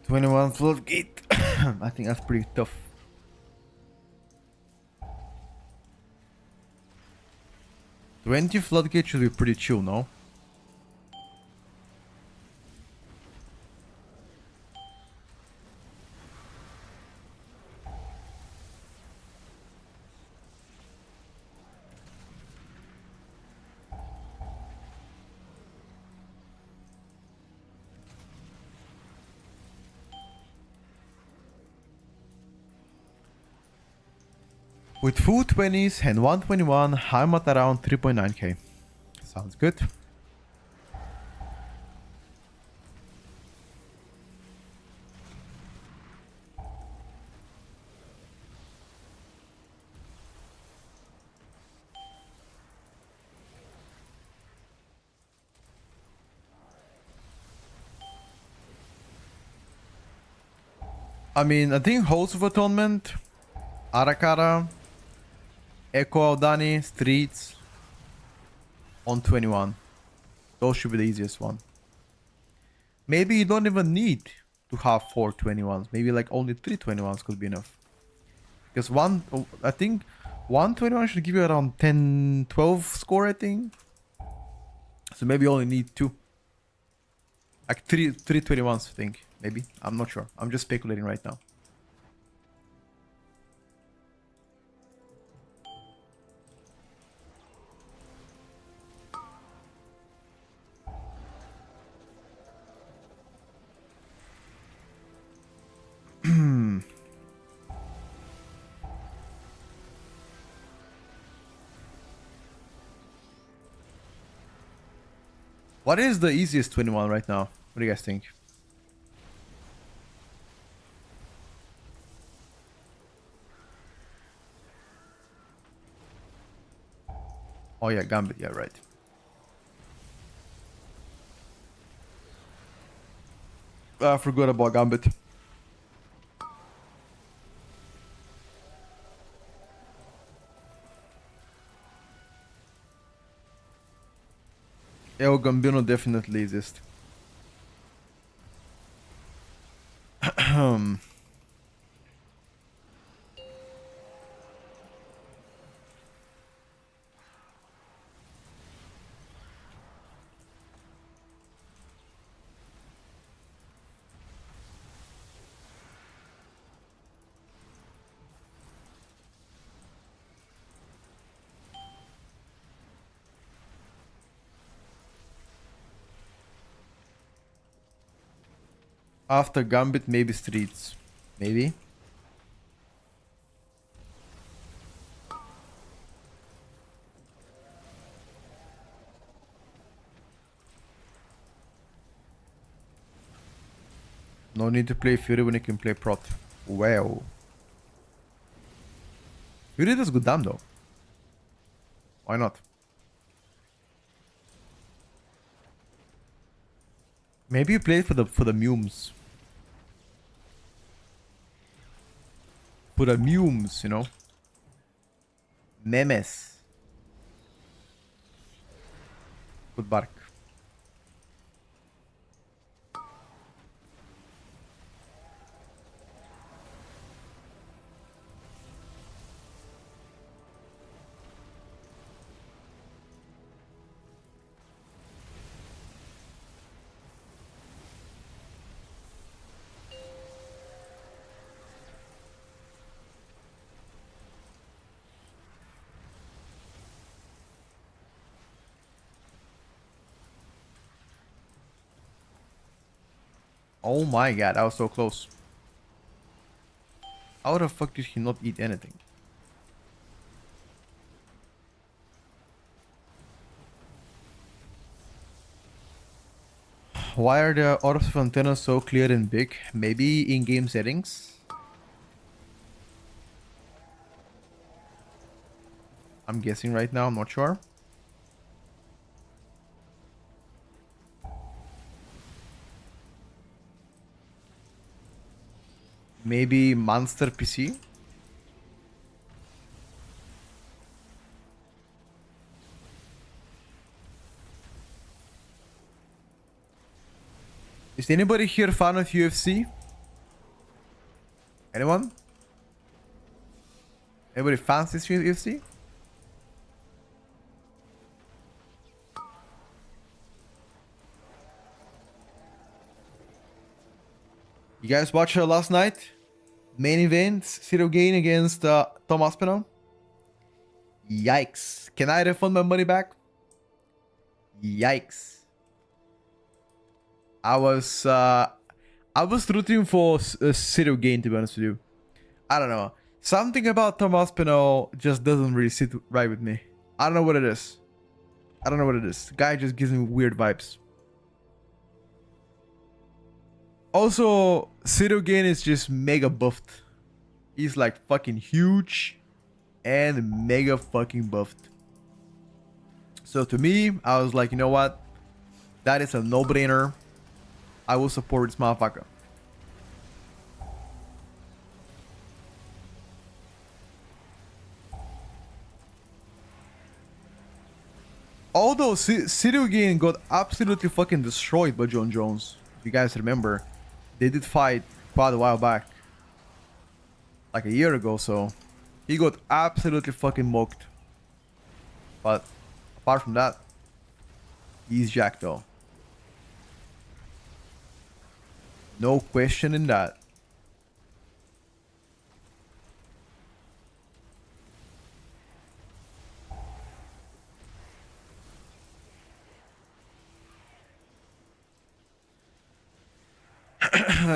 $21 floodgate. I think that's pretty tough. $20 floodgate should be pretty chill, no? With full 20s and 121, I'm at around 3.9k. Sounds good. I mean, I think Host of Atonement, Arakara, Echo Aldani, Streets on 21. Those should be the easiest one. Maybe you don't even need to have 4 21s. Maybe like only 3 21s could be enough. Because I think 1 21 should give you around 10, 12 score, I think. So maybe you only need 2. Like 3 21s, I think. Maybe. I'm not sure. I'm just speculating right now. What is the easiest 21 right now? What do you guys think? Oh yeah, Gambit. Yeah, right. I forgot about Gambit. El Gambino definitely exists. After Gambit, maybe Streets. Maybe. No need to play Fury when you can play Prot. Well. Fury does good damn though. Why not? Maybe you play it for the Mumes. For the Mumes, you know? Memes. Good bark. Oh my god, I was so close. How the fuck did he not eat anything? Why are the orbs of antennas so clear and big? Maybe in-game settings? I'm guessing right now, I'm not sure. Maybe Monster PC? Is anybody here fan of UFC? Anyone? Anybody fans this UFC? You guys watched last night? Main event, Cyril Gane against Tom Aspinall. Yikes. Can I refund my money back? Yikes. I was rooting for Cyril Gane, to be honest with you. I don't know. Something about Tom Aspinall just doesn't really sit right with me. I don't know what it is. I don't know what it is. The guy just gives me weird vibes. Also, Cyril Gane is just mega buffed. He's like fucking huge and mega fucking buffed. So to me, I was like, you know what? That is a no-brainer. I will support this motherfucker. Bro, Siryugin got absolutely fucking destroyed by John Jones. If you guys remember, they did fight quite a while back. Like a year ago, so he got absolutely fucking mocked. But apart from that, he's Jack though. No question in that.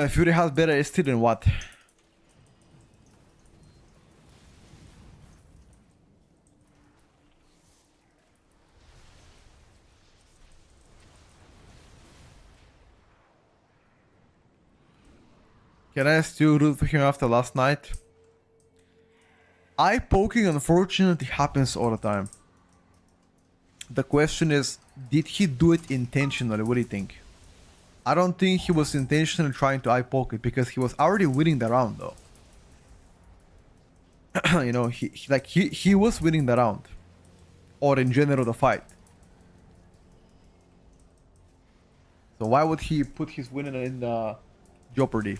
Fury has better ST than what? Can I still root for him after last night? Eye poking unfortunately happens all the time. The question is, did he do it intentionally? What do you think? I don't think he was intentionally trying to eye poke it because he was already winning the round though. You know, he was winning the round. Or in general the fight. So why would he put his winning in jeopardy?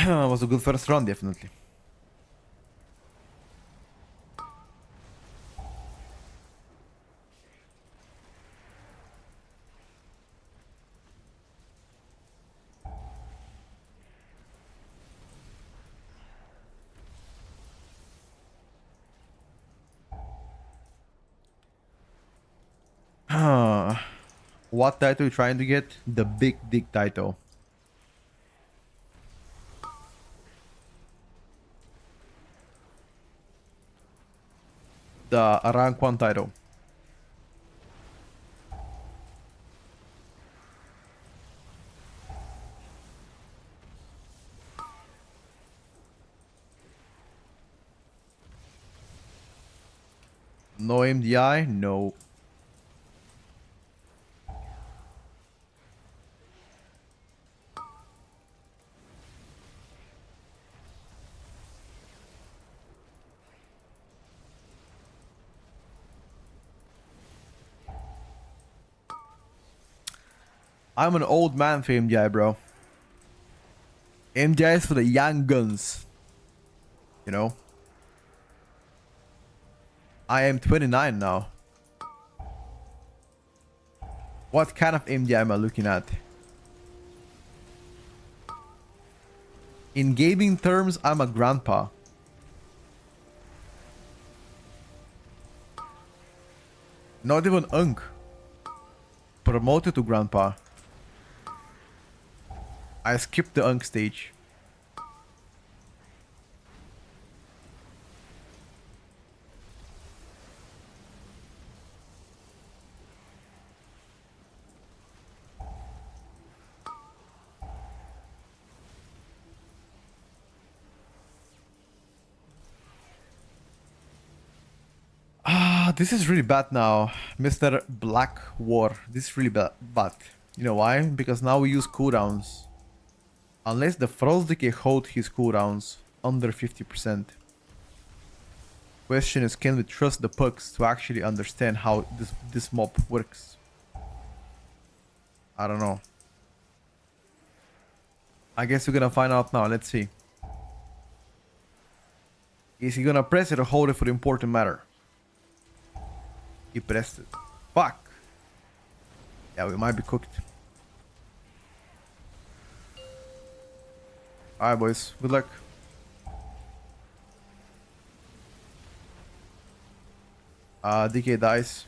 Was a good first round, definitely. What title are you trying to get? The Big Dick title. The rank 1 title. No MDI? No. I'm an old man for MDI, bro. MDI is for the young guns. You know? I am 29 now. What kind of MDI am I looking at? In gaming terms, I'm a grandpa. Not even Unk. Promoted to grandpa. I skipped the Unk stage. This is really bad now, Mr. Black War. This is really bad. You know why? Because now we use cooldowns. Unless the Frost Decay hold his cooldowns under 50%. Question is, can we trust the pucks to actually understand how this mob works? I don't know. I guess we're gonna find out now. Let's see. Is he gonna press it or hold it for the important matter? He pressed it. Fuck. Yeah, we might be cooked. Alright, boys. Good luck. DK dies.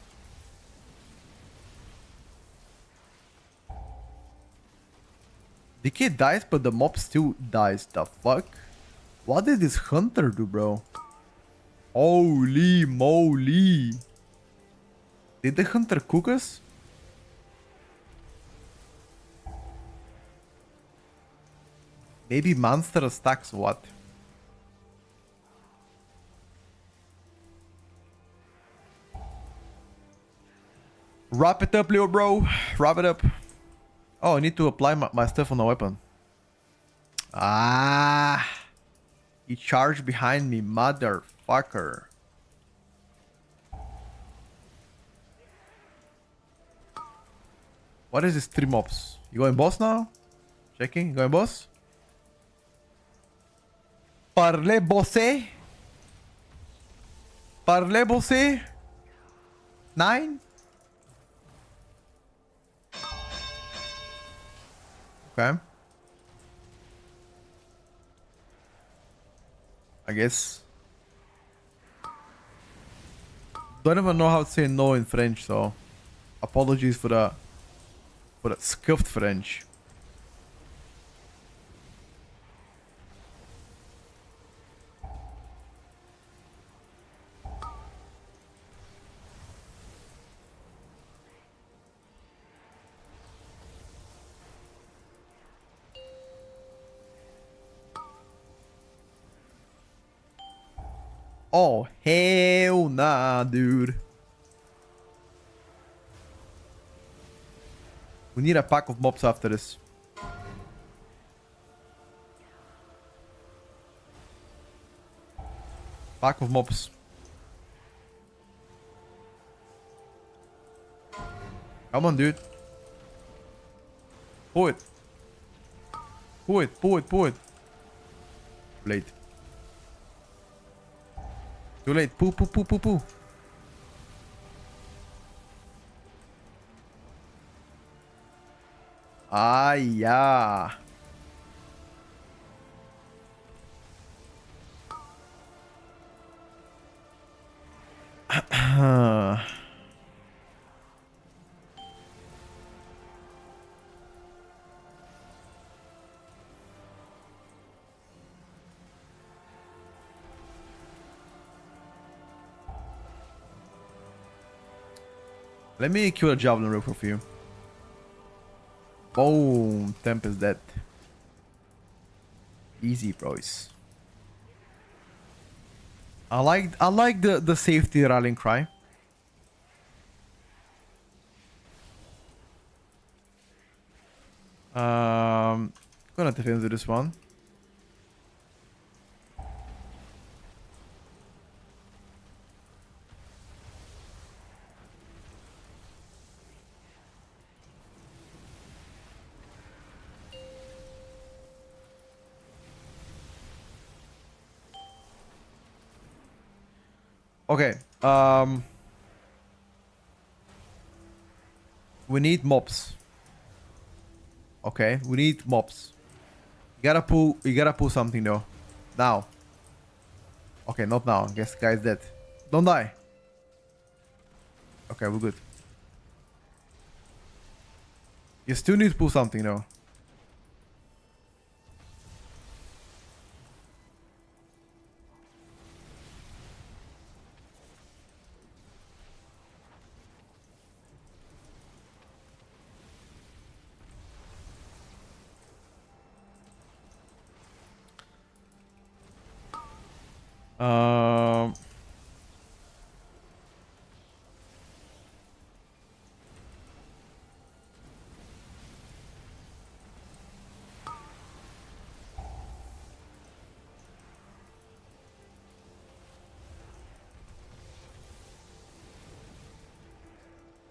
DK dies, but the mob still dies. The fuck? What did this hunter do, bro? Holy moly. Did the hunter cook us? Maybe monster stacks what? Wrap it up, little bro. Wrap it up. Oh, I need to apply my stuff on the weapon. Ah. He charged behind me, motherfucker. What is this 3 mobs? You going boss now? Checking. You going boss? Parlez bossé? Parlez bossé? 9? Okay. I guess. Don't even know how to say no in French, so apologies for the scuffed French. Oh, hell nah, dude. We need a pack of mobs after this. Pack of mobs. Come on, dude. Pull it. Pull it, pull it, pull it. Late. Too late. Poo, poo, poo, poo, poo. Ah, yeah. Let me kill a javelin real quick for you. Boom. Temp is dead. Easy, bros. I like the safety rallying cry. Gonna defend this one. Okay. We need mobs. Okay, we need mobs. You gotta pull something though. Now. Okay, not now. Guess guy's dead. Don't die. Okay, we're good. You still need to pull something though.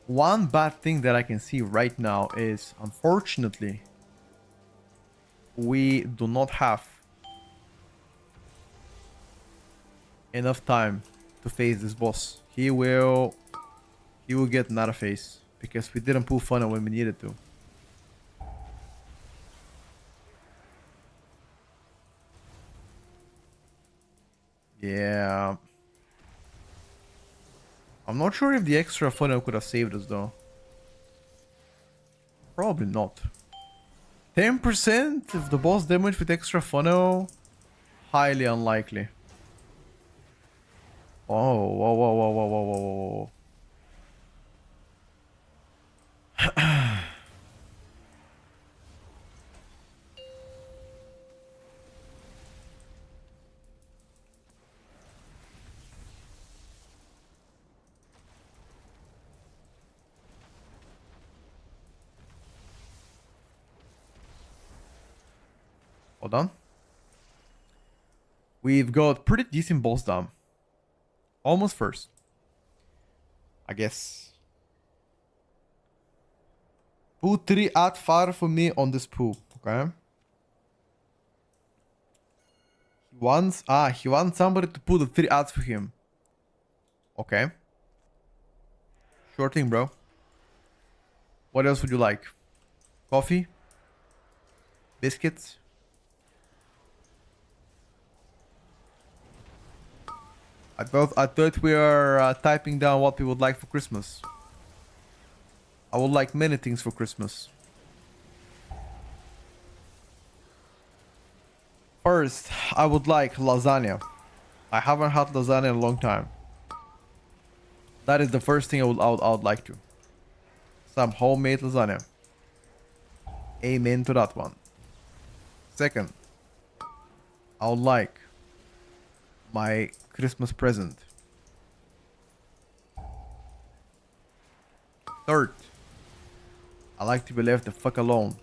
One bad thing that I can see right now is, unfortunately, we do not have enough time to face this boss. He will get another phase because we didn't pull funnel when we needed to. Yeah. I'm not sure if the extra funnel could have saved us though. Probably not. 10% of the boss damage with extra funnel? Highly unlikely. Oh, whoa, whoa, whoa, whoa, whoa, whoa, whoa, whoa. Hold on. We've got pretty decent boss down. Almost first. I guess. Put 3 at fire for me on this pool, okay? He wants somebody to put the 3 ads for him. Okay. Sure thing, bro. What else would you like? Coffee? Biscuits? I thought we are typing down what we would like for Christmas. I would like many things for Christmas. First, I would like lasagna. I haven't had lasagna in a long time. That is the first thing I would like to. Some homemade lasagna. Amen to that one. Second, I would like my Christmas present. Third, I like to be left the fuck alone.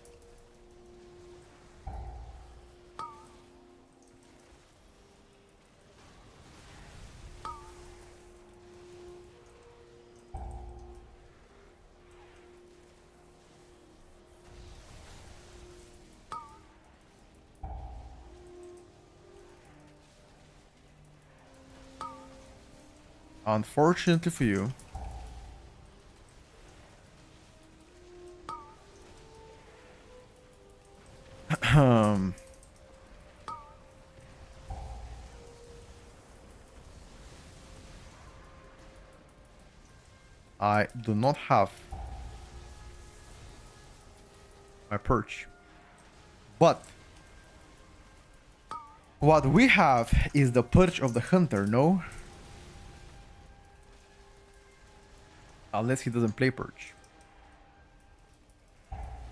Unfortunately for you, I do not have my perch. But what we have is the perch of the hunter, no? Unless he doesn't play perch.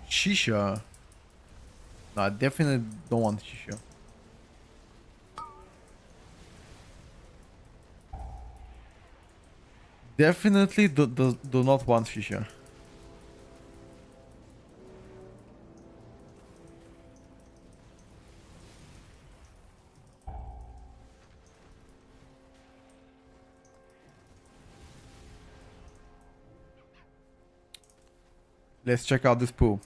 Shisha. No, I definitely don't want shisha. Definitely do not want shisha. Let's check out this pool.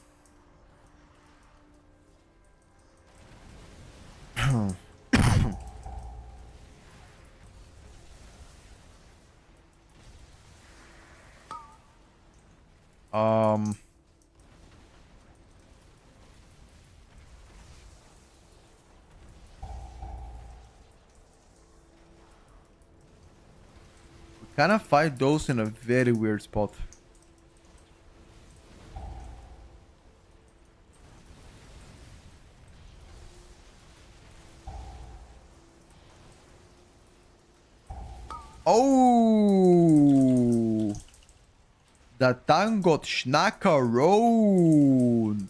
um we kind of fight those in a very weird spot. Oh, the tank got schnackarooned.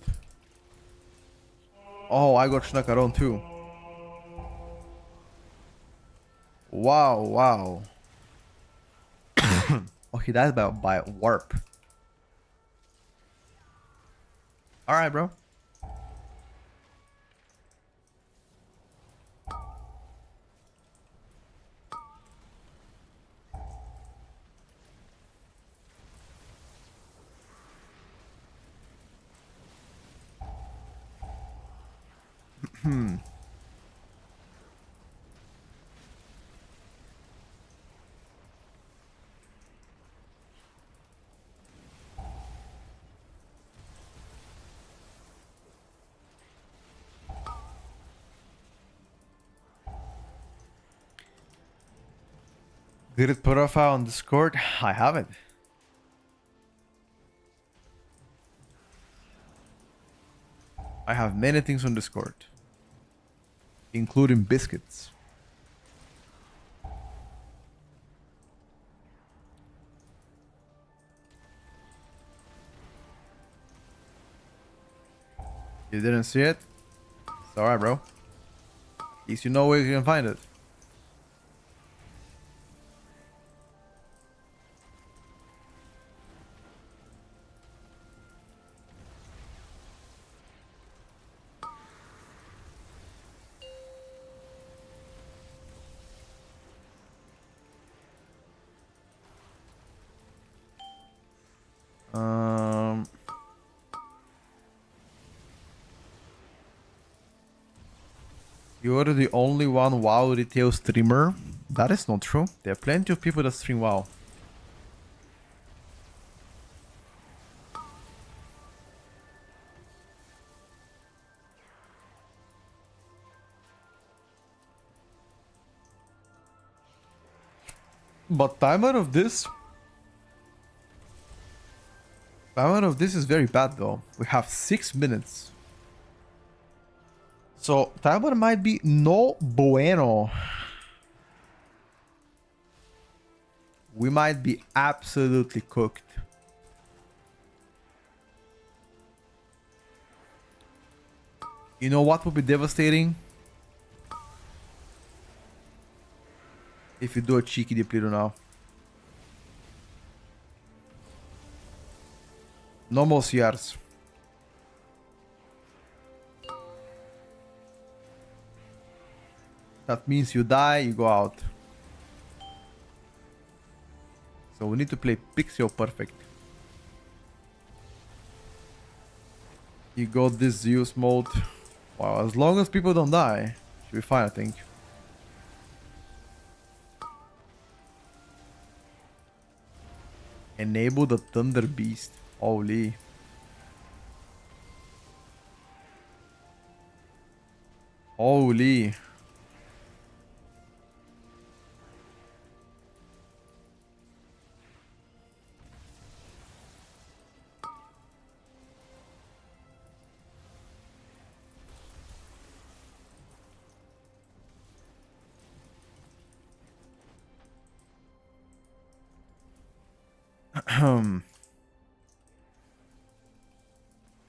Oh, I got schnackarooned too. Wow, wow. Oh, he died by warp. All right, bro. Grid profile on Discord? I have it. I have many things on Discord, including biscuits. You didn't see it? It's alright, bro. At least you know where you can find it. You're the only one WoW retail streamer? That is not true. There are plenty of people that stream WoW. But timer of this is very bad though. We have 6 minutes. So timer might be no bueno. We might be absolutely cooked. You know what would be devastating? If you do a cheeky depleter now. No more CRs. That means you die, you go out. So we need to play Pixel perfect. You got this Zeus mode. Wow, as long as people don't die, should be fine, I think. Enable the Thunder Beast. Holy. Holy.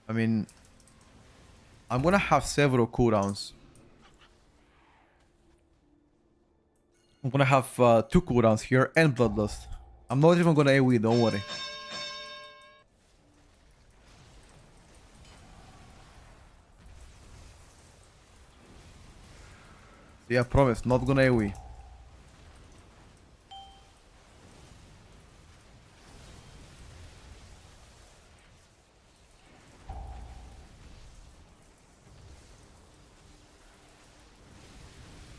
I mean, I'm gonna have several cooldowns. I'm gonna have 2 cooldowns here and Bloodlust. I'm not even gonna AoE, don't worry. Yeah, promise, not gonna AoE.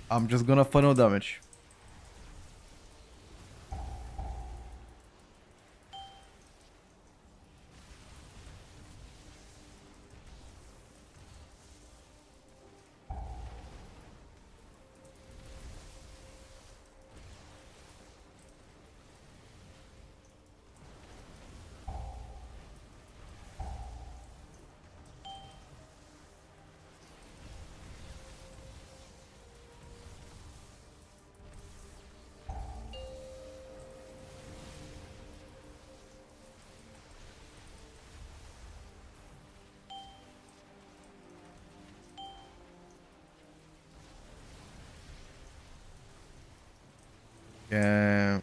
I'm just gonna funnel damage. Yeah.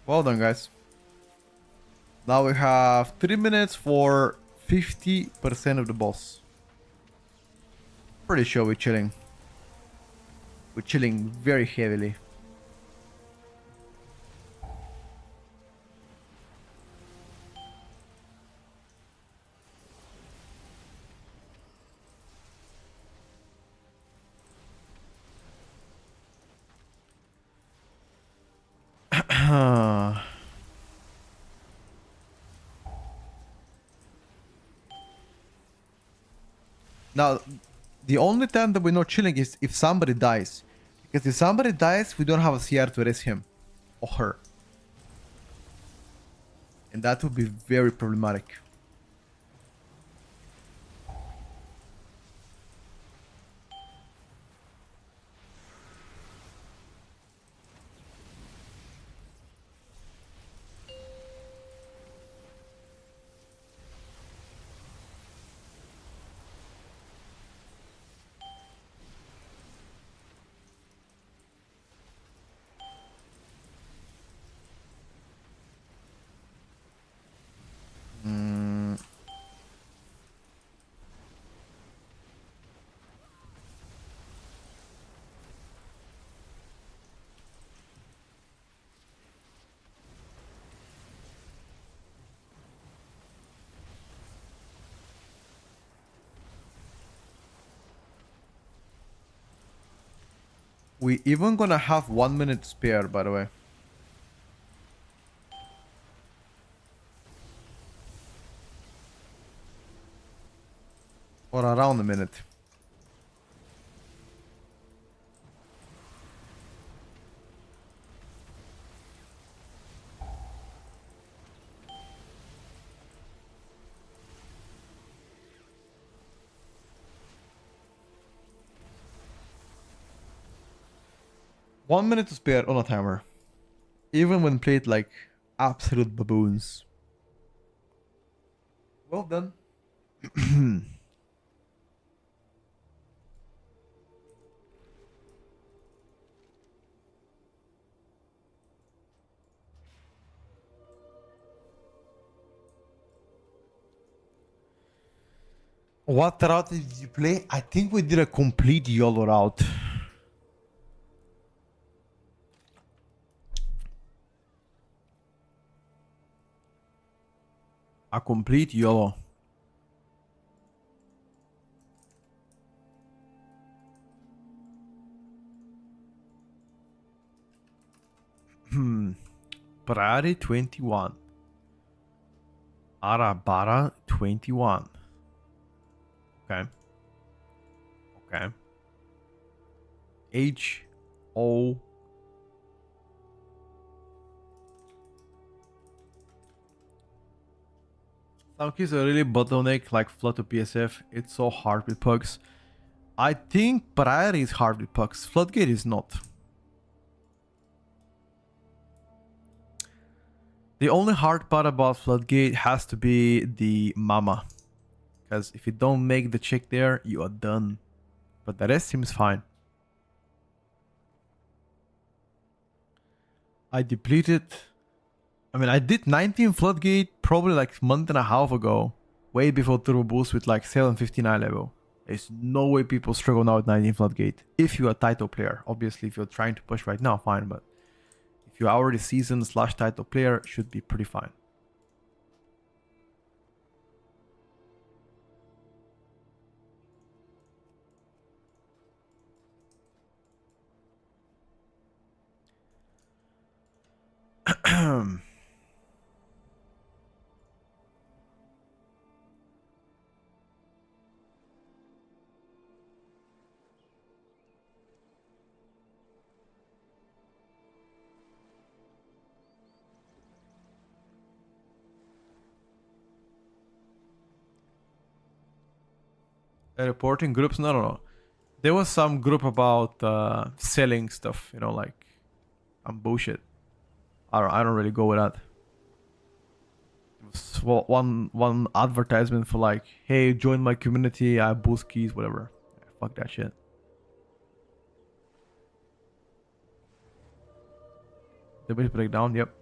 Well done, guys. Now we have 3 minutes for 50% of the boss. Pretty sure we're chilling. We're chilling very heavily. Now, the only time that we're not chilling is if somebody dies. Because if somebody dies, we don't have a CR to raise him or her. And that would be very problematic. We even gonna have 1 minute spare, by the way. Or around a minute. One minute to spare on a timer. Even when played like absolute baboons. Well done. What route did you play? I think we did a complete YOLO route. A complete YOLO. Priority 21. Arabara 21. Okay. Okay. H-O. Some keys are really bottleneck like Flood to PSF. It's so hard with pugs. I think Priority is hard with pugs. Floodgate is not. The only hard part about Floodgate has to be the mama. Because if you don't make the check there, you are done. But the rest seems fine. I depleted... I mean, I did 19 Floodgate probably like a month and a half ago. Way before Turbo Boost with like 759 level. There's no way people struggle now with 19 Floodgate. If you're a title player. Obviously, if you're trying to push right now, fine. But if you're already seasoned / title player, it should be pretty fine. Reporting groups? No. There was some group about selling stuff, you know, like I'm bullshit. I don't really go with that. It was one advertisement for like, hey, join my community, I boost keys, whatever. Yeah, fuck that shit. Damage breakdown, yep.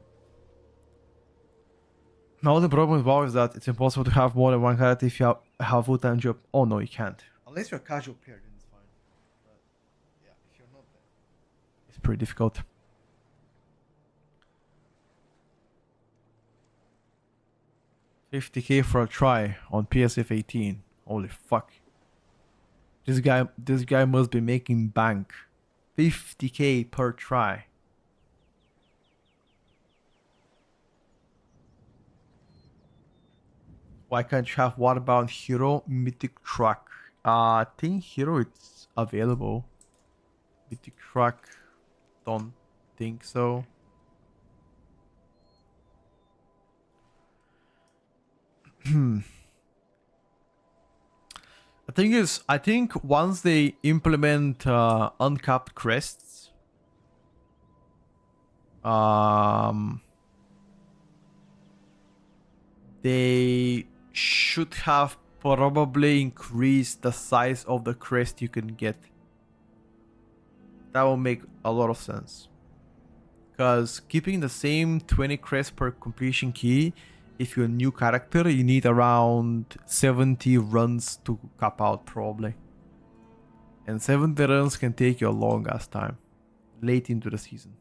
Now the problem with WoW is that it's impossible to have more than one character if you have a full-time job. Oh no, you can't. Unless you're a casual player, then it's fine. But yeah, if you're not, then it's pretty difficult. $50K for a try on PSF 18. Holy fuck. This guy must be making bank. $50K per try. Why can't you have Waterbound Hero Mythic Truck? I think Hero it's available. Mythic Truck, don't think so. The thing is, I think once they implement uncapped crests, they should have probably increased the size of the crest you can get. That will make a lot of sense. Because keeping the same 20 crests per completion key, if you're a new character, you need around 70 runs to cap out probably. And 70 runs can take you a long ass time. Late into the season.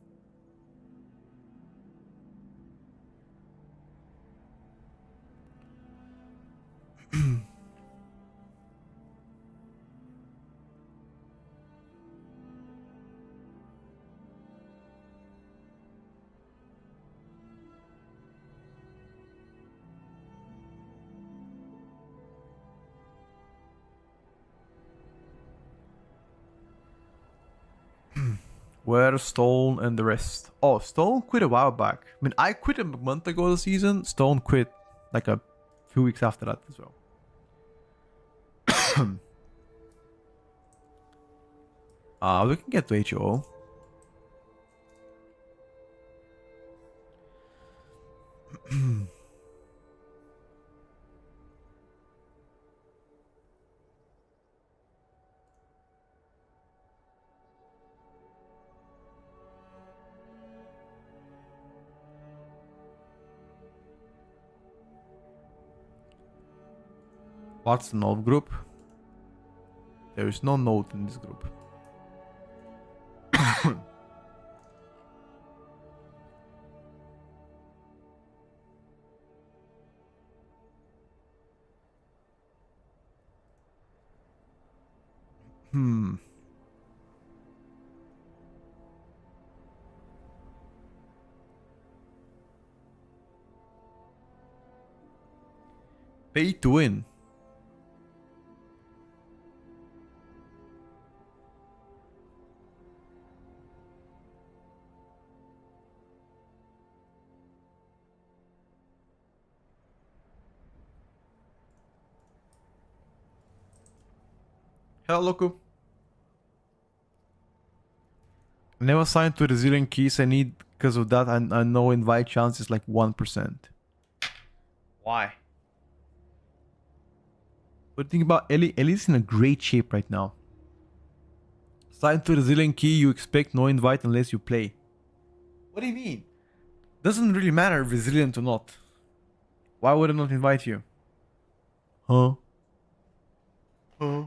Where Stone and the rest? Oh, Stone quit a while back. I mean, I quit a month ago the season. Stone quit like a few weeks after that as well. We can get to HO. What's the node group? There is no node in this group. Pay to win. Hello, Loku. Never signed to Resilient Keys. I need, because of that, I know invite chance is like 1%. Why? But think about Ellie. Ellie's in a great shape right now. Signed to Resilient Key, you expect no invite unless you play. What do you mean? Doesn't really matter if resilient or not. Why would I not invite you? Huh? Huh?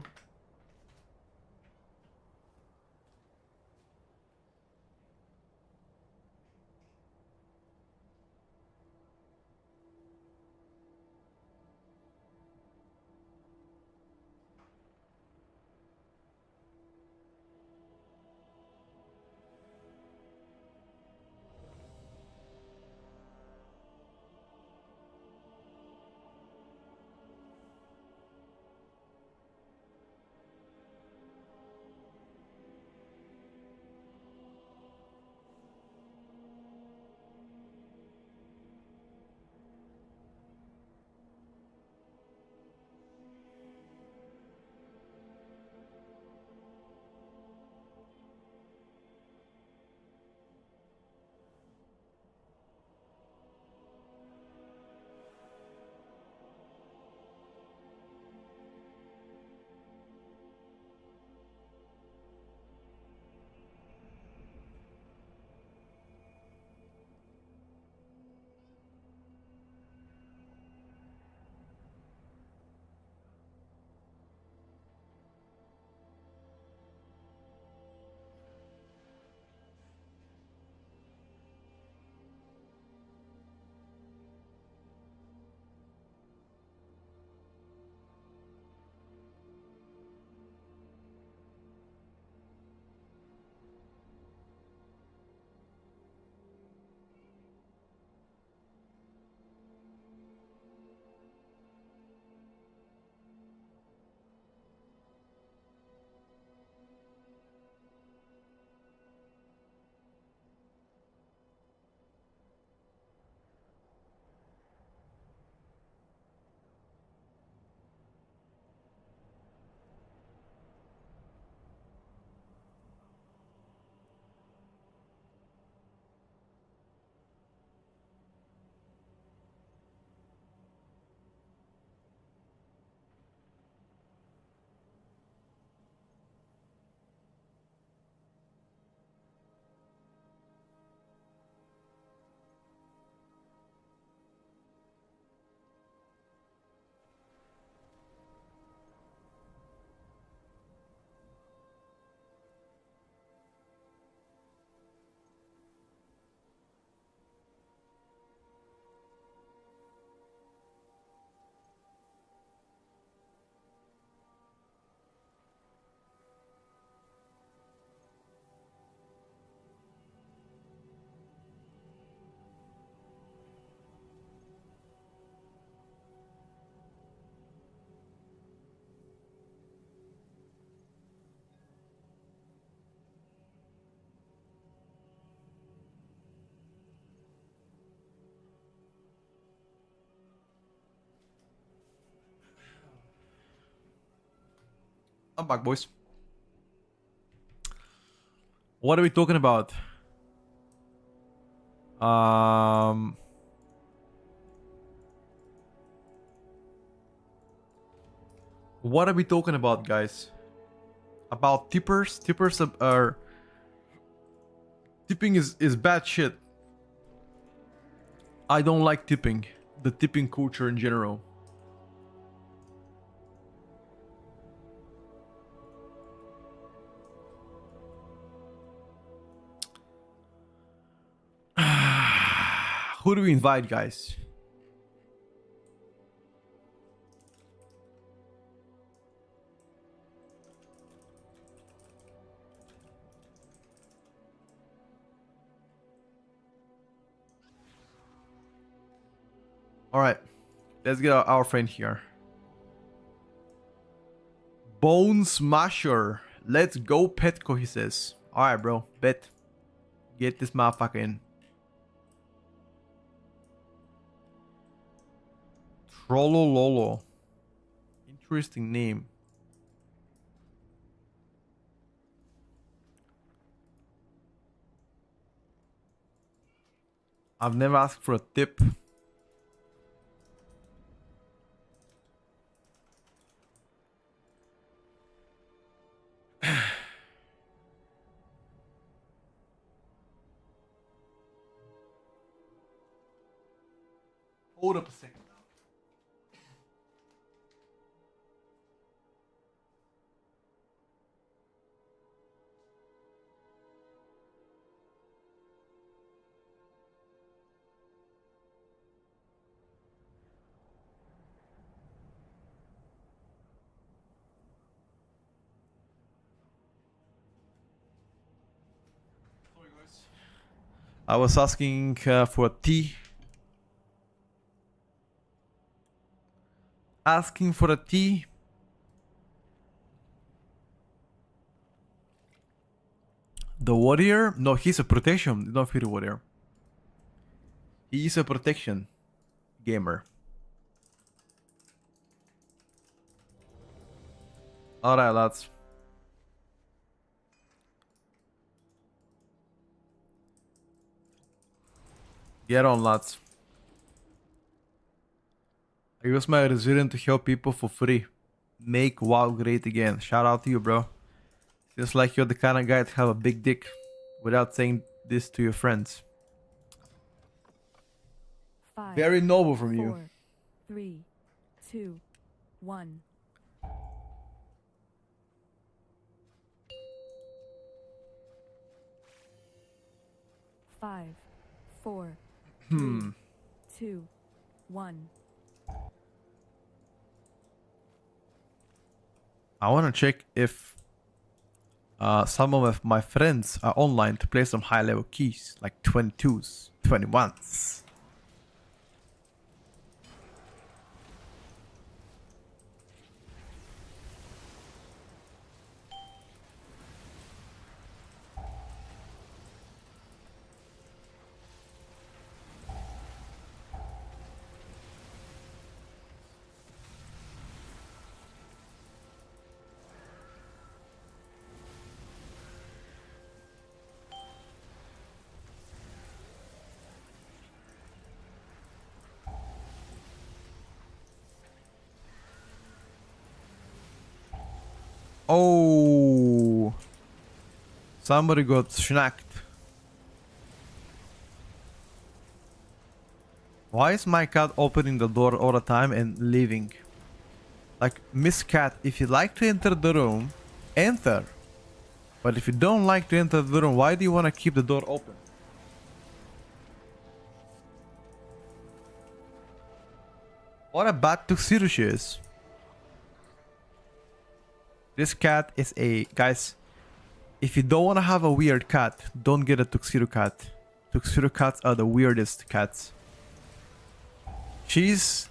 I'm back, boys. What are we talking about? What are we talking about, guys? About tippers? Tippers are... Tipping is bad shit. I don't like tipping. The tipping culture in general. Who do we invite, guys? Alright. Let's get our friend here. Bone Smasher. Let's go, Petco, he says. Alright, bro. Bet. Get this motherfucker in. Trollololo. Interesting name. I've never asked for a tip. Hold up a second now. Sorry, guys. I was asking for a tea. Asking for a tea. The warrior? No, he's a protection. Not Fury warrior. He is a protection gamer. Alright, lads. Get on, lads. I use my resilient to help people for free. Make WoW great again. Shout out to you, bro. Seems like you're the kind of guy to have a big dick without saying this to your friends. 5, Very noble from you. 4, 3, 2, 1. Five, four, three, 2, 1. I want to check if some of my friends are online to play some high level keys, like 22s, 21s. Oh, somebody got schnacked. Why is my cat opening the door all the time and leaving? Like, Miss Cat, if you like to enter the room, enter. But if you don't like to enter the room, why do you want to keep the door open? What a bad tuxedo she is. This cat is a... Guys, if you don't want to have a weird cat, don't get a tuxedo cat. Tuxedo cats are the weirdest cats. She's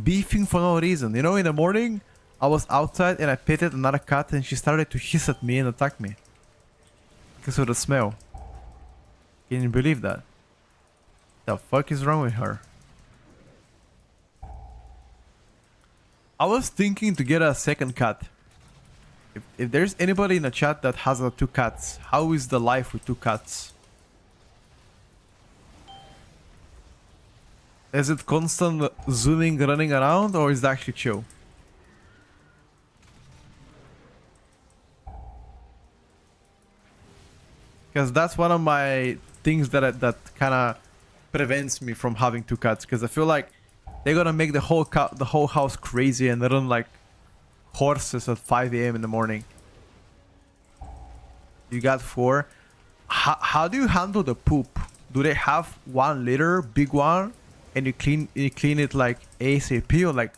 beefing for no reason. You know, in the morning, I was outside and I petted another cat and she started to hiss at me and attack me. Because of the smell. Can you believe that? The fuck is wrong with her? I was thinking to get a second cat. If there's anybody in the chat that has 2 cats, how is the life with 2 cats? Is it constant zooming, running around, or is it actually chill? Because that's one of my things that kind of prevents me from having 2 cats. Because I feel like they're gonna make the whole house crazy and run like horses at 5 a.m. in the morning. You got 4. How do you handle the poop? Do they have 1 litter, big one, and you clean it like ASAP, or like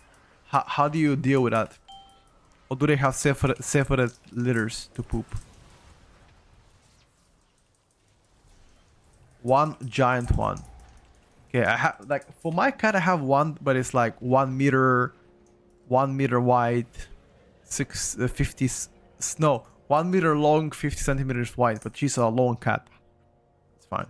how do you deal with that? Or do they have separate litters to poop? 1 giant one. Okay, I have like for my cat I have 1, but it's like 1 meter wide, 1 meter long, 50 centimeters wide. But she's a long cat. It's fine.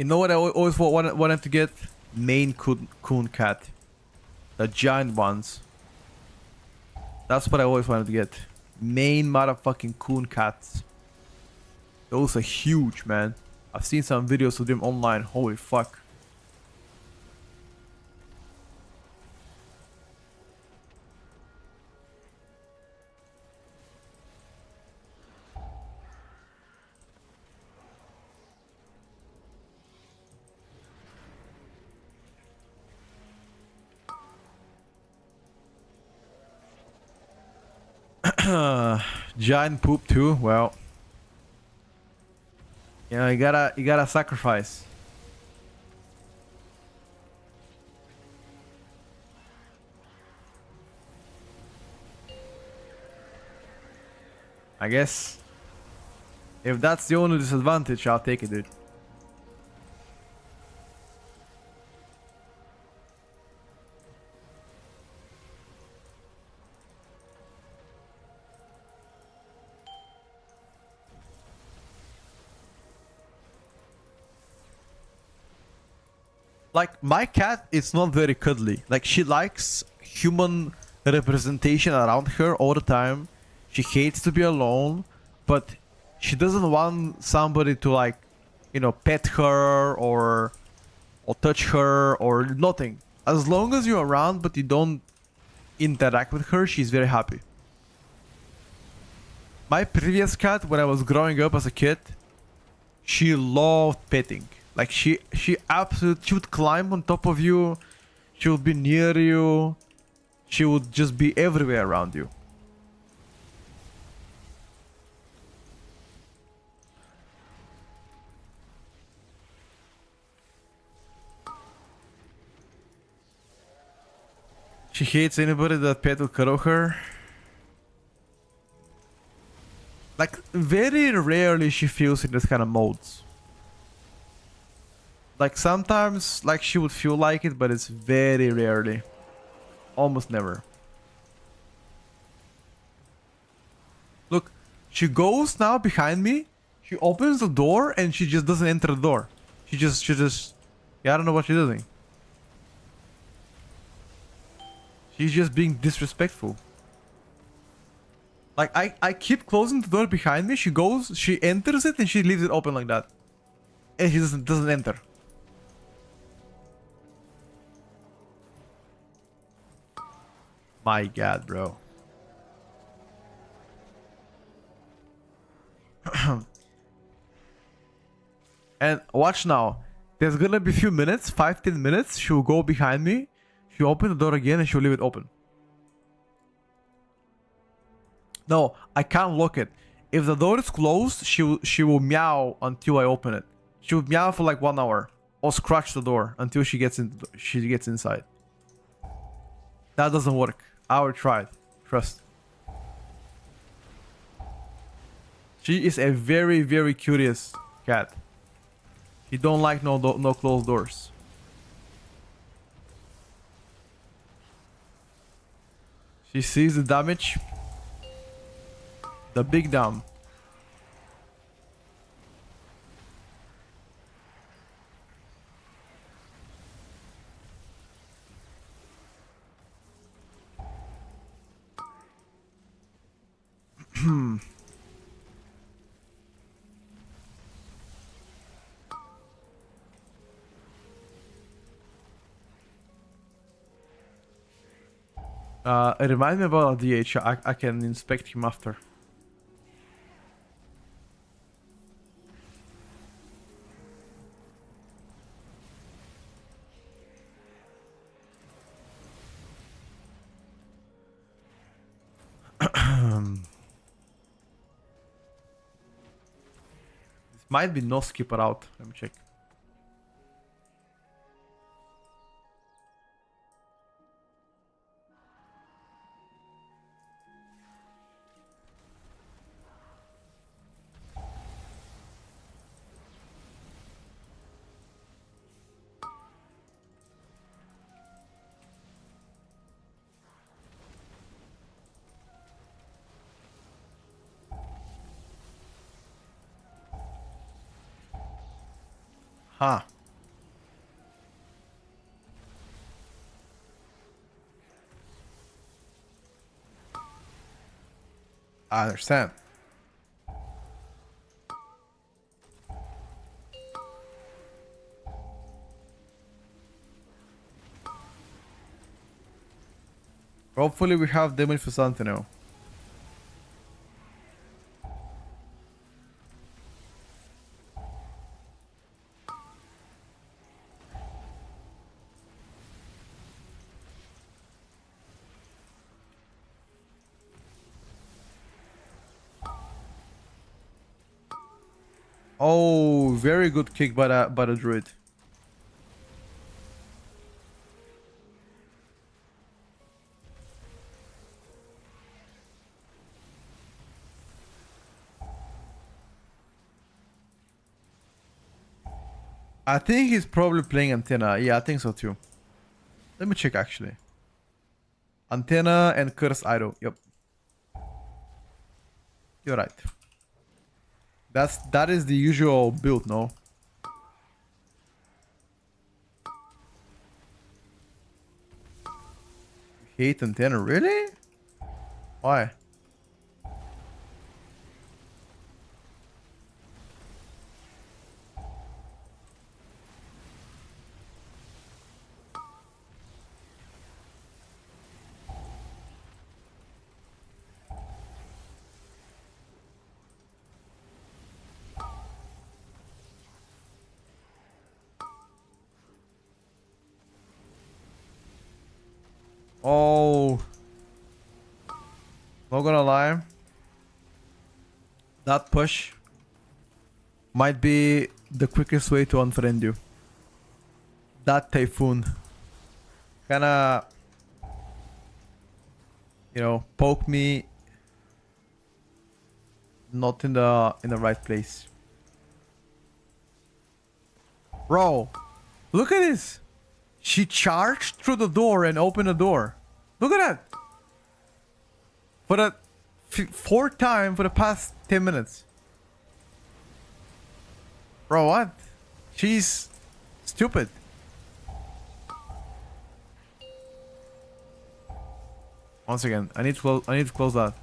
You know what I always wanted to get? Maine Coon cat. The giant ones. That's what I always wanted to get. Maine motherfucking Coon cats. Those are huge, man. I've seen some videos of them online. Holy fuck. Giant poop too. Well, you know, you gotta sacrifice. I guess if that's the only disadvantage, I'll take it, dude. Like, my cat is not very cuddly. Like, she likes human representation around her all the time. She hates to be alone, but she doesn't want somebody to, like, you know, pet her or touch her or nothing. As long as you're around but you don't interact with her, she's very happy. My previous cat, when I was growing up as a kid, she loved petting. Like, she would climb on top of you. She would be near you. She would just be everywhere around you. She hates anybody that pet will cuddle her. Like, very rarely she feels in this kind of modes. Like, sometimes, like, she would feel like it, but it's very rarely. Almost never. Look, she goes now behind me. She opens the door and she just doesn't enter the door. She just, yeah, I don't know what she's doing. She's just being disrespectful. Like, I keep closing the door behind me. She goes, she enters it and she leaves it open like that. And she doesn't enter. My god, bro. And watch now. There's gonna be a few minutes, 5-10 minutes. She'll go behind me. She'll open the door again and she'll leave it open. No, I can't lock it. If the door is closed, she will meow until I open it. She will meow for like 1 hour. Or scratch the door until she gets inside. That doesn't work. I already tried. Trust. She is a very, very curious cat. She don't like no closed doors. She sees the damage. The big dam. Remind me about DH. I can inspect him after. This might be no skipper out. Let me check. Huh. I understand. Hopefully we have damage for Santino. Oh, very good kick by the druid. I think he's probably playing Antenna. Yeah, I think so too. Let me check actually. Antenna and Curse Idol. Yep. You're right. That is the usual build, no? Hate Antenna, really? Why? Oh, not gonna lie, that push might be the quickest way to unfriend you. That Typhoon kinda, you know, poke me not in the right place. Bro, look at this. She charged through the door and opened the door. Look at that. For the fourth time for the past 10 minutes. Bro, what? She's stupid. Once again, I need to close that.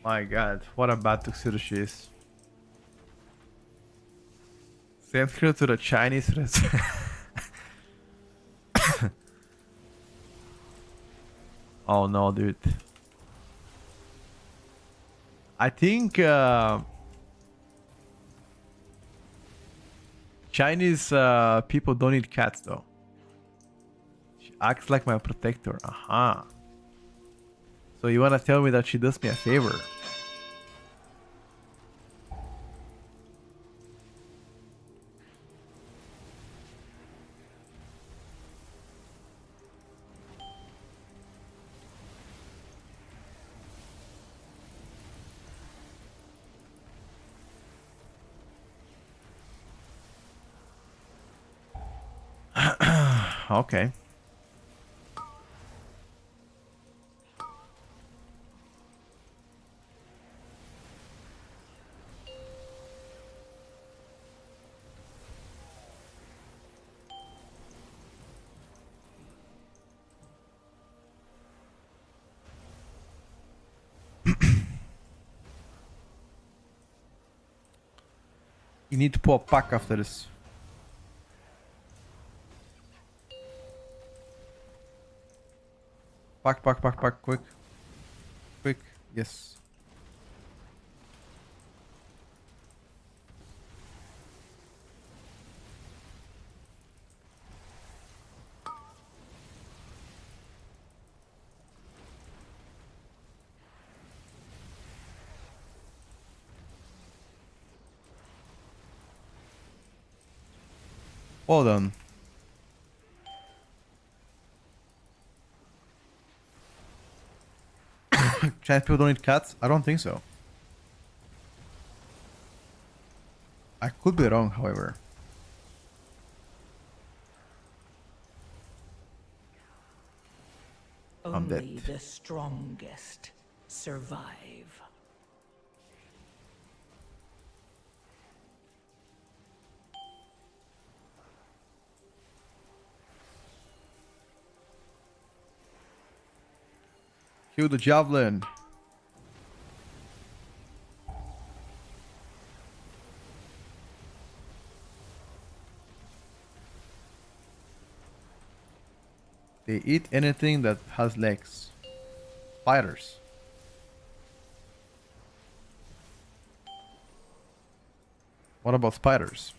My god, what a bad tuxedo she is. Send her to the Chinese restaurant. Oh no, dude. I think Chinese people don't eat cats though. She acts like my protector. Aha. So you wanna tell me that she does me a favor? Okay. You need to pull a pack after this. Pack, quick. Quick, yes. Well done. Chinese people don't eat cats? I don't think so. I could be wrong, however. I'm dead. Only the strongest survive. Cue the javelin. They eat anything that has legs. Spiders. What about spiders?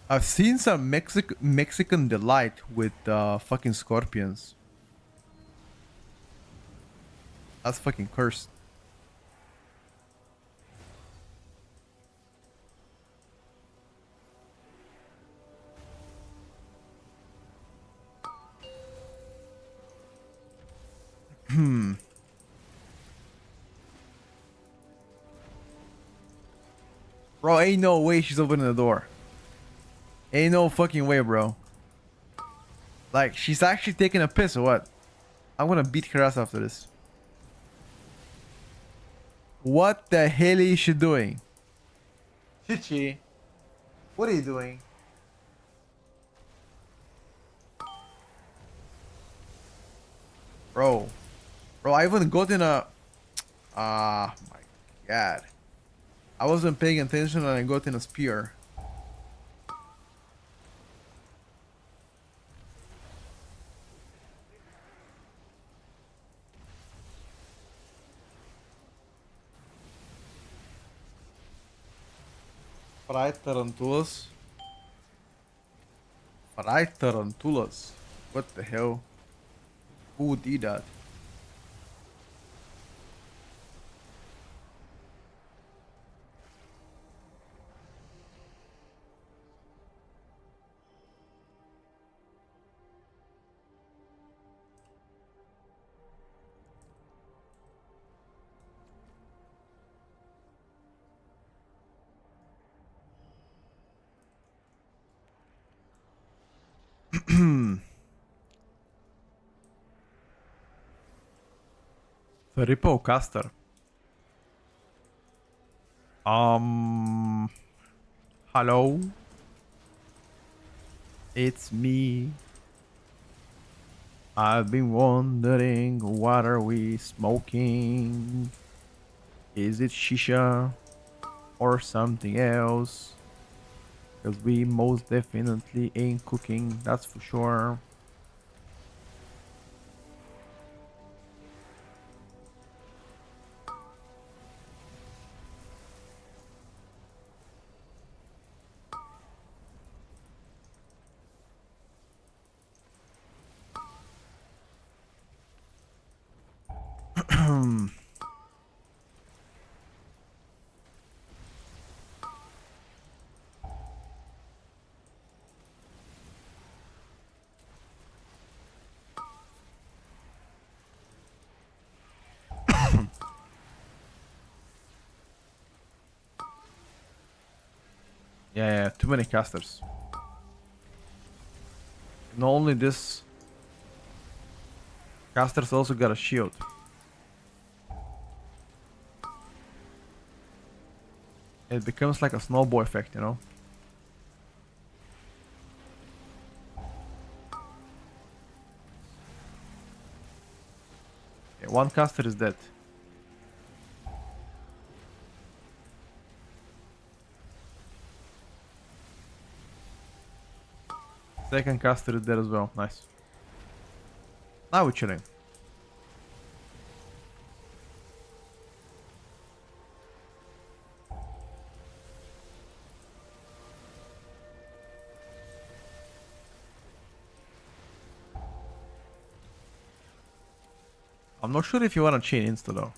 I've seen some Mexican delight with fucking scorpions. That's fucking cursed. Bro, ain't no way she's opening the door. Ain't no fucking way, bro. Like, she's actually taking a piss or what? I'm gonna beat her ass after this. What the hell is she doing? Chichi, what are you doing? Bro, I even got in a... Ah, my god. I wasn't paying attention and I got in a spear. Fried tarantulas. Fried tarantulas. What the hell? Who would eat that? The Ripple Caster. Hello? It's me. I've been wondering, what are we smoking? Is it shisha or something else? Because we most definitely ain't cooking, that's for sure. Yeah, too many casters. Not only this, casters also got a shield. It becomes like a snowball effect, you know? Okay, one caster is dead. Second caster is dead as well. Nice. Now we're chilling. I'm not sure if you want to chain insta though.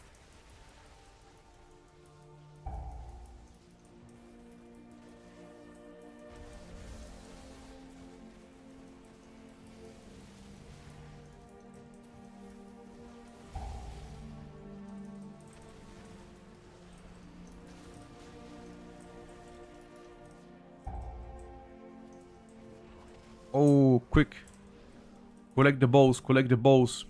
Oh, quick. Collect the bows, collect the bows.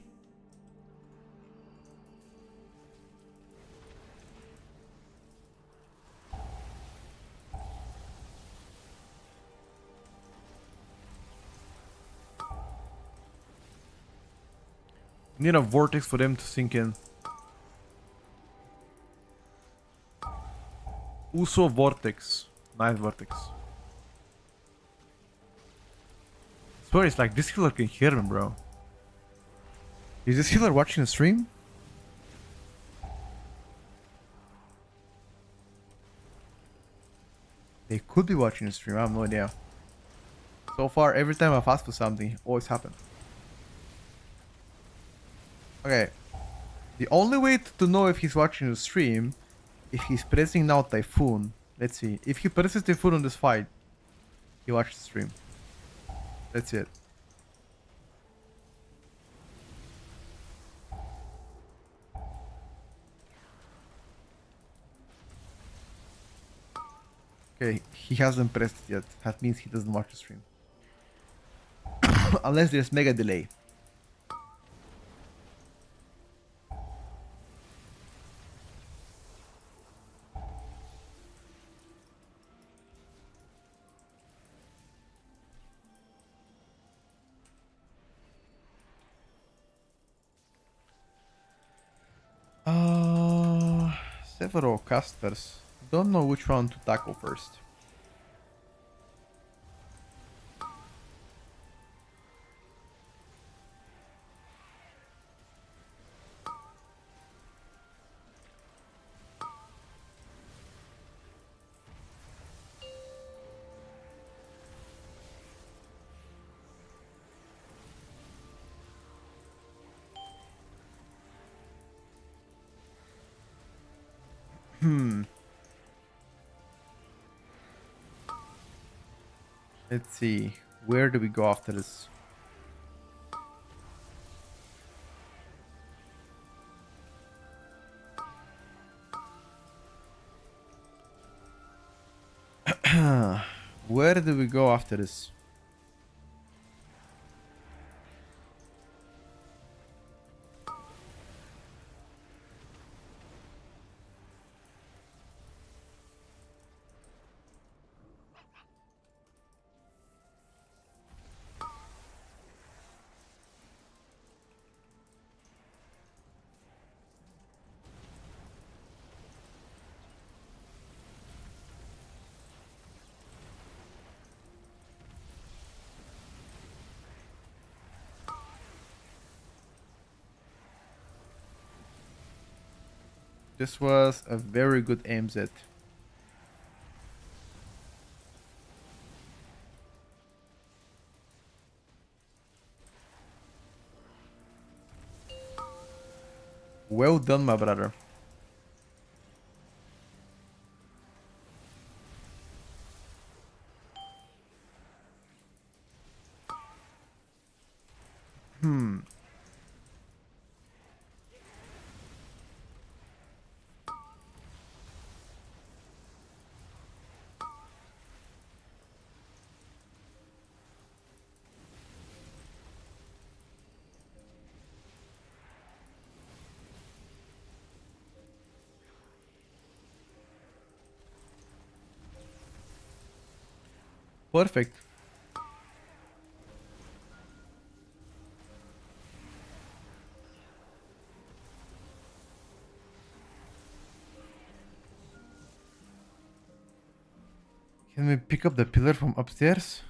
Need a vortex for them to sink in. Uso vortex. Nice vortex. Swear it's like this healer can hear me, bro. Is this healer watching the stream? They could be watching the stream, I have no idea. So far, every time I've asked for something, it always happened. Okay. The only way to know if he's watching the stream, if he's pressing now Typhoon. Let's see. If he presses Typhoon on this fight, he watched the stream. That's it. Okay, he hasn't pressed it yet. That means he doesn't watch the stream. Unless there's mega delay. Several casters. Don't know which one to tackle first. Let's see. Where do we go after this? Where do we go after this? This was a very good aim set. Well done, my brother. Hmm. Perfect. Can we pick up the pillar from upstairs?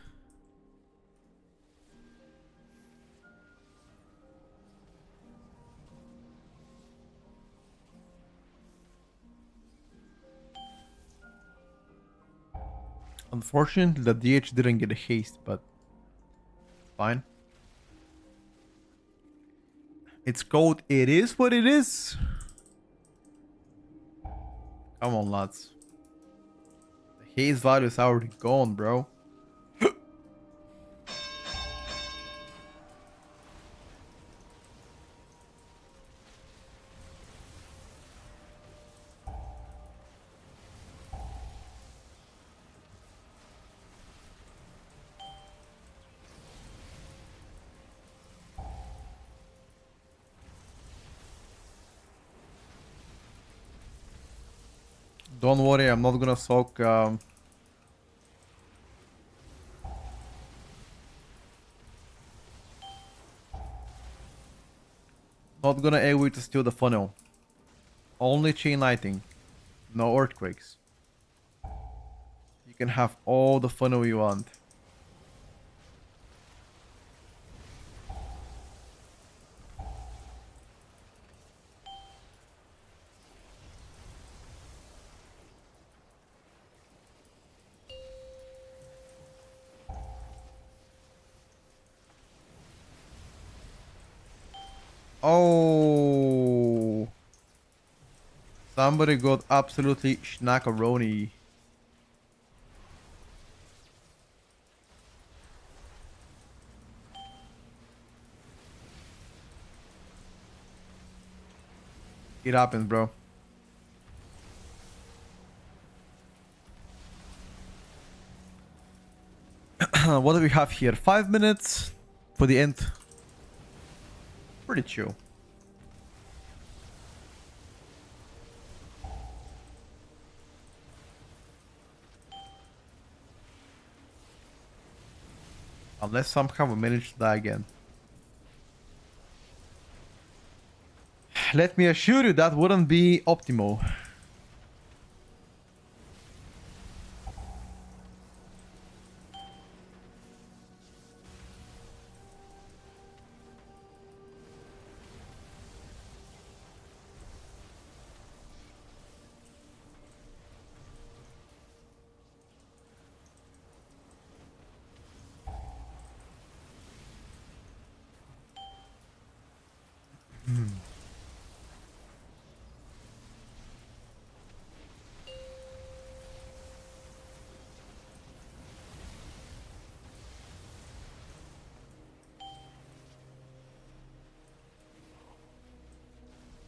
Unfortunately, the DH didn't get a haste, but fine. It's code. It is what it is. Come on, lads. The haste value is already gone, bro. Don't worry, I'm not gonna soak. Not gonna AoE to steal the funnel. Only chain lighting. No earthquakes. You can have all the funnel you want. Oh. Somebody got absolutely schnackaroni. It happens, bro. What do we have here? 5 minutes for the end. Pretty chill. Unless somehow we manage to die again. Let me assure you that wouldn't be optimal.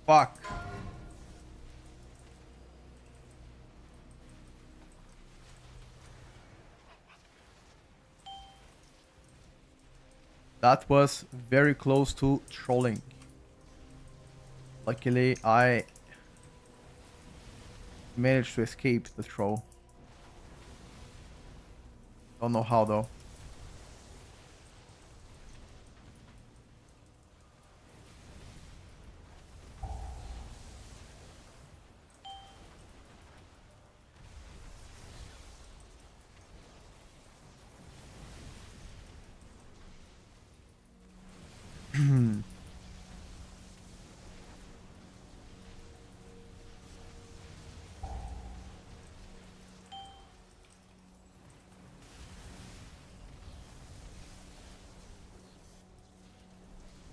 Fuck. That was very close to trolling. Luckily, I managed to escape the troll. Don't know how though.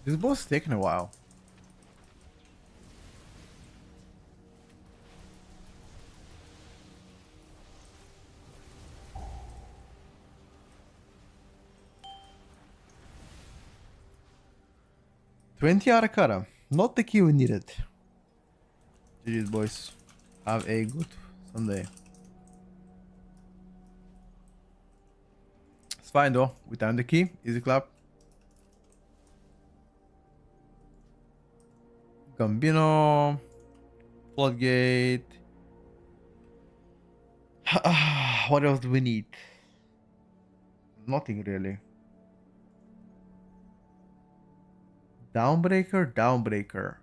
This boss is taking a while. 20 Arakara. Not the key we needed. GG's, boys. Have a good Sunday. It's fine though. We timed the key. Easy clap. Gambino. Floodgate. What else do we need? Nothing really. Downbreaker, downbreaker.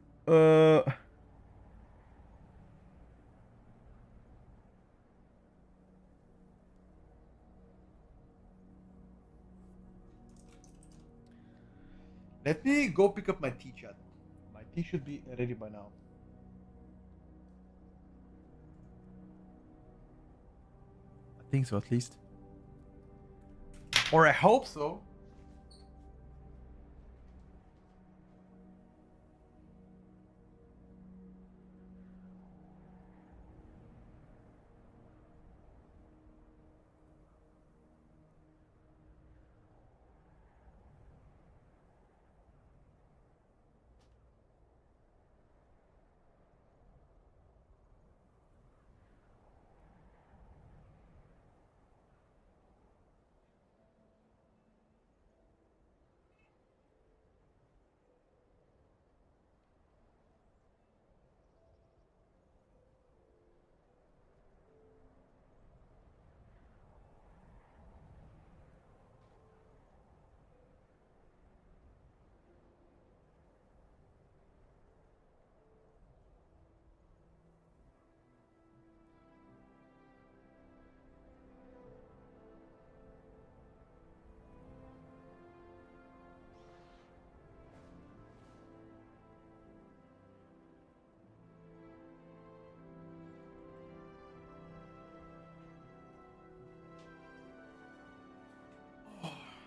Let me go pick up my tea, chat. My tea should be ready by now. I think so, at least. Or I hope so.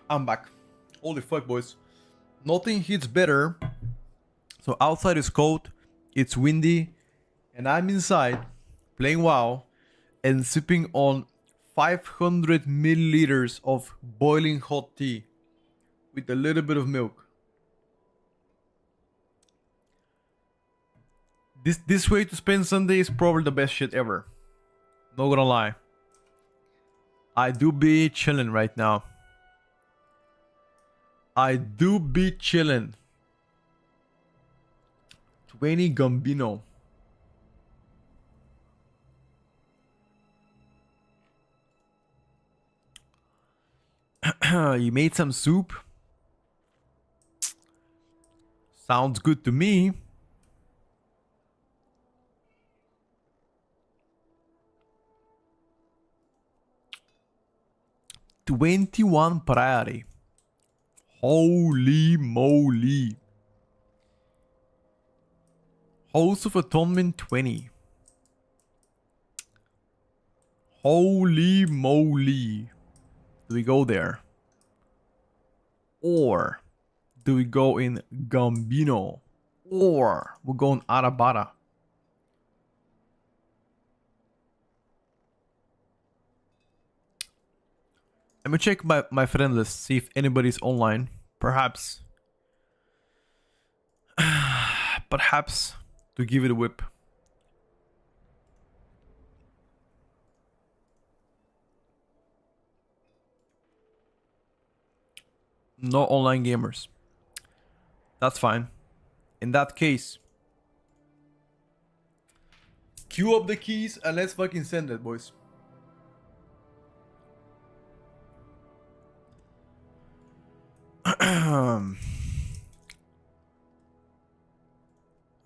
I'm back. Holy fuck, boys. Nothing hits better. So outside is cold, it's windy, and I'm inside playing WoW and sipping on 500 milliliters of boiling hot tea with a little bit of milk. This way to spend Sunday is probably the best shit ever. Not gonna lie. I do be chilling right now. I do be chilling. 20 Gambino. You made some soup? Sounds good to me. $21 Priory. Holy moly. Host of Atonement 20. Holy moly. Do we go there? Or do we go in Gambino? Or we go in Arabara? Let me check my friend list, see if anybody's online. Perhaps to give it a whip. No online gamers. That's fine. In that case, queue up the keys and let's fucking send it, boys.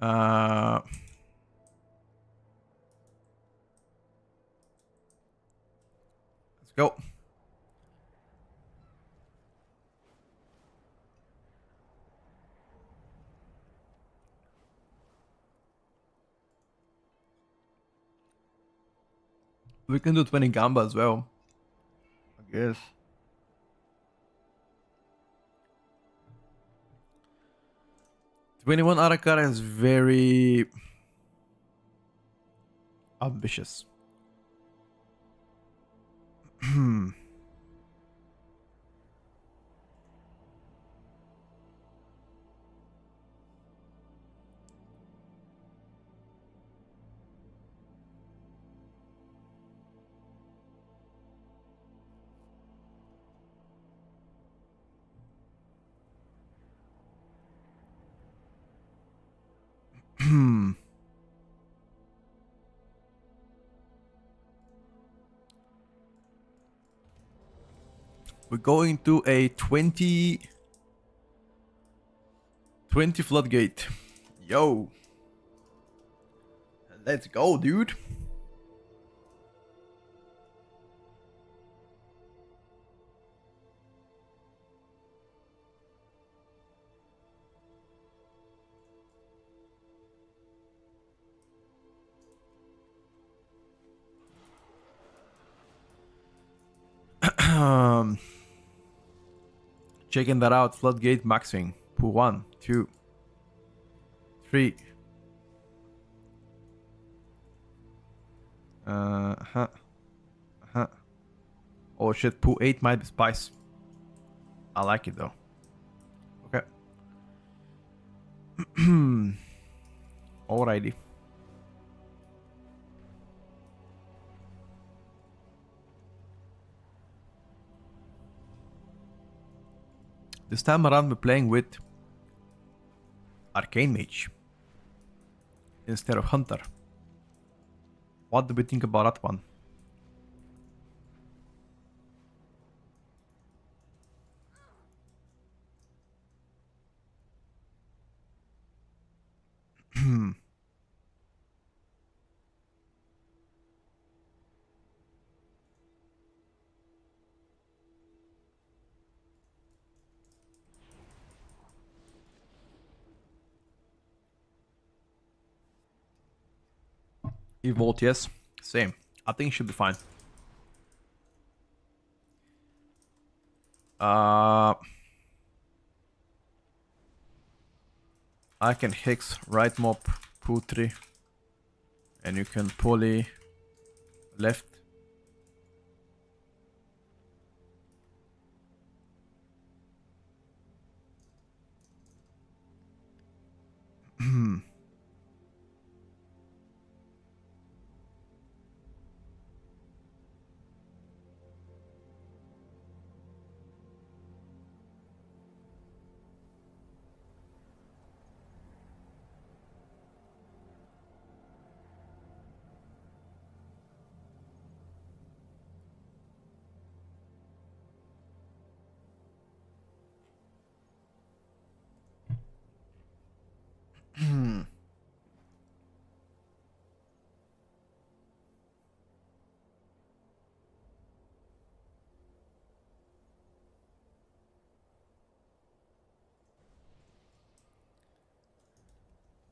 Let's go. We can do 20 Gamba as well, I guess. $21 Arakara is very ambitious. We're going to a 20 floodgate. Yo. Let's go, dude. Checking that out. Floodgate maxing. Pool 1, 2, 3. Oh shit, pool 8 might be spice. I like it though. Okay. Alrighty. This time around we're playing with Arcane Mage instead of Hunter. What do we think about that one? Evolt, yes. Same. I think it should be fine. I can Hex right mob pool 3. And you can poly left.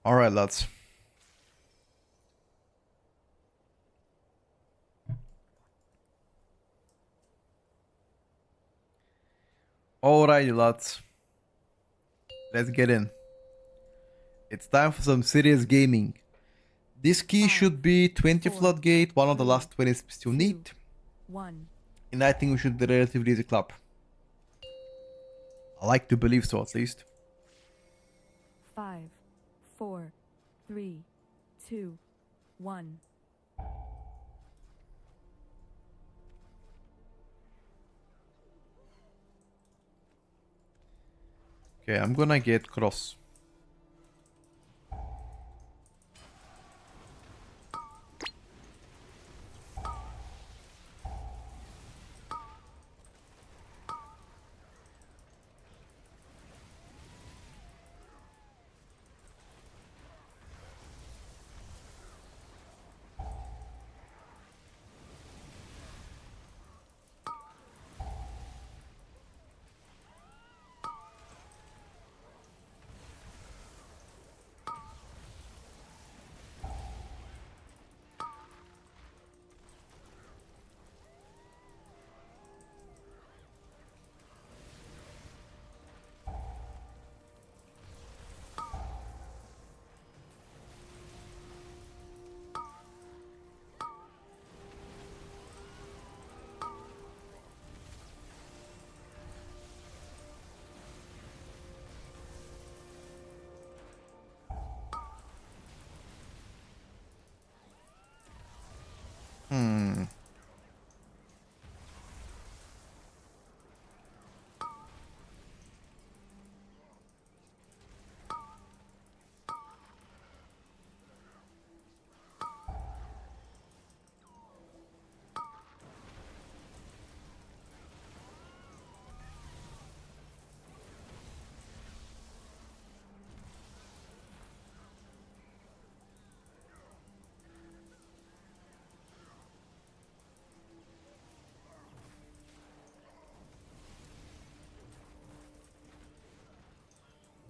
Alright, lads. Alrighty, lads. Let's get in. It's time for some serious gaming. This key should be 20 floodgate, one of the last 20 is still need. 1. And I think we should be relatively easy club. I like to believe so, at least. 5, 4, 3, 2, 1. Okay, I'm gonna get cross.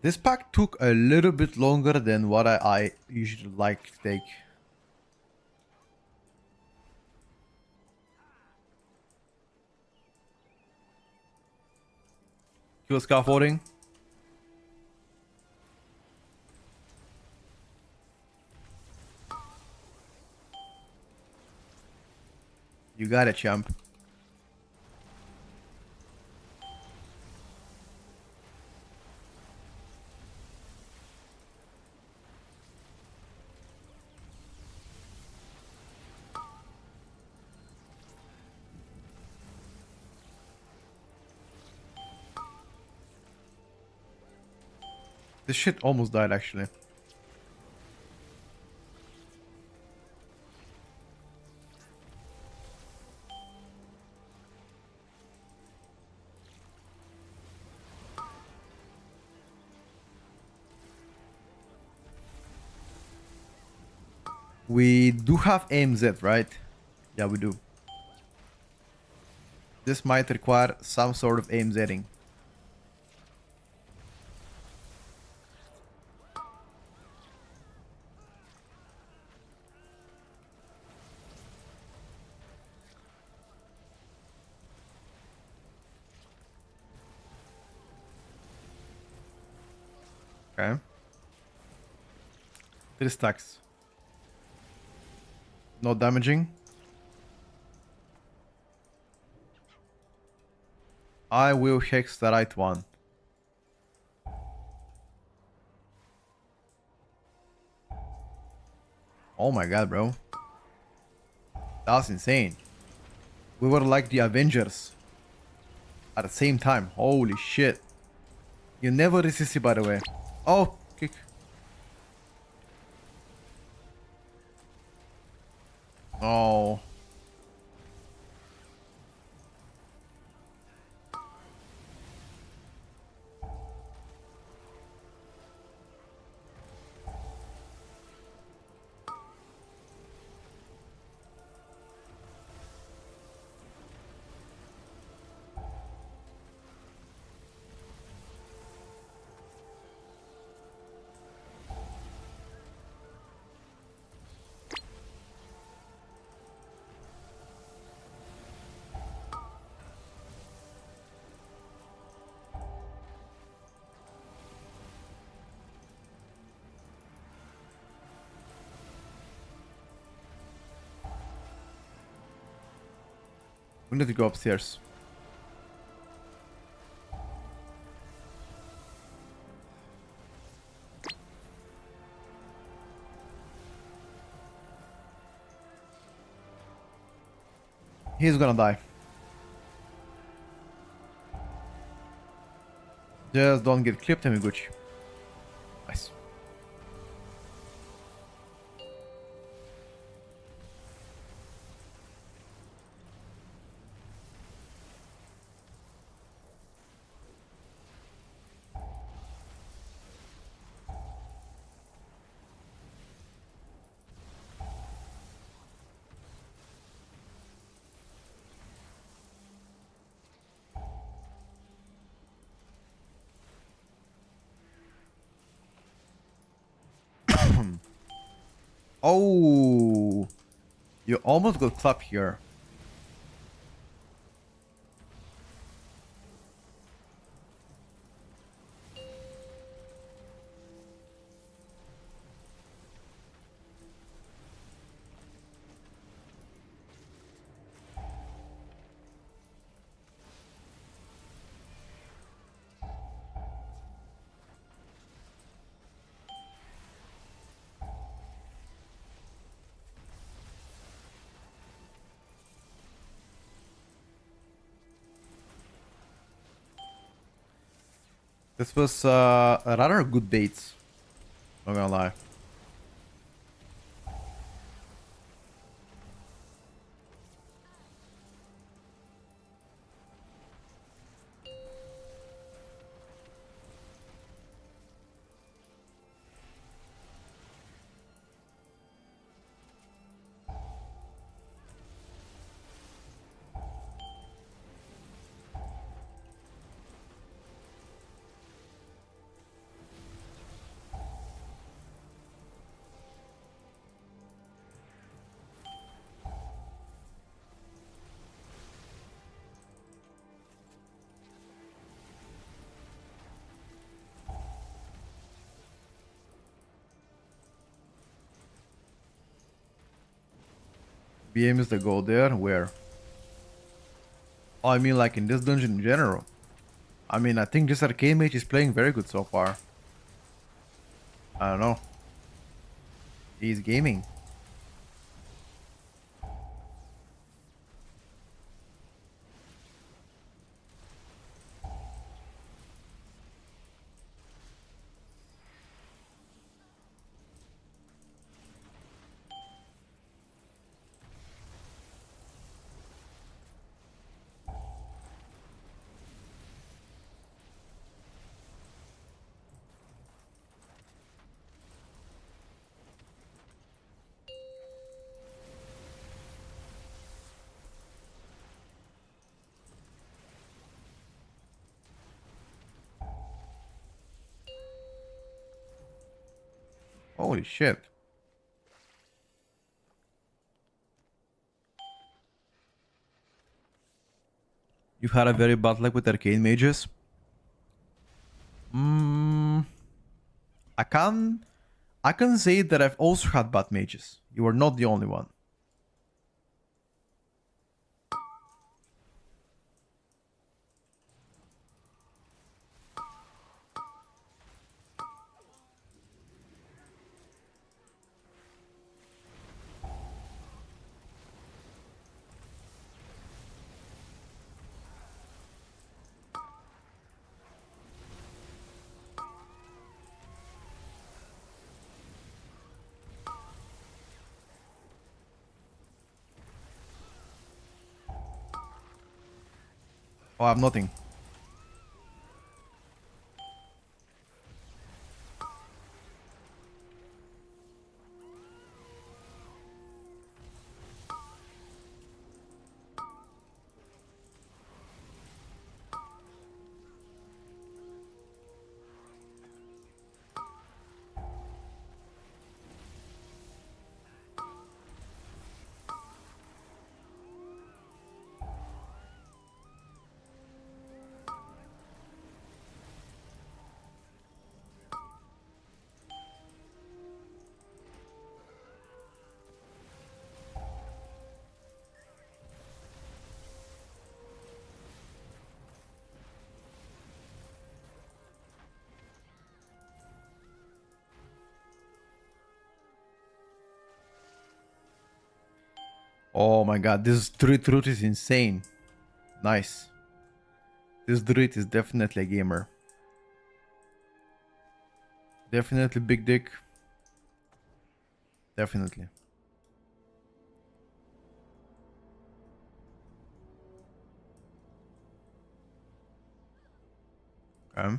This pack took a little bit longer than what I usually like to take. Kill scaffolding. You got it, champ. This shit almost died actually. We do have AMZ, right? Yeah, we do. This might require some sort of AMZing. Okay. 3 stacks. No damaging. I will hex the right one. Oh my god, bro. That's insane. We were like the Avengers. At the same time. Holy shit. You never resist it, by the way. Oh, kick. Oh. We need to go upstairs. He's gonna die. Just don't get clipped, Amiguchi. Nice. Oh, you almost got clapped here. This was a rather good bait. Not gonna lie. BM is the goal there? Where? Oh, I mean like in this dungeon in general. I mean, I think this arcane mage is playing very good so far. I don't know. He's gaming. Holy shit. You've had a very bad luck with arcane mages? I can say that I've also had bad mages. You are not the only one. Oh, I have nothing. Oh my god, this druid root is insane. Nice. This druid is definitely a gamer. Definitely big dick. Definitely. Okay.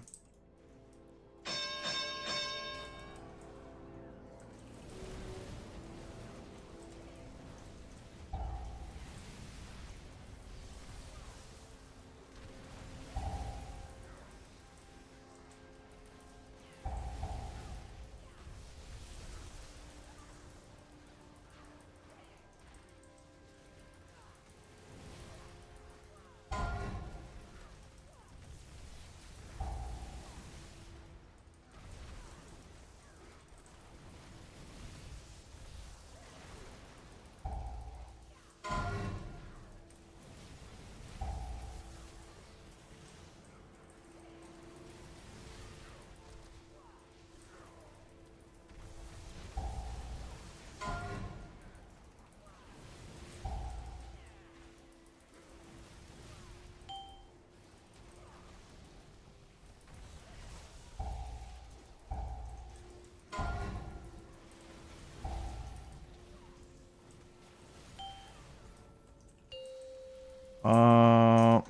Uh,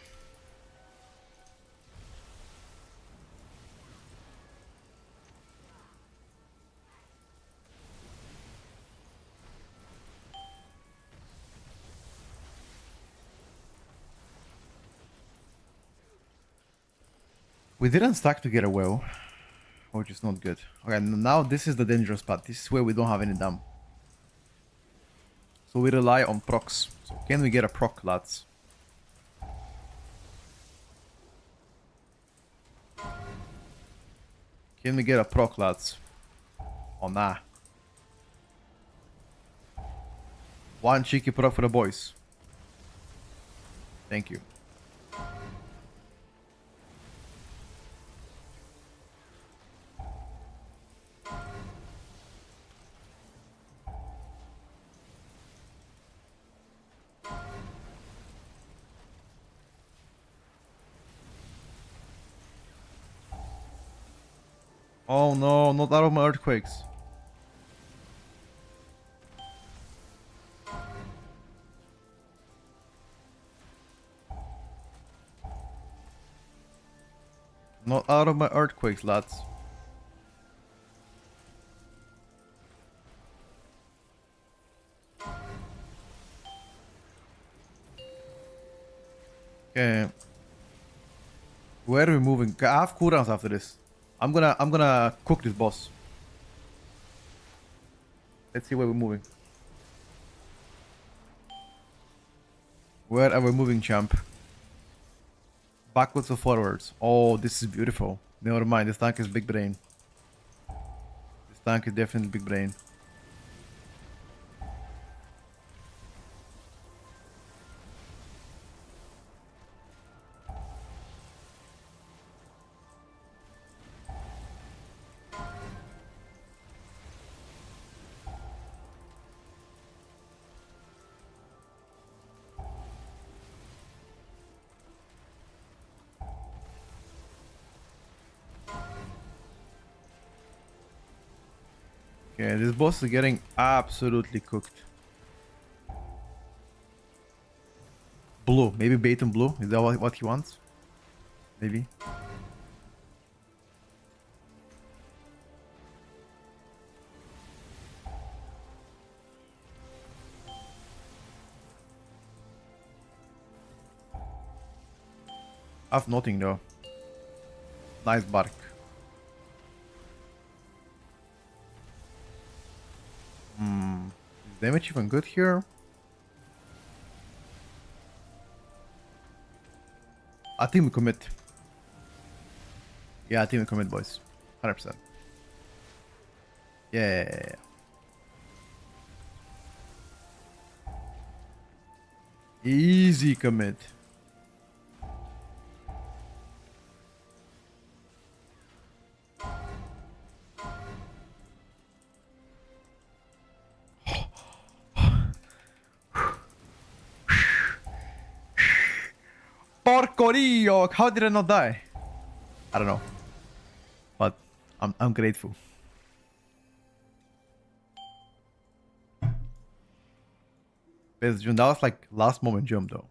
we didn't stack together well, which is not good. Okay, now this is the dangerous part. This is where we don't have any dam. So we rely on procs. So can we get a proc, lads? Can we get a proc, lads? Oh, nah. One cheeky proc for the boys. Thank you. Oh no, not out of my earthquakes. Not out of my earthquakes, lads. Okay. Where are we moving? I have cooldowns after this. I'm gonna cook this boss. Let's see where we're moving. Where are we moving, champ? Backwards or forwards? Oh, this is beautiful. Never mind, this tank is big brain. This tank is definitely big brain. Okay, this boss is getting absolutely cooked. Blue, maybe bait and blue. Is that what he wants? Maybe. I have nothing though. Nice bark. Is damage even good here? I think we commit. Yeah, I think we commit, boys. 100%. Yeah. Easy commit. Porcorio! How did I not die? I don't know. But I'm grateful. That was like last moment jump though.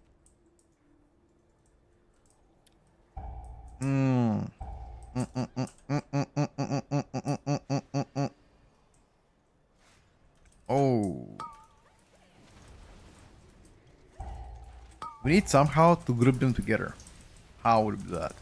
Oh. We need somehow to group them together. How would we do that?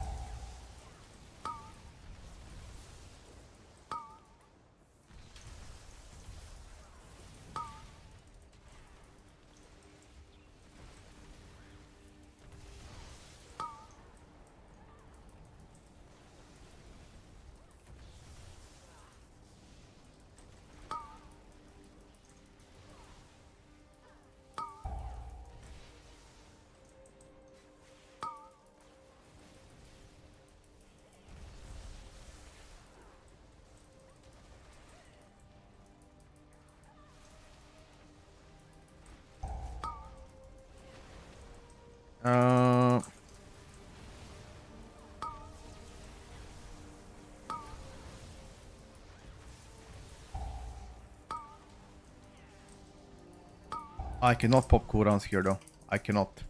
I cannot pop cooldowns here though. I cannot.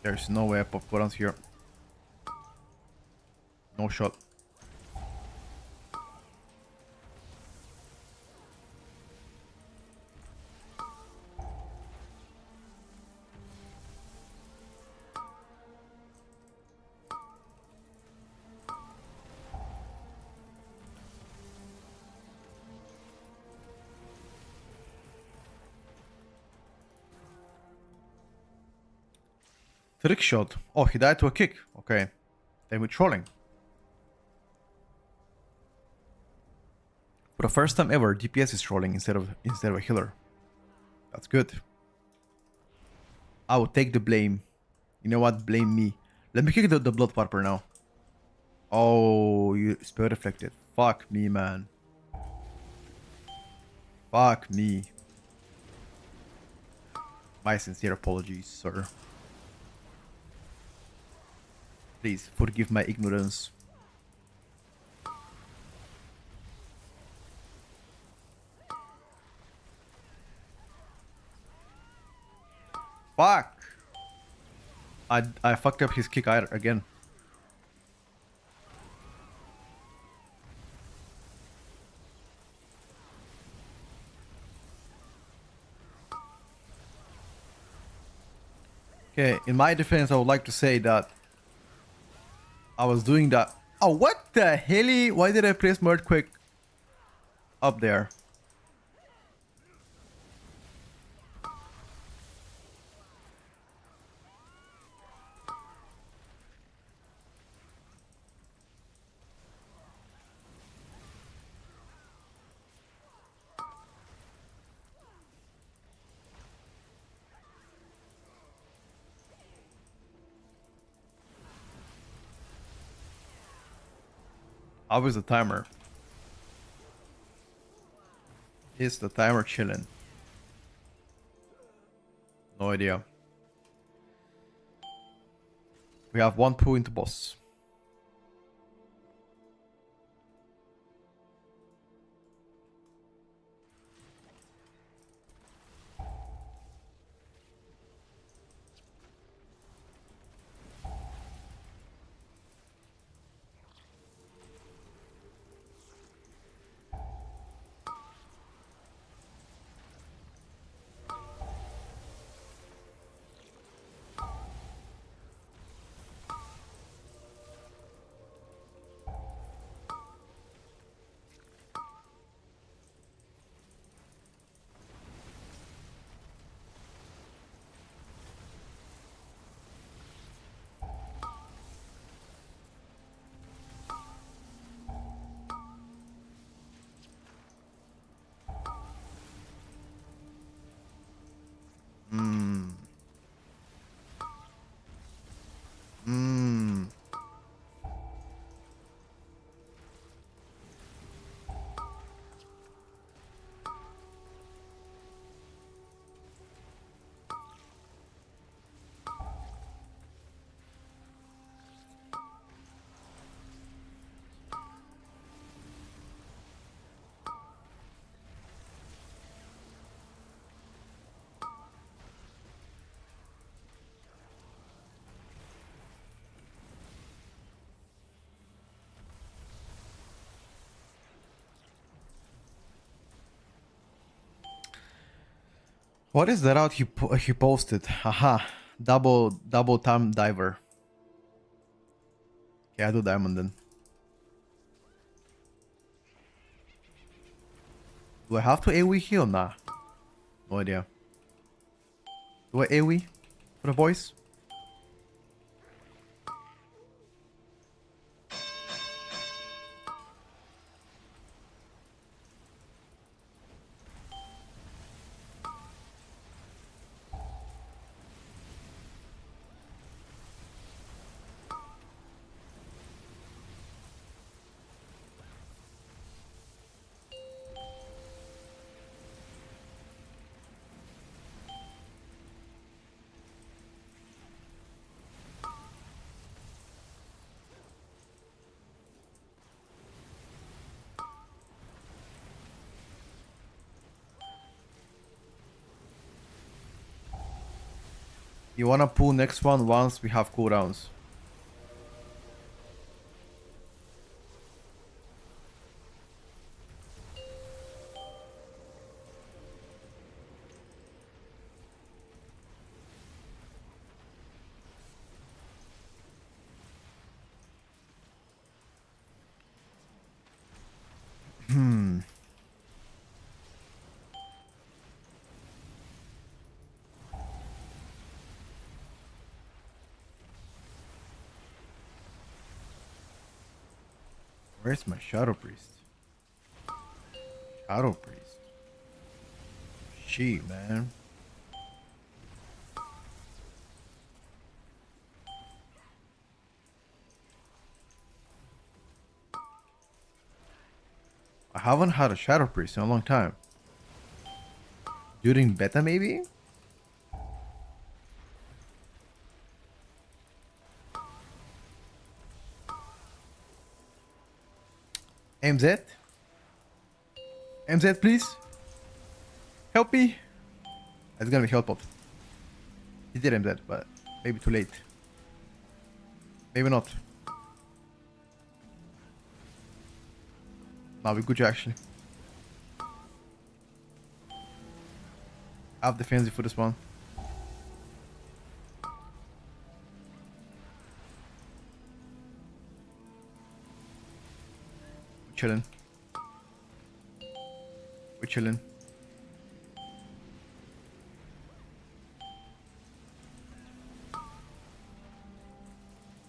There's no way I pop cooldowns here. No shot. Trick shot. Oh, he died to a kick. Okay. Then we're trolling. For the first time ever, DPS is trolling instead of a healer. That's good. I will take the blame. You know what? Blame me. Let me kick the blood purper now. Oh, you spell reflected. Fuck me, man. Fuck me. My sincere apologies, sir. Please forgive my ignorance. Fuck! I fucked up his kick again. Okay, in my defense, I would like to say that I was doing that. Oh, what the hell? Why did I place my earthquake up there? How is the timer? Is the timer chilling? No idea. We have 1 point boss. Hmm. Hmm. What is that out he posted? Haha. Double time diver. Okay, I do diamond then. Do I have to AoE heal? Nah. No idea. Do I AoE for the boys? You wanna pull next one once we have cooldowns. Hmm. Where's my Shadow Priest? Shadow Priest. She, man. I haven't had a Shadow Priest in a long time. During beta, maybe? MZ? MZ, please? Help me? It's gonna be helpful. He did MZ, but maybe too late. Maybe not. Now we good actually. I have defensive for this one. We're chilling. We're chilling.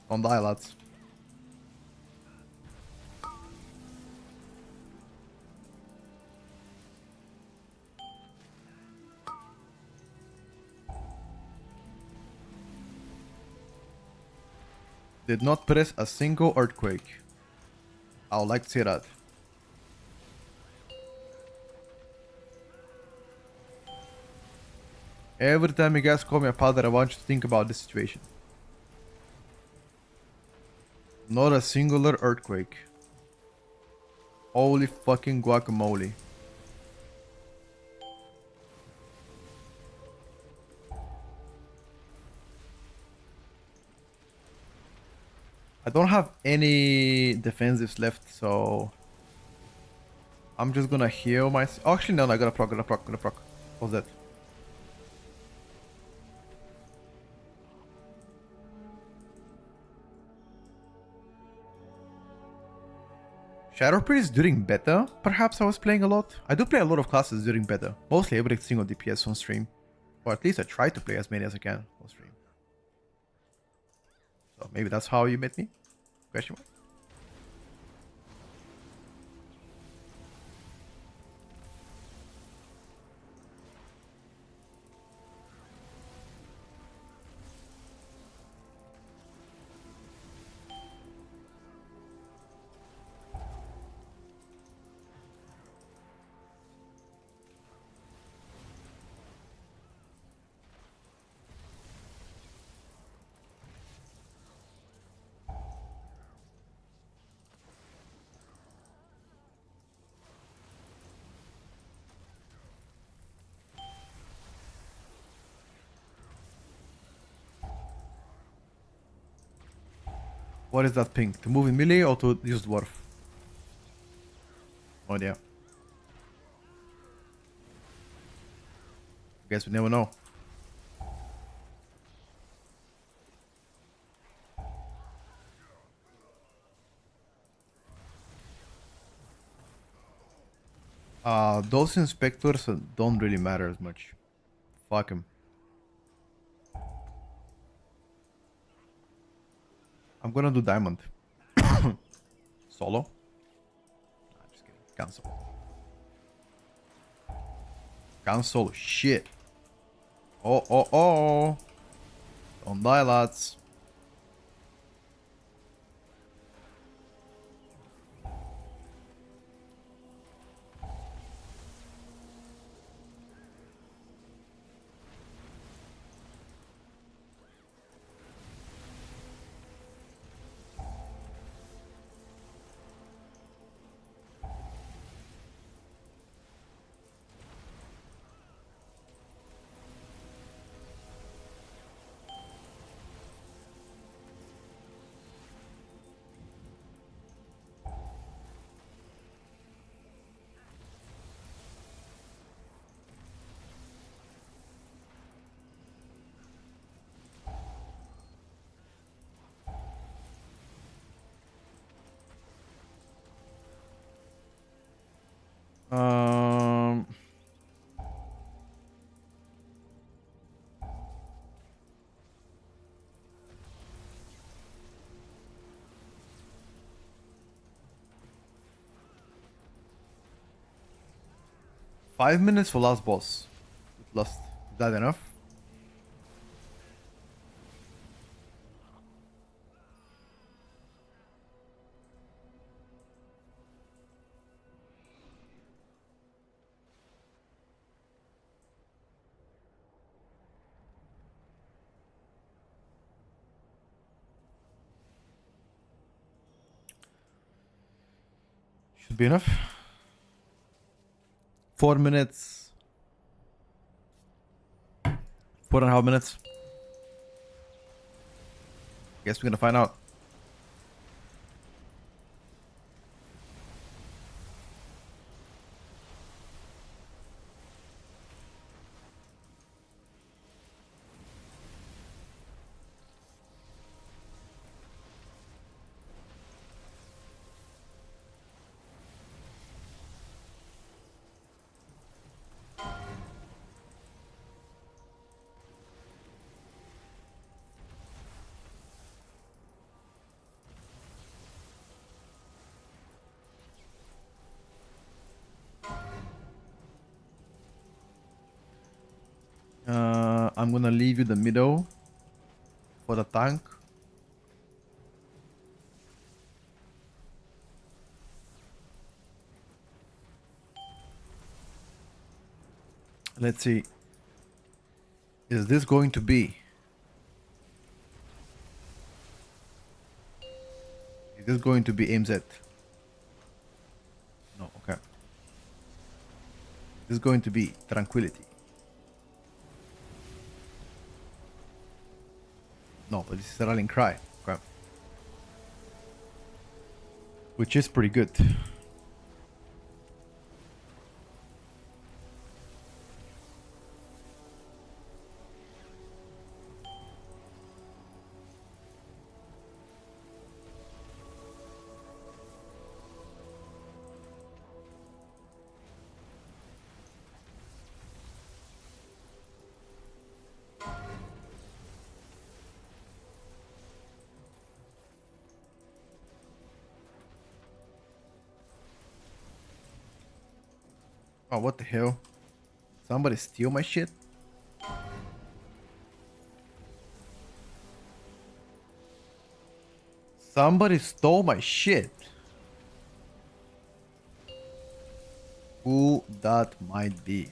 Don't die, lads. Did not press a single earthquake. I would like to see that. Every time you guys call me a padre, I want you to think about this situation. Not a singular earthquake. Holy fucking guacamole. I don't have any defensives left, so I'm just gonna heal myself. Oh, actually, no, I gotta proc. What's that? Shadow Priest during beta? Perhaps I was playing a lot. I do play a lot of classes during beta. Mostly every single DPS on stream. Or at least I try to play as many as I can on stream. So maybe that's how you met me? Question mark? What is that ping? To move in melee or to use dwarf? Oh yeah. Guess we never know. Those inspectors don't really matter as much. Fuck him. I'm gonna do diamond. Solo? Nah, just kidding. Cancel. Cancel. Shit. Oh. Don't die, lads. Um. 5 minutes for last boss. Last. Is that enough? Should be enough. 4 minutes. 4.5 minutes. Guess we're gonna find out. I'm gonna leave you the middle for the tank. Let's see. Is this going to be? Is this going to be AMZ? No, okay. This is going to be Tranquility. No, but this is a Rallying Cry. Okay. Which is pretty good. Oh, what the hell? Somebody steal my shit? Somebody stole my shit. Who that might be?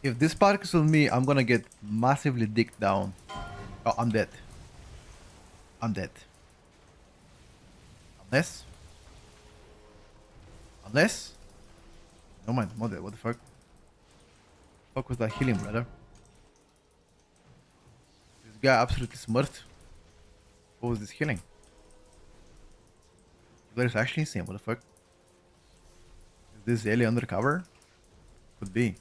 If this spark is on me, I'm gonna get massively dicked down. Oh, I'm dead. I'm dead. Unless? No mind, I'm not dead. What the fuck? Fuck was that healing, brother? This guy absolutely smurfed. What was this healing? That is actually insane. What the fuck? Is this Ellie undercover? Could be.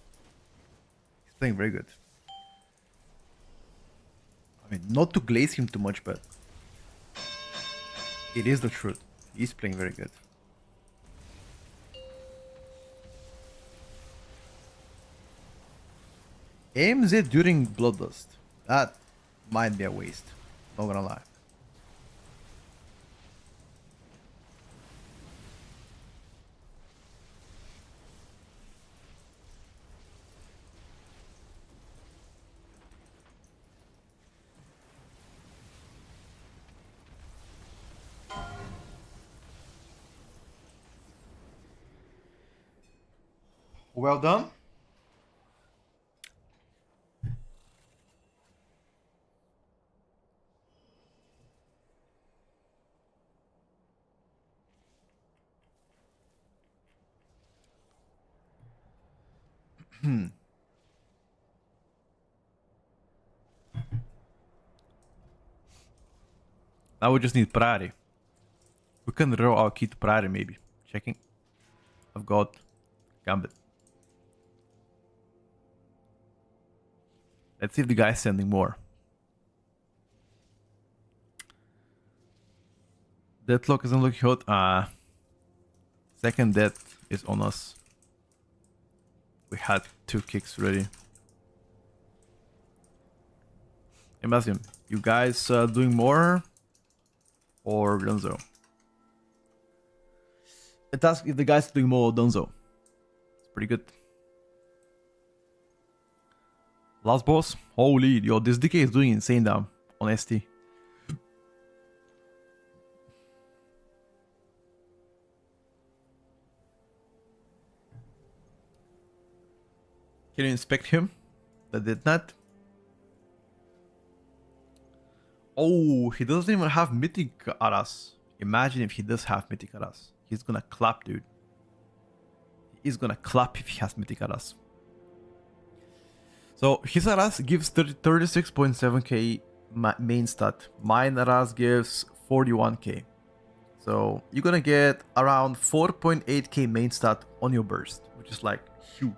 He's playing very good. I mean, not to glaze him too much, but it is the truth. He's playing very good. AMZ during Bloodlust. That might be a waste. Not gonna lie. Well done. Now we just need Prairie. We can roll our key to Prairie maybe. Checking. I've got Gambit. Let's see if the guy's sending more. Deadlock isn't looking hot. Second death is on us. We had 2 kicks already. Imagine, you guys doing more or Donzo? It asks if the guys doing more or Donzo. It's pretty good. Last boss? Holy, yo, this DK is doing insane down on ST. Can you inspect him? That did not. Oh, he doesn't even have Mythic Aras. Imagine if he does have Mythic Aras. He's gonna clap, dude. He's gonna clap if he has Mythic Aras. So his Aras gives 36.7k main stat. Mine Aras gives 41k. So you're gonna get around 4.8k main stat on your burst, which is like huge.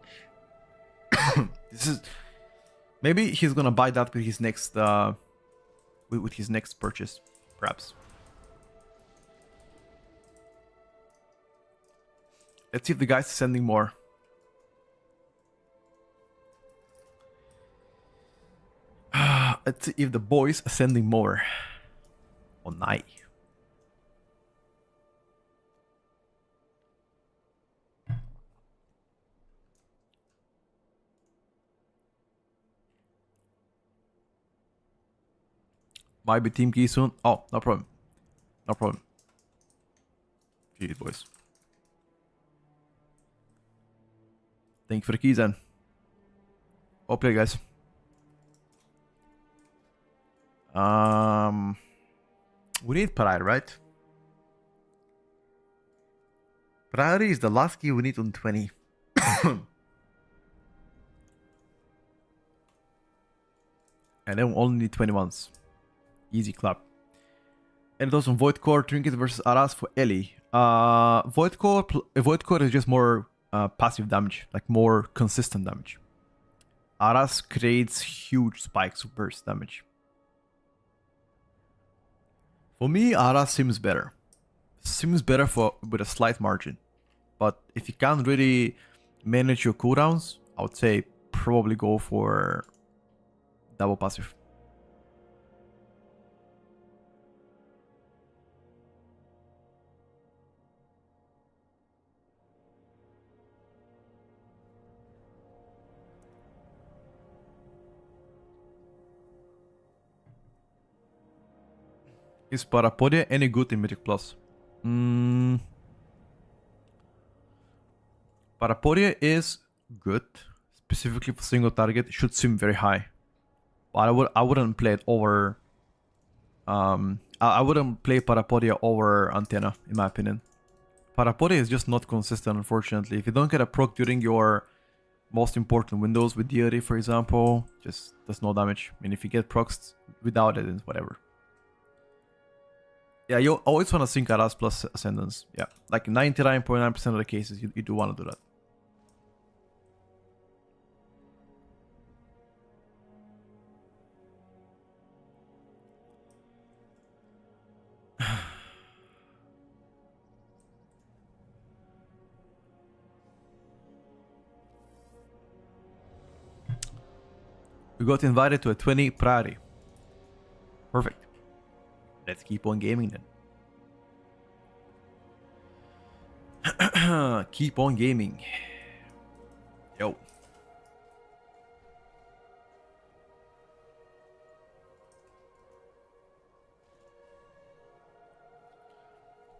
This is maybe he's gonna buy that with his next with his next purchase, perhaps. Let's see if the guy's sending more. Let's see if the boys are sending more. Oh, nice. Might be team key soon. Oh, no problem. No problem. GG, boys. Thank you for the keys, then. Well play, guys. We need Pride, right? Priority is the last key we need on 20. And then we only need 20 ones. Easy clap. And also Void Core Trinket versus Aras for Ellie. Void Core is just more passive damage, like more consistent damage. Aras creates huge spikes of burst damage. For me, Aras seems better. Seems better with a slight margin. But if you can't really manage your cooldowns, I would say probably go for double passive. Is Parapodia any good in Mythic Plus? Parapodia is good, specifically for single target. It should seem very high, but I wouldn't play it over. I wouldn't play Parapodia over Antenna, in my opinion. Parapodia is just not consistent, unfortunately. If you don't get a proc during your most important windows with Deity, for example, just does no damage. I mean, if you get procs without it, it's whatever. Yeah, you always want to sync Aras plus Ascendance. Yeah, like 99.9% of the cases, you do want to do that. We got invited to a 20 priority. Perfect. Let's keep on gaming then. Keep on gaming. Yo.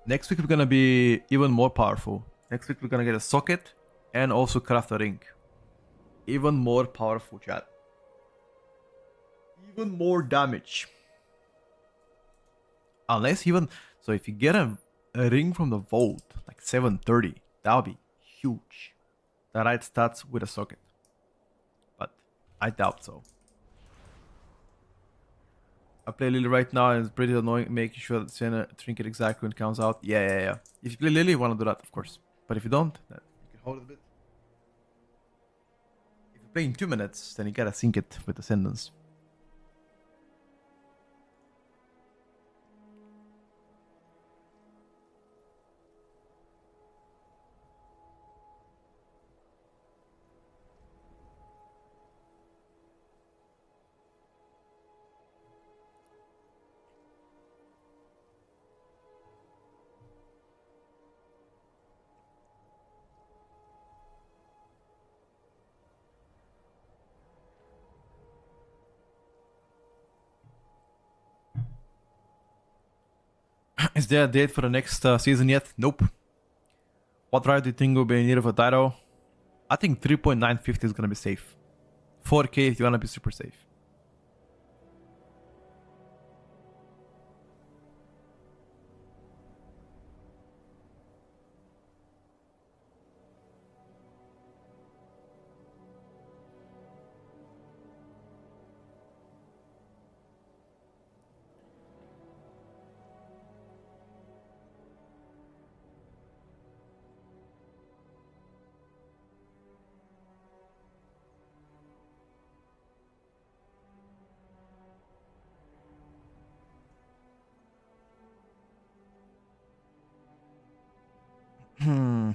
Next week we're gonna be even more powerful. Next week we're gonna get a socket and also craft a ring. Even more powerful, chat. Even more damage. Unless even... So if you get a ring from the vault, like 730, that would be huge. The right stats with a socket. But I doubt so. I play Lily right now and it's pretty annoying making sure that Senna trinket exactly when it comes out. Yeah. If you play Lily, you want to do that, of course. But if you don't, then you can hold it a bit. If you play in 2 minutes, then you gotta sync it with Ascendance. Is there a date for the next season yet? Nope. What ride do you think will be in need of a title? I think 3.950 is gonna be safe. 4K if you wanna be super safe. Hmm.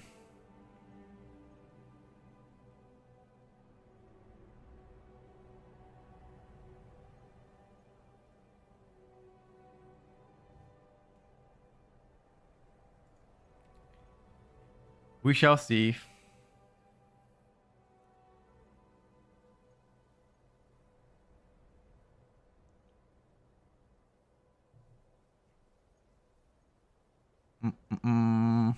We shall see. Mm-mm-mm.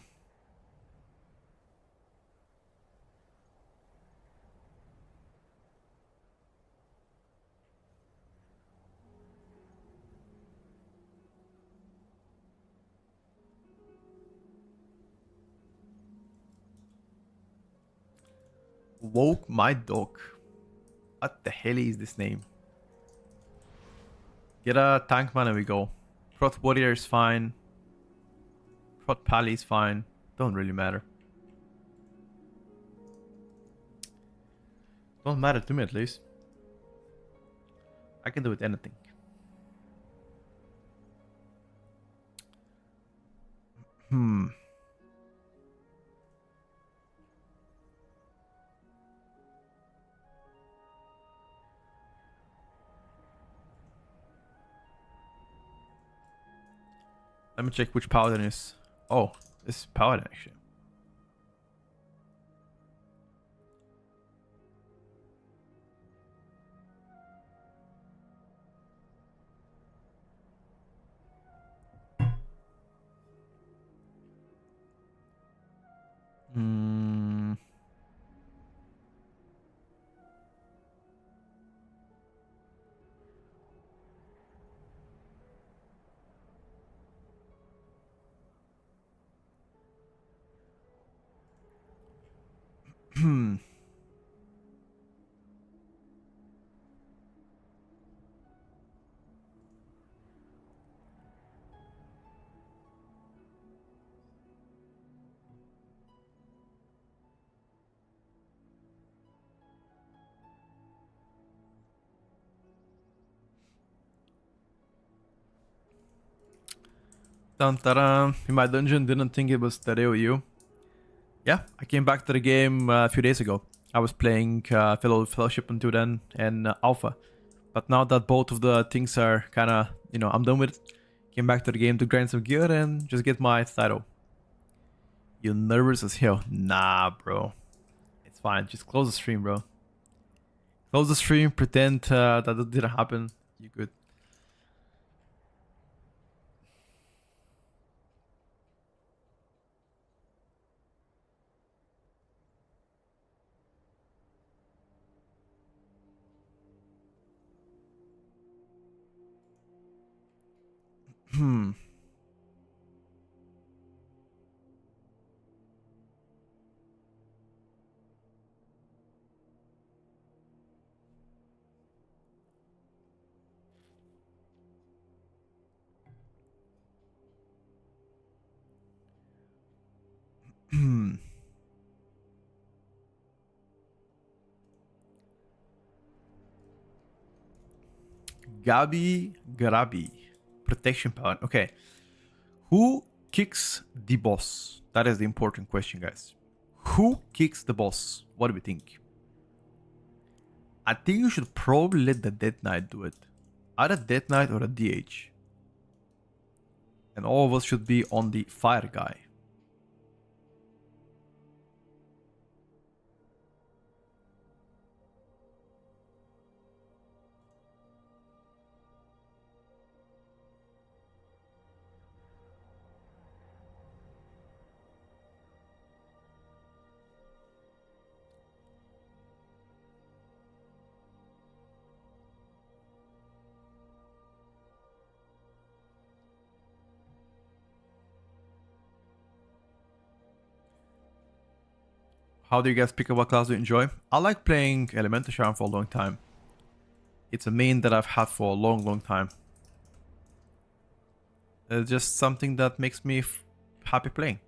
Woke my dog. What the hell is this name? Get a tank man and we go. Prot warrior is fine. Prot pally is fine. Don't really matter. Don't matter to me at least. I can do with anything. Hmm. Let me check which paladin is. Oh, this is paladin actually. Hmm. Hmm. Dun, ta-da. In my dungeon, didn't think it was the real you. Yeah, I came back to the game a few days ago. I was playing Fellowship until then and Alpha. But now that both of the things are kind of, I'm done with it. Came back to the game to grind some gear and just get my title. You nervous as hell? Nah, bro. It's fine. Just close the stream, bro. Close the stream. Pretend that it didn't happen. You good. Hmm. Hmm. Gabi Garabi. Protection paladin. Okay. Who kicks the boss? That is the important question, guys. Who kicks the boss? What do we think? I think you should probably let the Death Knight do it. Either Death Knight or a DH. And all of us should be on the fire guy. How do you guys pick up what class you enjoy? I like playing Elemental Charm for a long time. It's a main that I've had for a long time. It's just something that makes me happy playing.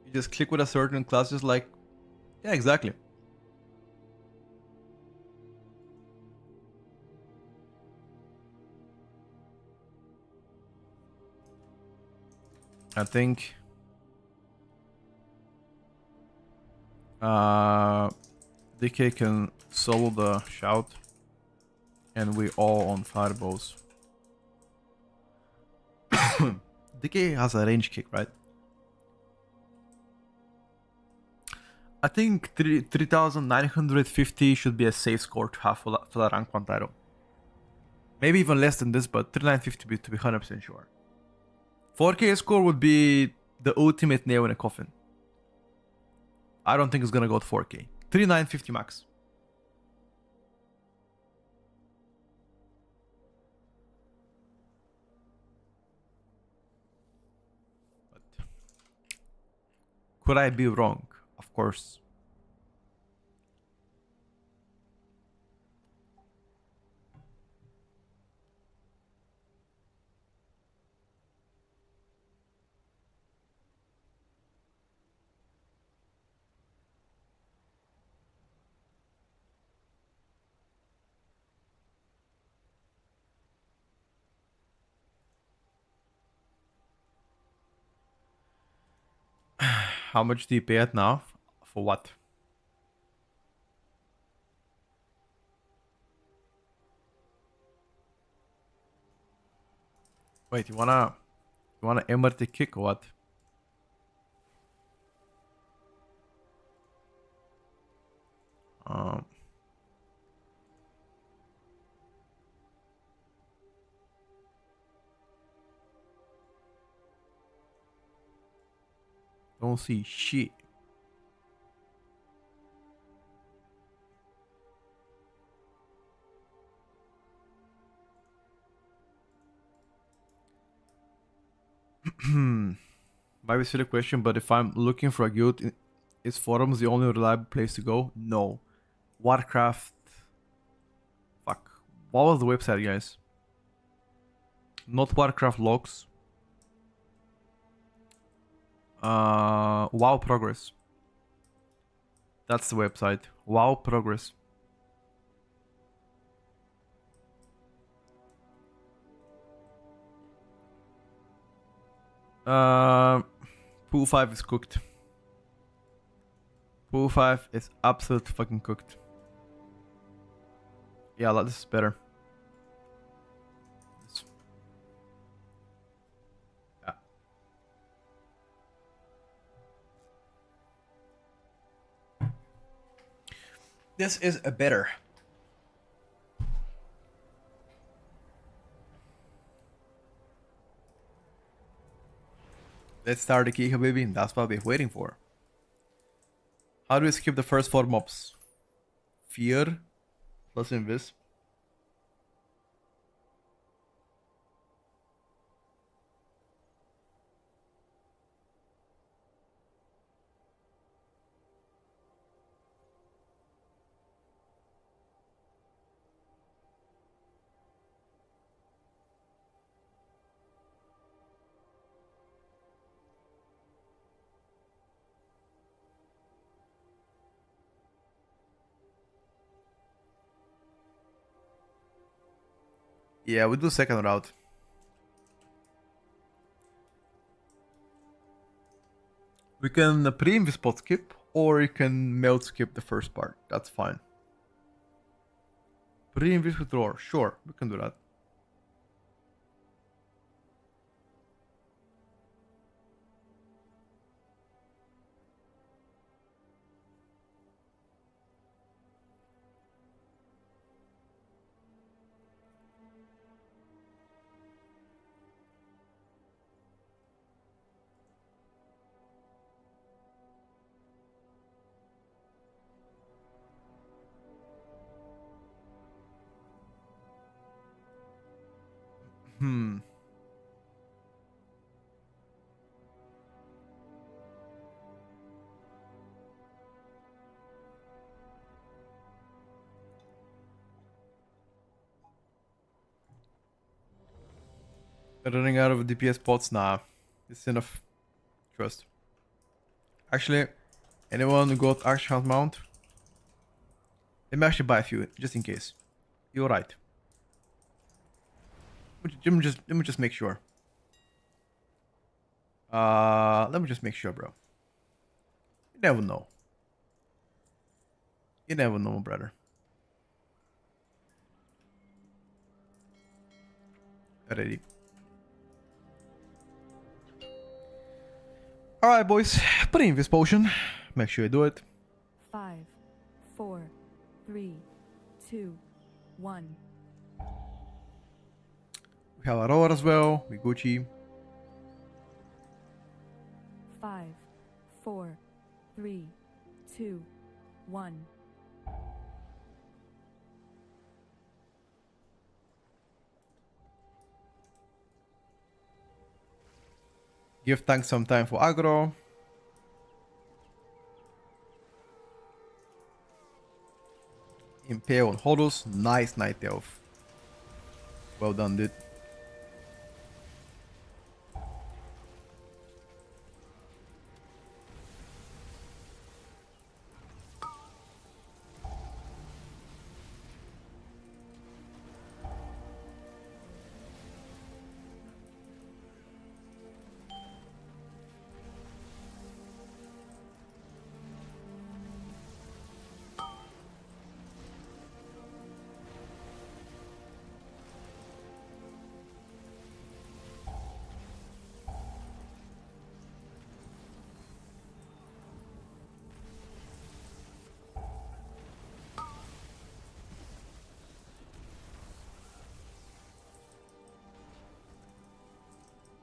You just click with a certain class, just like, yeah, exactly. I think DK can solo the shout, and we all on firebows. DK has a range kick, right? I think 3,950 should be a safe score to have for the rank 1 title. Maybe even less than this, but 3,950 to be 100% sure. 4K score would be the ultimate nail in a coffin. I don't think it's gonna go to 4K. 3,950 max. But could I be wrong? Of course. How much do you pay it now? For what? Wait, you wanna emerty kick or what? Um don't see shit. Might be a silly question, but if I'm looking for a guild, is forums the only reliable place to go? No. Warcraft. Fuck. What was the website, guys? Not Warcraft logs. WoW Progress. That's the website. WoW Progress. Pool 5 is cooked. Pool 5 is absolutely fucking cooked. Yeah, this is better. Yeah. This is a better. Let's start the Kika, baby. That's what we're waiting for. How do we skip the first 4 mobs? Fear plus Invis. Yeah, we do second route. We can pre-invis spot skip, or you can melt skip the first part. That's fine. Pre-invisible drawer. Sure, we can do that. Hmm. Running out of DPS pots? Nah. It's enough. Trust. Actually, anyone who got Archhound Mount? Let me actually buy a few, just in case. You're right. Let me just make sure. Let me just make sure, bro. You never know. You never know, brother. Ready. Alright, boys. Put in this potion. Make sure you do it. 5, 4, 3, 2, 1. We have Aurora as well. We Gucci. 5, 4, 3, 2, 1. Give tanks some time for aggro. Impale on Horus. Nice Night Elf. Well done, dude.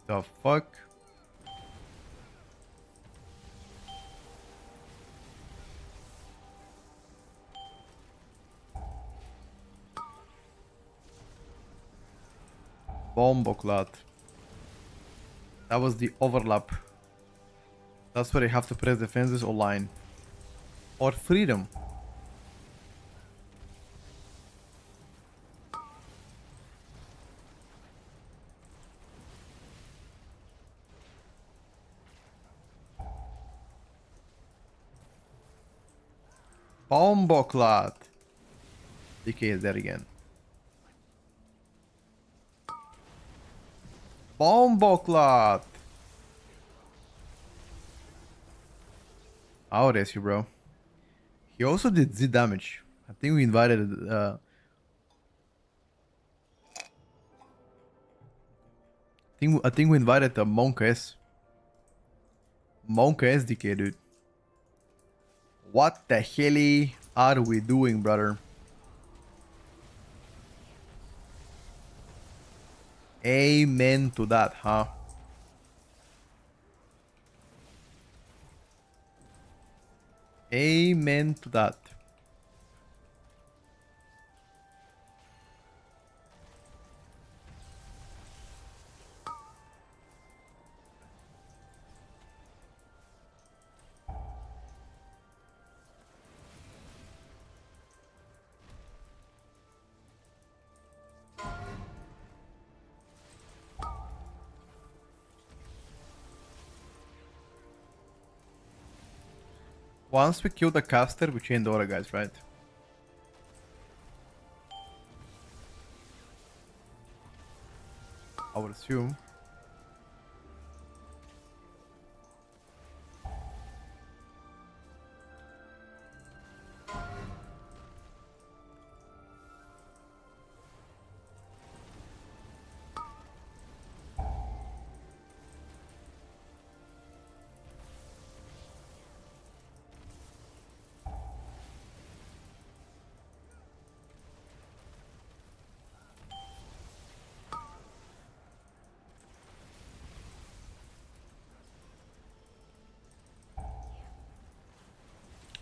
The fuck? Bomboclat. That was the overlap. That's where you have to press defenses or line. Or freedom. Bomboclat. DK is there again. Bomboclat. I'll race you, bro. He also did Z damage. I think we invited I think we invited the Monk S. Monk SDK, dude. What the hell are we doing, brother? Amen to that, huh? Amen to that. Once we kill the caster, we chain the other guys, right? I would assume.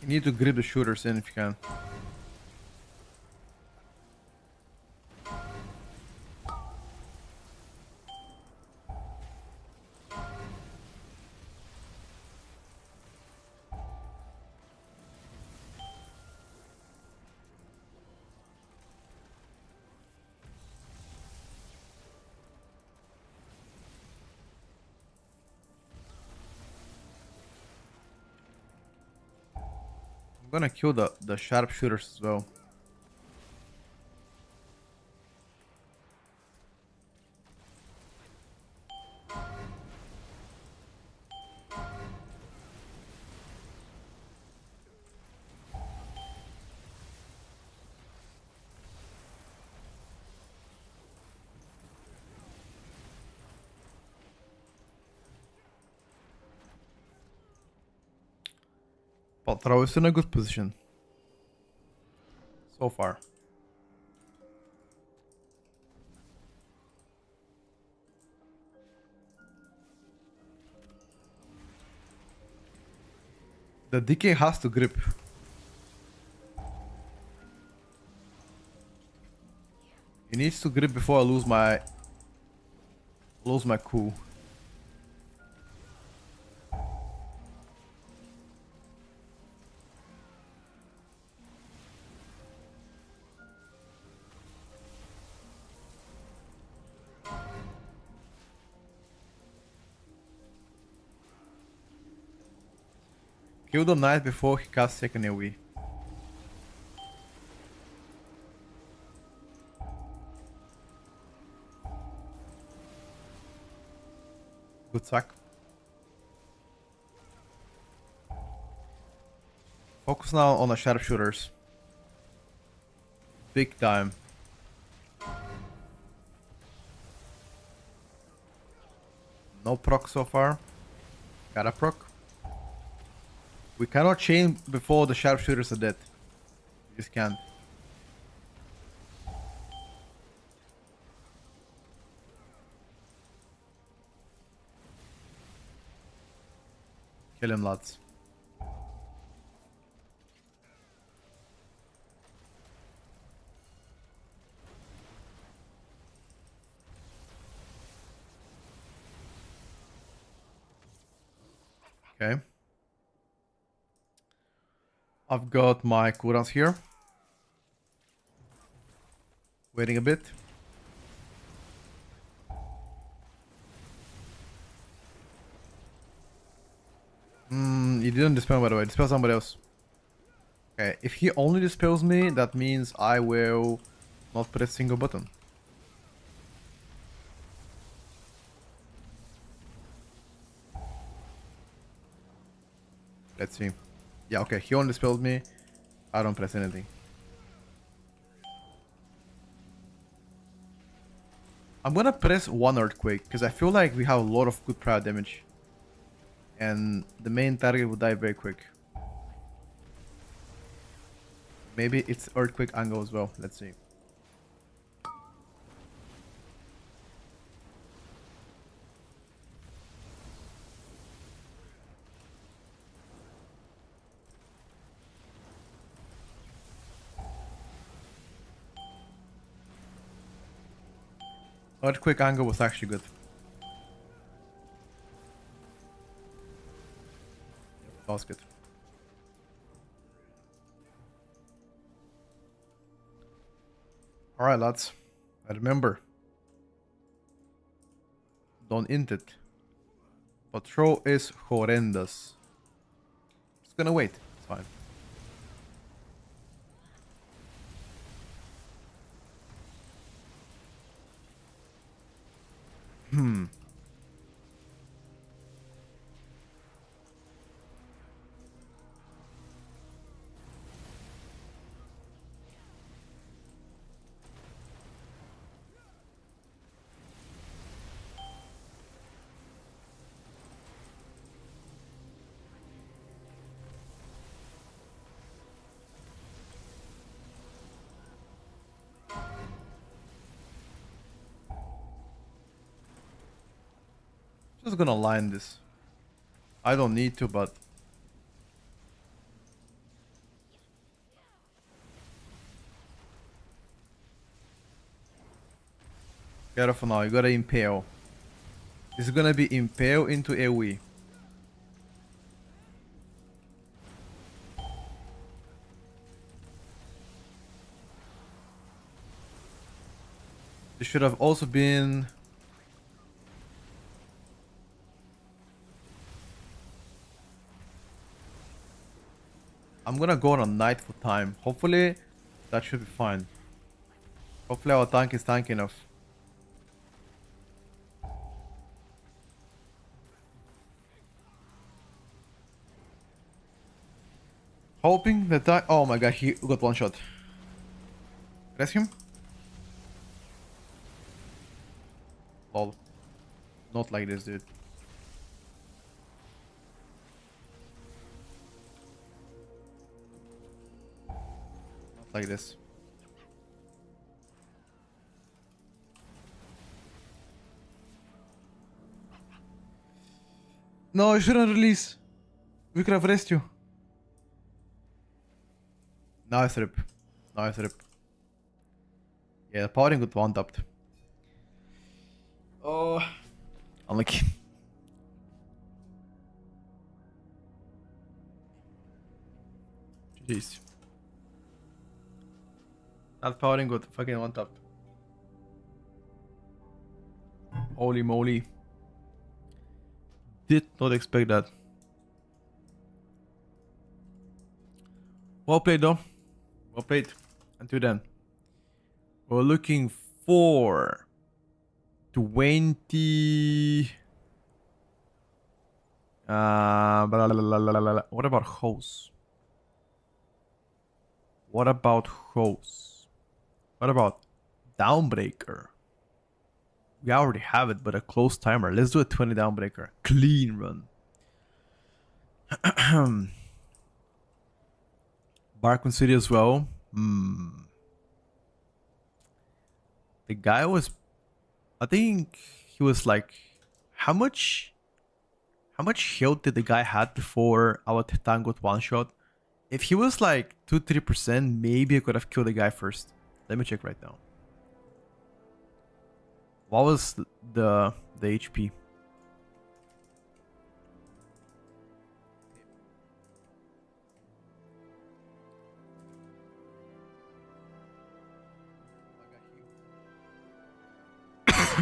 You need to grip the shooters in if you can. I'm gonna kill the sharpshooters as well. Paltrow is in a good position. So far. The DK has to grip. He needs to grip before I lose my cool. Kill the knight before he casts second AoE. Good sack. Focus now on the sharpshooters. Big time. No proc so far. Got a proc. We cannot chain before the sharpshooters are dead. We just can't. Kill him, lads. Okay. I've got my cooldowns here. Waiting a bit. He didn't dispel, by the way. Dispel somebody else. Okay, if he only dispels me, that means I will not press a single button. Let's see. Yeah, okay, he only dispels me. I don't press anything. I'm gonna press one Earthquake, because I feel like we have a lot of good prior damage. And the main target will die very quick. Maybe it's Earthquake angle as well. Let's see. Earthquake angle was actually good. That was good. Alright, lads. I remember. Don't int it. But throw is horrendous. Just gonna wait. It's fine. Just gonna line this. I don't need to, but Careful now, you gotta impale. This is gonna be impale into AoE. This should have also been... I'm gonna go on a knight for time. Hopefully that should be fine. Hopefully our tank is tanky enough. Hoping that I... Oh my god, he got one shot. Press him. Lol. Not like this, dude. Not like this. No, I shouldn't release. We could have rested you. Nice rip. Nice rip. Yeah, the powering got one tapped. Oh, unlucky. Jeez. That powering got fucking one tapped. Holy moly. Did not expect that. Well played though. Well played. Until then. We're looking for 20. What about hosts? What about hosts? What about Downbreaker? We already have it, but a close timer. Let's do a 20 Downbreaker. Clean run. Barkman City as well. The guy was... I think he was like... How much health did the guy had before our tank got one shot? If he was like 2-3%, maybe I could have killed the guy first. Let me check right now. What was the HP?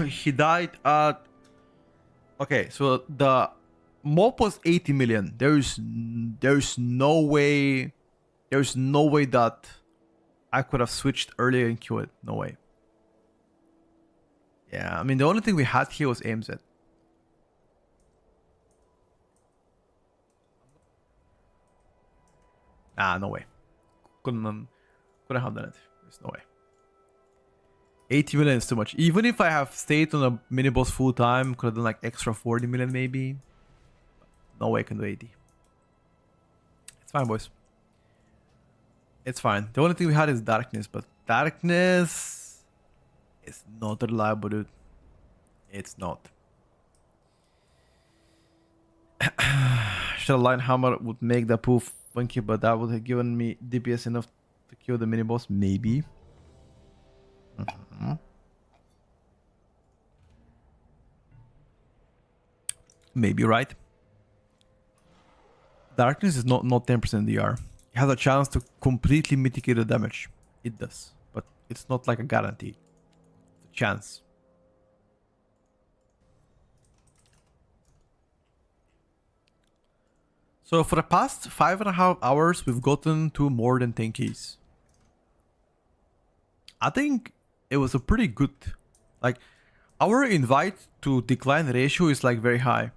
He died at... Okay, so the mob was 80 million. There's no way that I could have switched earlier and killed it. No way. Yeah, I mean the only thing we had here was AMZ. Ah, no way. Couldn't have done it. There's no way. 80 million is too much. Even if I have stayed on a mini boss full time, could have done like extra 40 million maybe. No way I can do 80. It's fine, boys. It's fine. The only thing we had is darkness, but darkness is not reliable, dude. It's not. Shadow Line Hammer would make the poof funky, but that would have given me DPS enough to kill the mini boss, maybe. Maybe, right? Darkness is not 10% DR. It has a chance to completely mitigate the damage. It does, but it's not like a guarantee. It's a chance. So for the past 5.5 hours, we've gotten to more than 10 keys. I think it was a pretty good, like, our invite to decline ratio is like very high.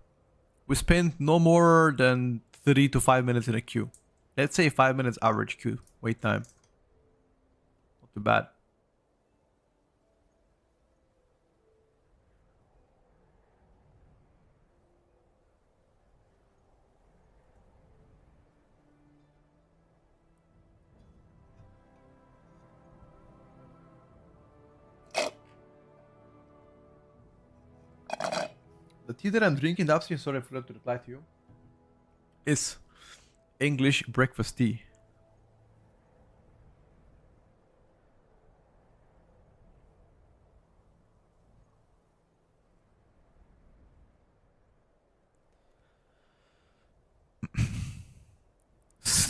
We spent no more than 3 to 5 minutes in a queue. Let's say 5 minutes average queue wait time. Not too bad. The tea that I'm drinking, the upstream, sorry I forgot to reply to you, is English breakfast tea.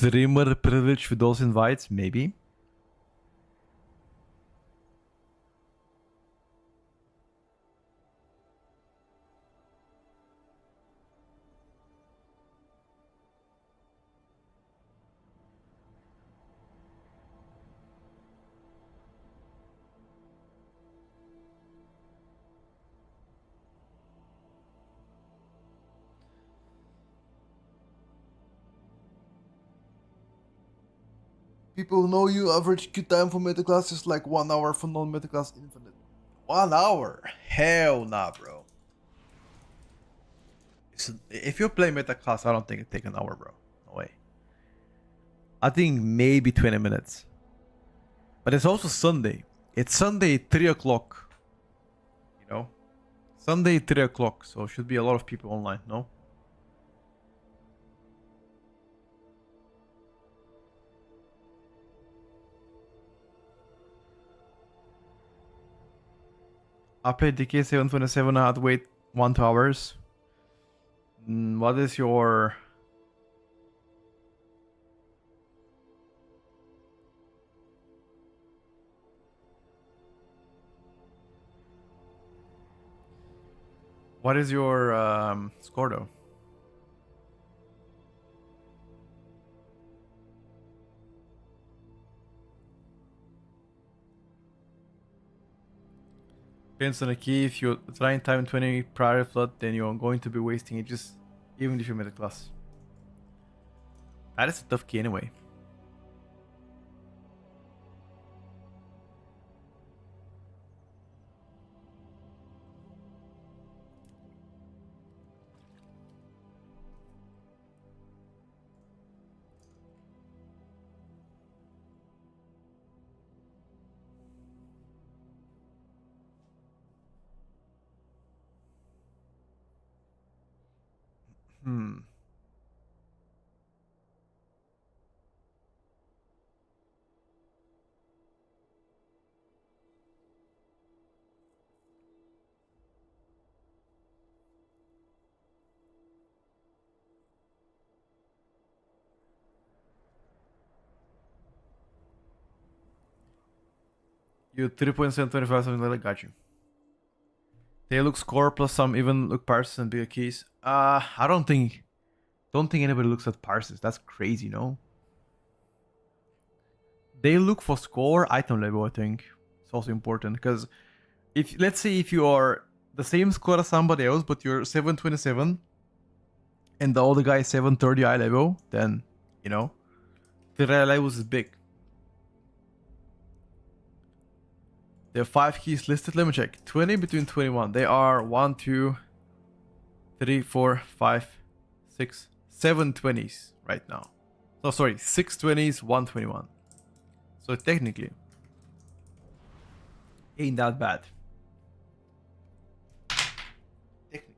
Streamer privilege with those invites? Maybe. People know you average queue time for meta class is like 1 hour for non-meta class infinite. 1 hour? Hell nah, bro. If you play meta class, I don't think it take an hour, bro. No way. I think maybe 20 minutes. But it's also Sunday. It's Sunday 3 o'clock. You know? Sunday 3 o'clock, so should be a lot of people online, no? I played DK 727, I had to wait 1-2 hours. What is your... What is your score though? Depends on the key. If you're trying time 20 prior flood, then you're going to be wasting it just even if you made a class. That is a tough key anyway. Hmm. You 3.725 something like that, got you. They look score plus some even look parses and bigger keys. I don't think anybody looks at parses. That's crazy, no? They look for score item level, I think. It's also important because if let's say if you are the same score as somebody else, but you're 727 and the other guy is 730 eye level, then you know the eye levels is big. There are 5 keys listed. Let me check. 20 between 21. They are 1, 2, 3, 4, 5, 6, 7 20s right now. No, sorry, 6 20s, 121. So technically, ain't that bad. Technically.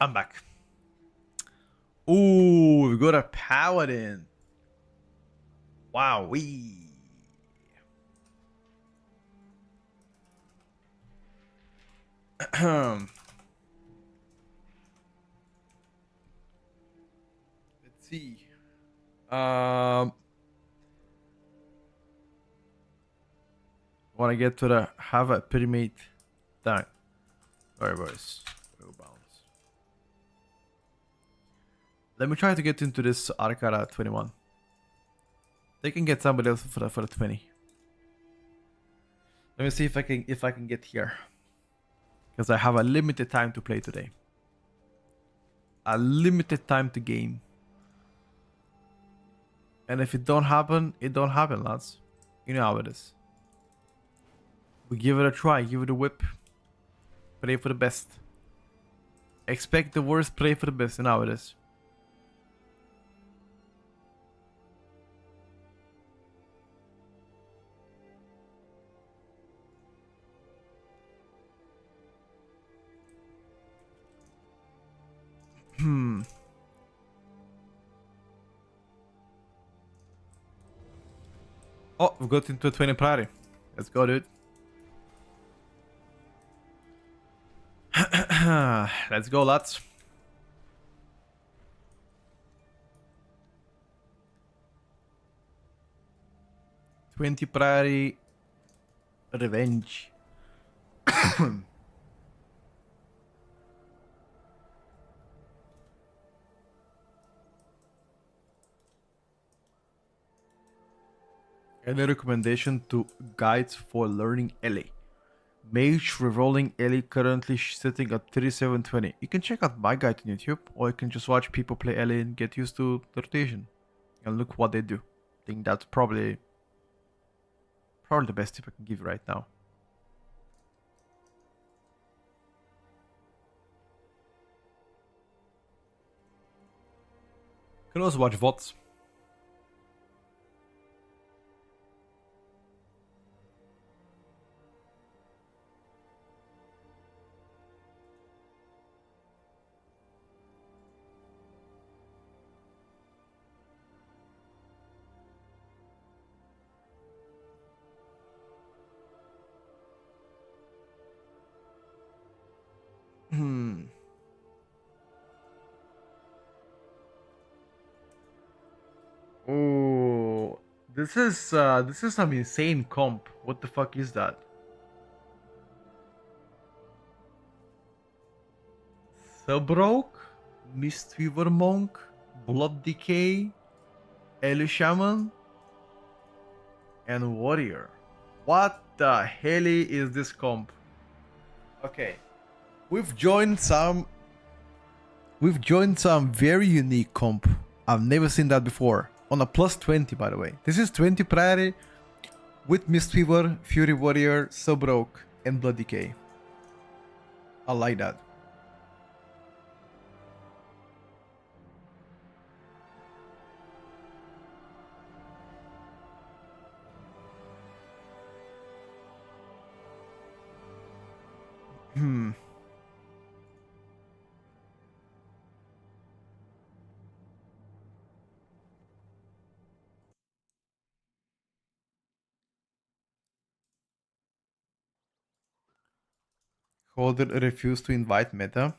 I'm back. Ooh, we got a paladin. Wow, we. Let's see. Want to get to the have a pyramid time. Alright, boys. We'll bounce. Let me try to get into this Arcara 21. They can get somebody else for the 20. Let me see if I can get here. Because I have a limited time to play today. A limited time to game. And if it don't happen, lads. You know how it is. We give it a try, give it a whip. Pray for the best. Expect the worst, pray for the best, you know how it is. Oh, we got into a 20 priority. Let's go, dude. Let's go, lads. $20 priority revenge. Any recommendation to guides for learning Ellie? Mage rerolling Ellie currently sitting at 3720. You can check out my guide on YouTube, or you can just watch people play Ellie and get used to the rotation. And look what they do. I think that's probably the best tip I can give you right now. You can also watch VODs. Oh, this is some insane comp. What the fuck is that? Subroke, Mistweaver Monk, Blood Decay, Ellie Shaman, and Warrior. What the hell is this comp? Okay, we've joined some very unique comp. I've never seen that before. On a plus 20, by the way. This is 20 priority with Mistweaver, Fury Warrior, Subroke, and Blood Decay. I like that. Holder refused to invite meta.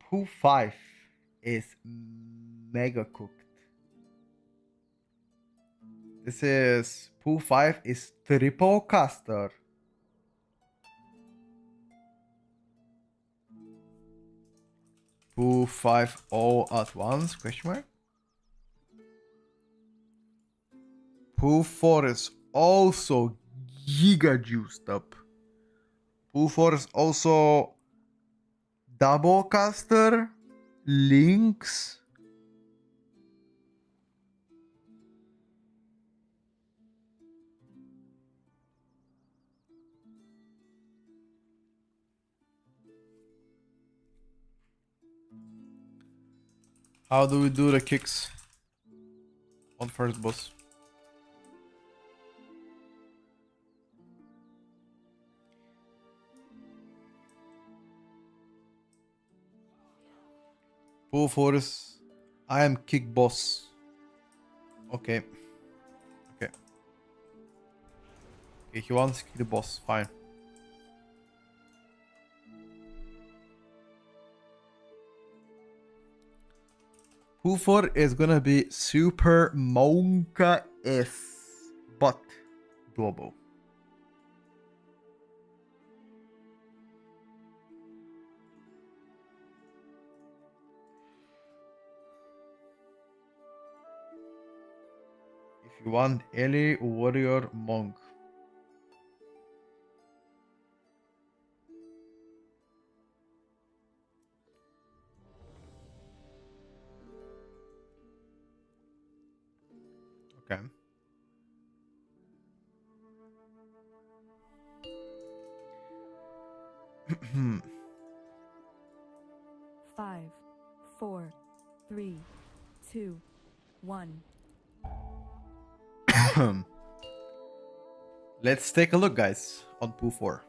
Pooh 5 is mega cooked. This is Pooh 5 is triple caster. Pooh 5 all at once? Question mark. Pooh 4 is also giga juiced up. Pooh 4 is also double caster, links. How do we do the kicks on first boss? Full force. I am kick boss. Okay. Okay. Okay, he wants to kick the boss. Fine. Full 4 is gonna be super Monka S, but doable. If you want Ellie Warrior Monk. Okay. Five, four, three, two, one. Let's take a look, guys, on Pooh 4.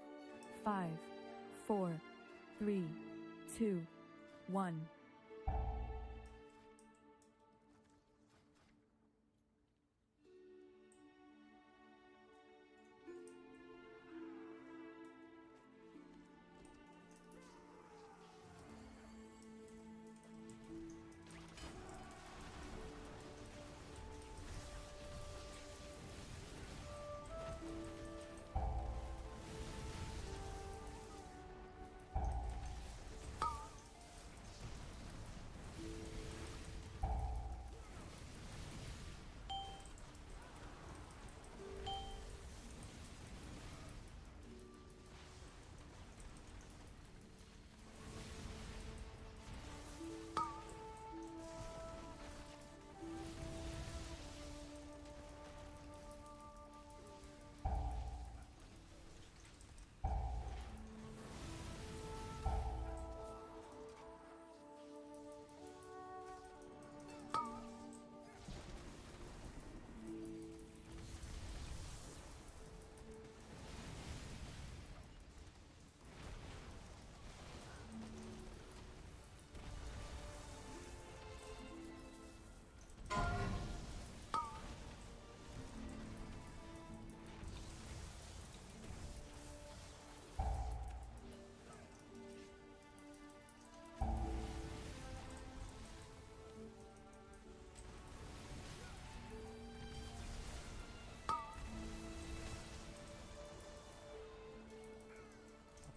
Five, four, three, two, one.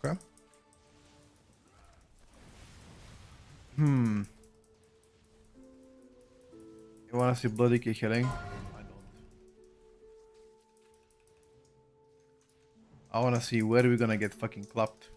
Okay. You wanna see bloody kick healing? I don't. I wanna see where we're gonna get fucking clapped.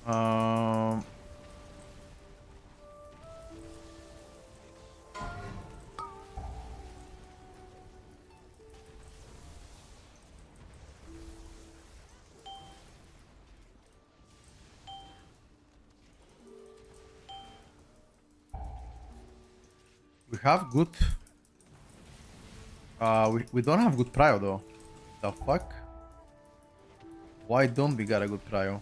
Um, we have good. We don't have good prio though. The fuck? Why don't we got a good prio?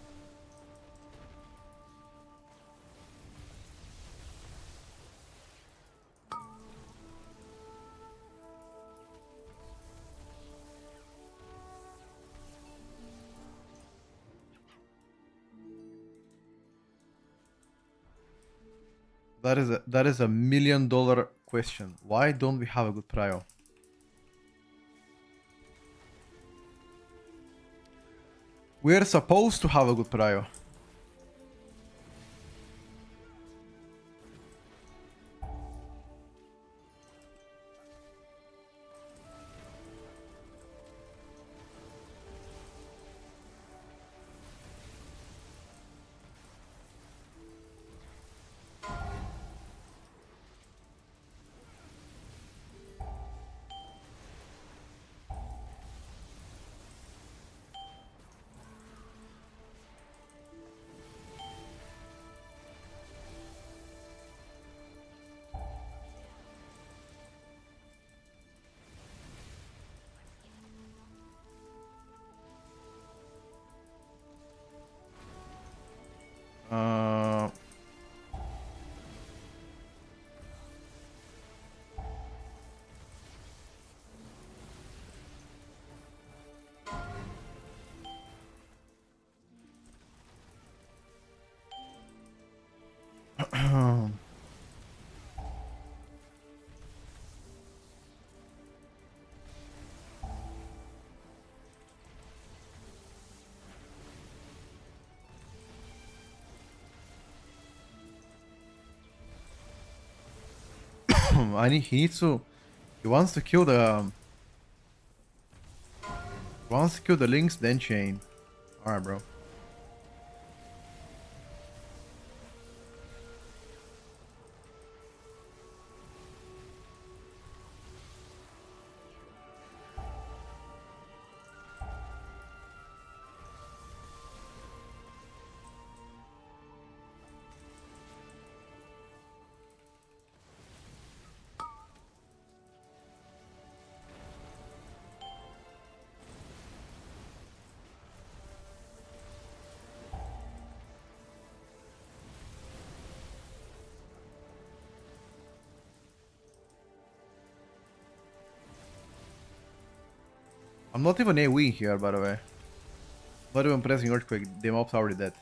That is a $1 million question. Why don't we have a good prio? We're supposed to have a good prio. Uh, he needs to. He wants to kill the. He wants to kill the links, then chain. Alright, bro. I'm not even AoE here, by the way. Not even pressing Earthquake. The mob's already dead.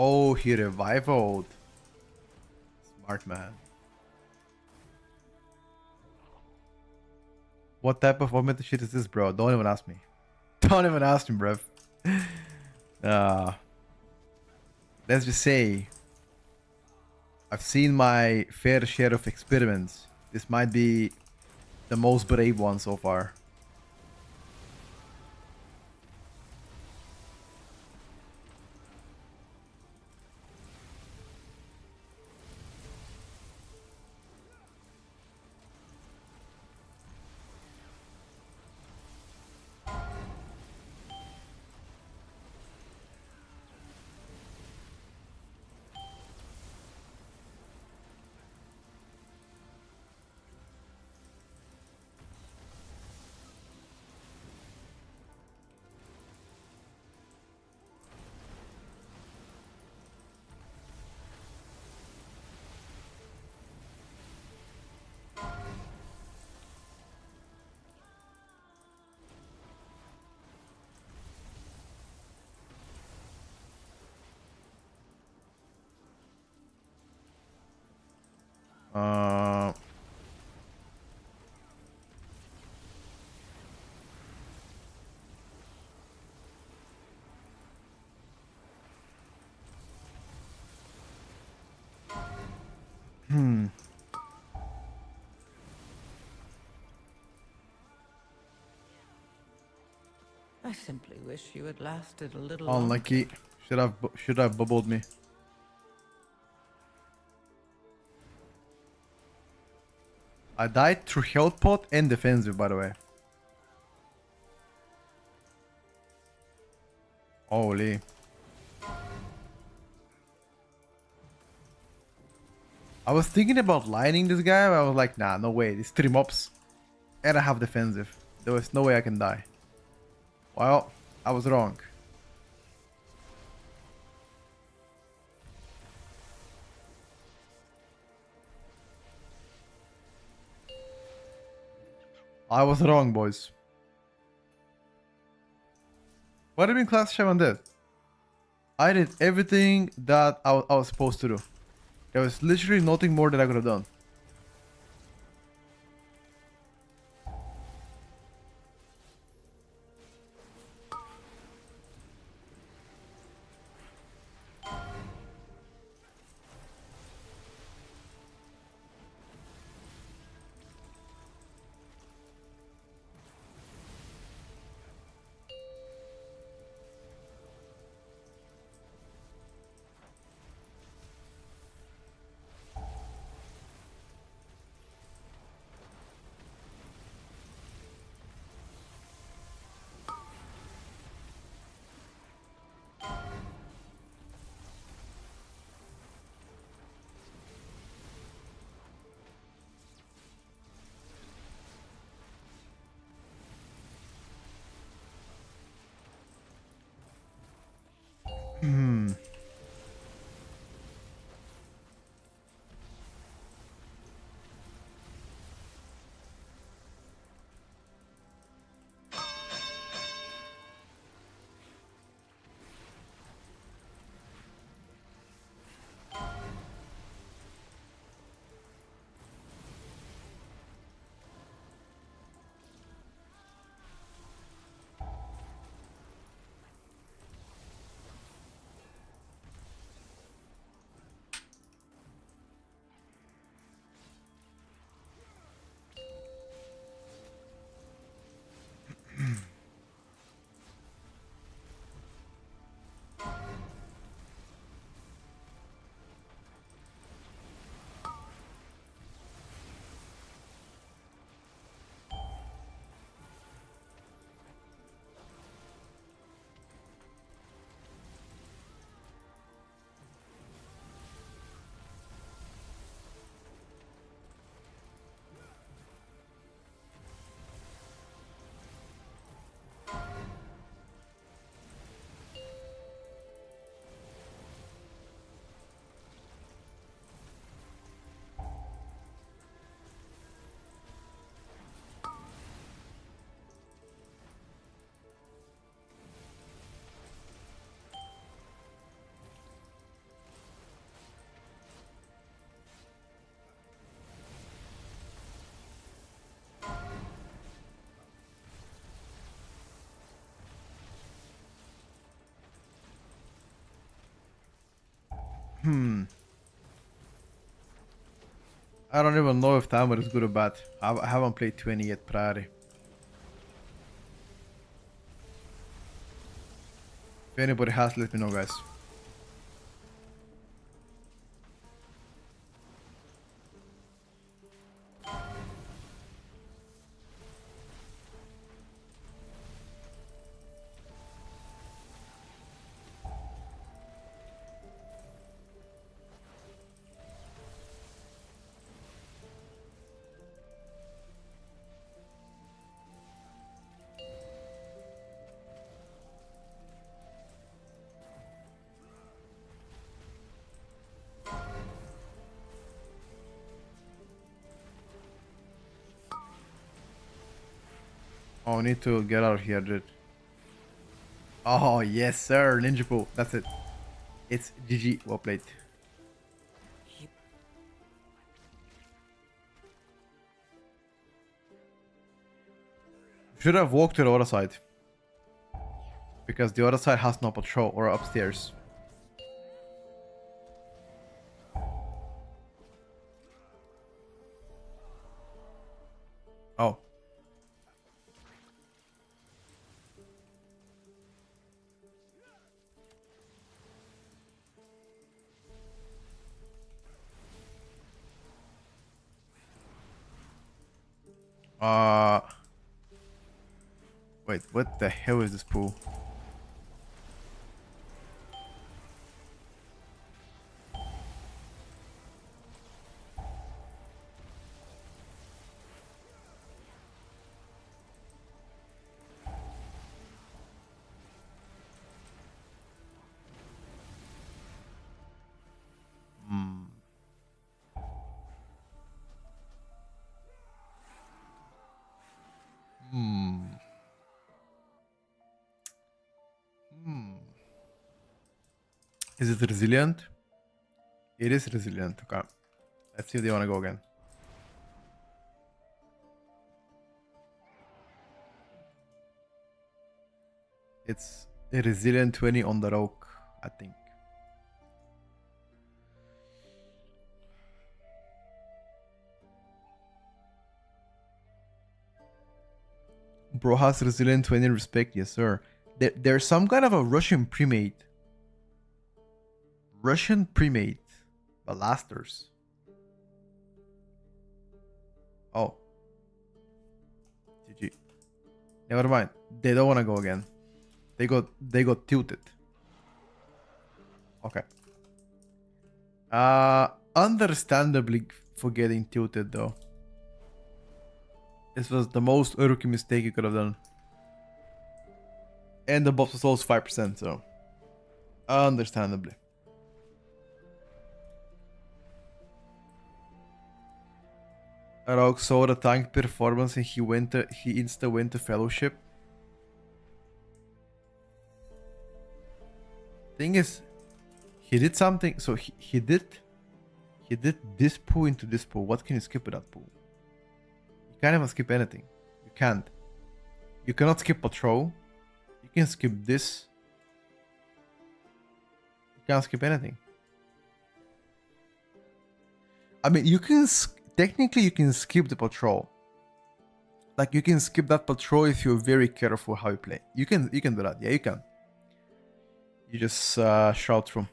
Oh, he revived. Smart man. What type of augmented shit is this, bro? Don't even ask me. Don't even ask me, bruv. Let's just say I've seen my fair share of experiments. This might be the most brave one so far. Uh, I simply wish you had lasted a little Unlucky. Should have bubbled me. I died through health pot and defensive, by the way. Holy. I was thinking about lining this guy, but I was like, nah, no way. These 3 mobs. And I have defensive. There was no way I can die. Well, I was wrong. I was wrong, boys. What do you mean Class 7 did? I did everything that I was supposed to do. There was literally nothing more that I could have done. Hmm. Hmm. I don't even know if timer is good or bad. I haven't played 20 yet priority. If anybody has, let me know, guys. Oh, I need to get out of here, dude. Oh, yes, sir. Ninja Pool. That's it. It's GG. Well played. Should have walked to the other side. Because the other side has no patrol or upstairs. Oh. Uh. Wait, what the hell is this pool? Is it resilient? It is resilient. Okay. Let's see if they want to go again. It's a resilient 20 on the rogue, I think. Bro has resilient 20 respect, yes sir. There's some kind of a Russian pre-made. Ballasters. Oh. GG. Never mind. They don't want to go again. They got tilted. Okay. Understandably for getting tilted though. This was the most rookie mistake you could have done. And the buff was also 5%, so understandably. Rogue saw the tank performance and he insta went to fellowship. Thing is, he did something. So he did this pool into this pool. What can you skip with that pool? You can't even skip anything. You can't. You cannot skip patrol. You can skip this. You can't skip anything. I mean, you can technically you can skip the patrol. Like you can skip that patrol if you're very careful how you play. You can do that. Yeah, you can. You just shout through.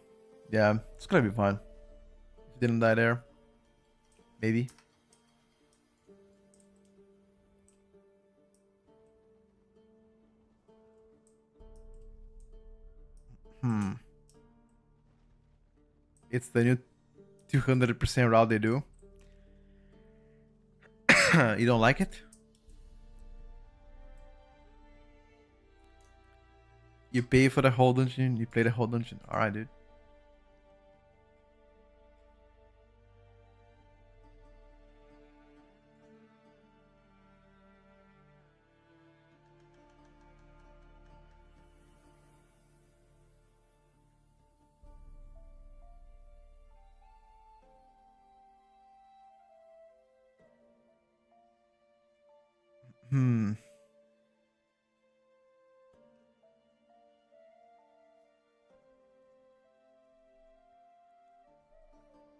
Yeah, it's gonna be fine. If you didn't die there, maybe. It's the new 200% route they do. You don't like it? You pay for the whole dungeon, you play the whole dungeon. Alright, dude.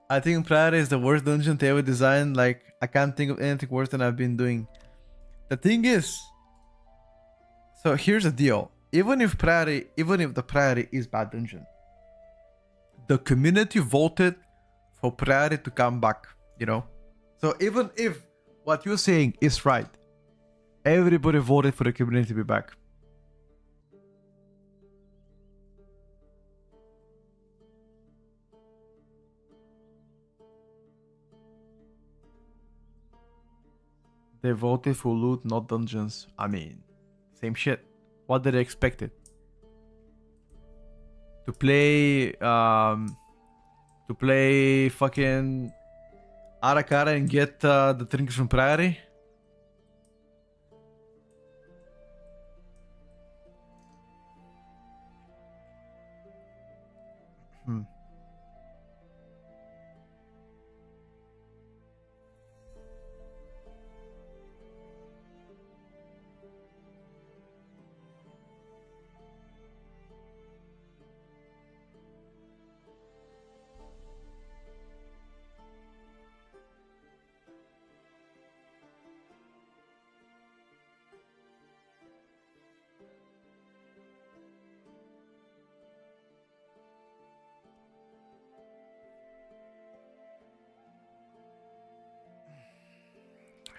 I think Priory is the worst dungeon they ever designed. Like, I can't think of anything worse than I've been doing. The thing is, so here's the deal. Even if the Priory is bad dungeon, the community voted for Priory to come back, you know? So even if what you're saying is right, everybody voted for the community to be back. They voted for loot, not dungeons. I mean, same shit. What did they expect it? To play fucking Arakara and get the trinkets from Priory?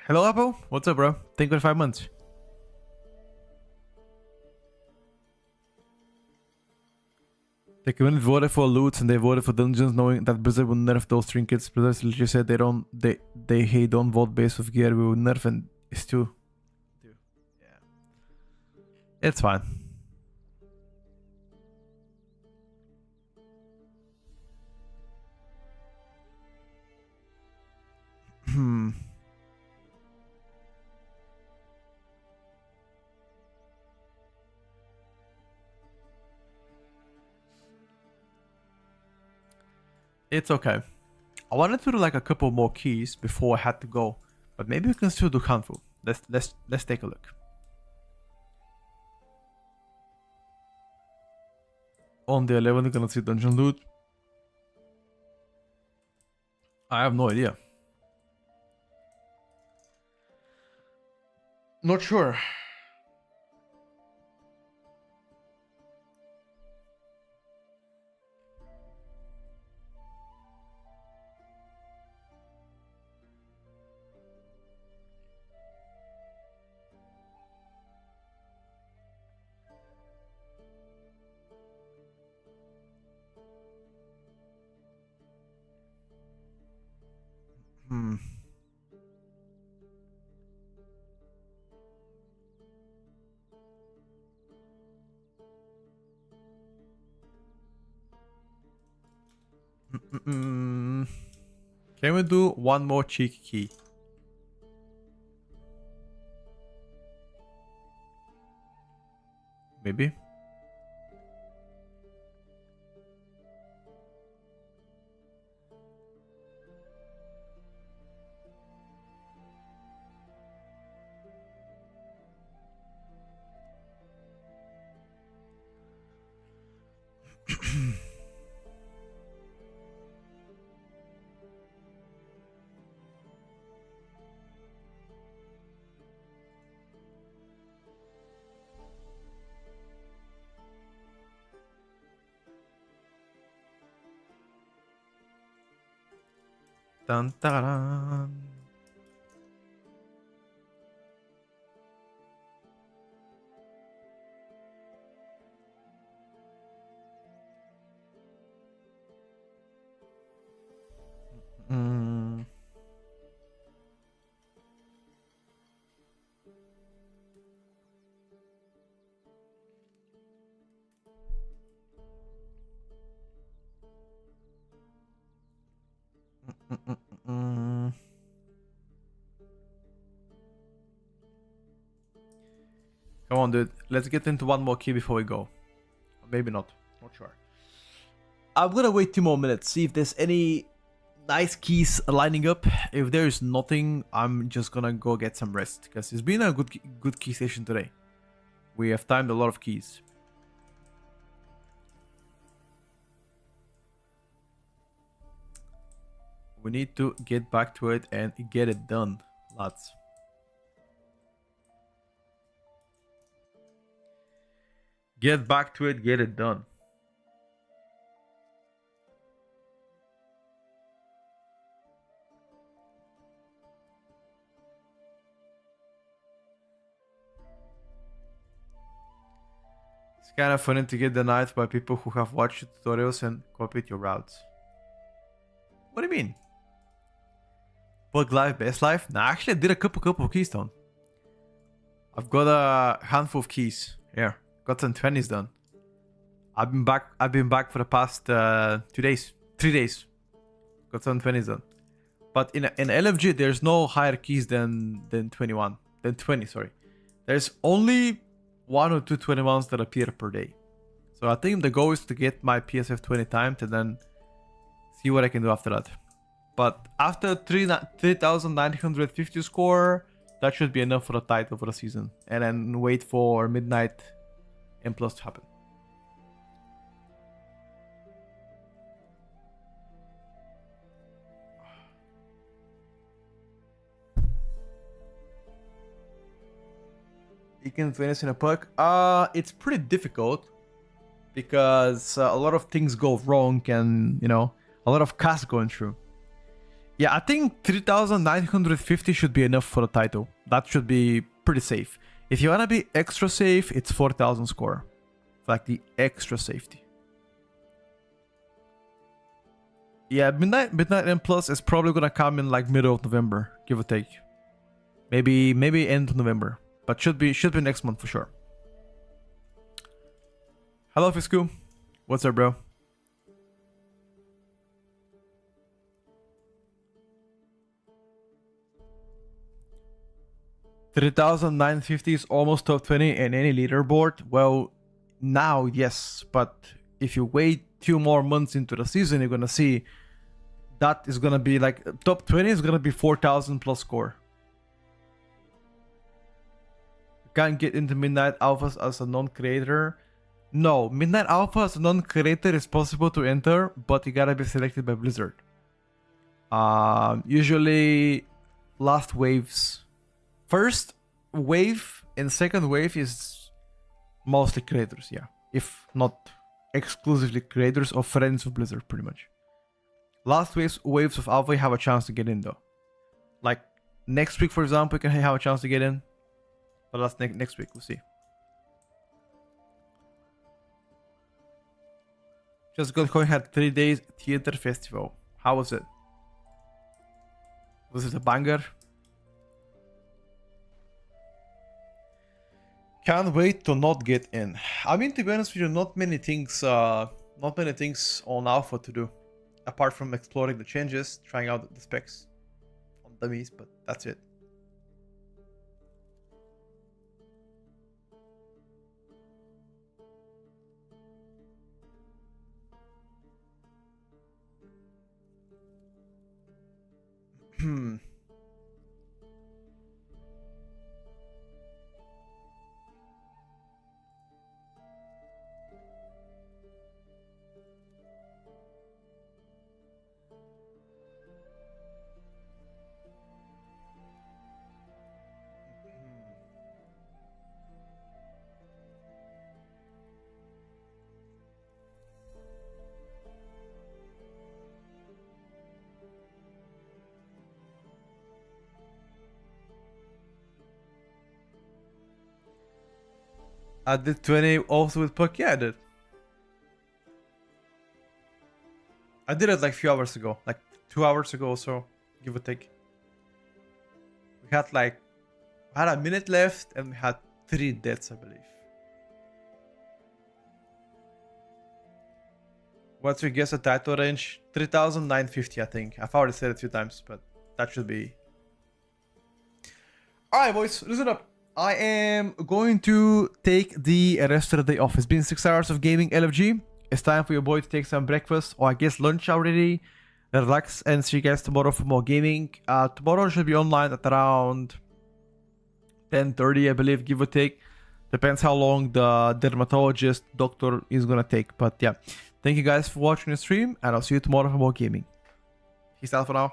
Hello, Apple. What's up, bro? Thank you for 5 months. The community voted for loot and they voted for dungeons, knowing that Blizzard would nerf those trinkets. Blizzard literally said they don't vote based off gear. We would nerf, and it's too. Yeah, it's fine. It's okay. I wanted to do like a couple more keys before I had to go, but maybe we can still do handful. Let's take a look. On the 11th, we're gonna see dungeon loot. I have no idea. Not sure. Hmm. Can we do one more cheeky key? Maybe. Dun, dun. Mm. Mm. Come on, dude. Let's get into one more key before we go. Maybe not. Not sure. I'm gonna wait 2 more minutes, see if there's any nice keys lining up. If there is nothing, I'm just gonna go get some rest, because it's been a good key session today. We have timed a lot of keys. We need to get back to it and get it done, lads. Get back to it, get it done. It's kind of funny to get denied by people who have watched tutorials and copied your routes. What do you mean? Bug life, best life? Nah, actually I did a couple of keys done. I've got a handful of keys. Here, got some 20s done. I've been back for the past 3 days. Got some 20s done. But in LFG there's no higher keys than 20, sorry. There's only 1 or 2 21s that appear per day. So I think the goal is to get my PSF 20 timed and then see what I can do after that. But after 3,950 score, that should be enough for the title for the season. And then wait for Midnight M+ to happen. You can finish in a puck. It's pretty difficult because a lot of things go wrong and, you know, a lot of casts going through. Yeah, I think 3,950 should be enough for the title. That should be pretty safe. If you want to be extra safe, it's 4,000 score. Like the extra safety. Yeah, Midnight M+ is probably gonna come in like middle of November, give or take. Maybe end of November. But should be next month for sure. Hello Fisku. What's up, bro? $3,950 is almost top 20 in any leaderboard. Well, now yes, but if you wait 2 more months into the season, you're gonna see that is gonna be like top 20 is gonna be 4,000 plus score. You can't get into Midnight Alphas as a non-creator. No, Midnight Alpha as a non-creator is possible to enter, but you gotta be selected by Blizzard. Usually last waves, first wave and second wave is mostly creators, yeah, if not exclusively creators or friends of Blizzard, pretty much. Last waves of Alpha, you have a chance to get in though. Like next week, for example, you can have a chance to get in, but that's next week. We'll see. Just got going, had 3 days theater festival. How was it? Was it a banger? Can't wait to not get in. I mean, to be honest with you, not many things on Alpha to do, apart from exploring the changes, trying out the specs on dummies, but that's it. I did 20 also with Puck. Yeah, I did. I did it like a few hours ago, like 2 hours ago or so, give or take. We had a minute left and we had 3 deaths, I believe. What's your guess at title range? 3,950, I think. I've already said it a few times, but that should be. Alright, boys, listen up. I am going to take the rest of the day off. It's been 6 hours of gaming, LFG. It's time for your boy to take some breakfast, or I guess lunch already. Relax and see you guys tomorrow for more gaming. Tomorrow should be online at around 10:30, I believe, give or take. Depends how long the dermatologist doctor is gonna take. But yeah, thank you guys for watching the stream, and I'll see you tomorrow for more gaming. Peace out for now.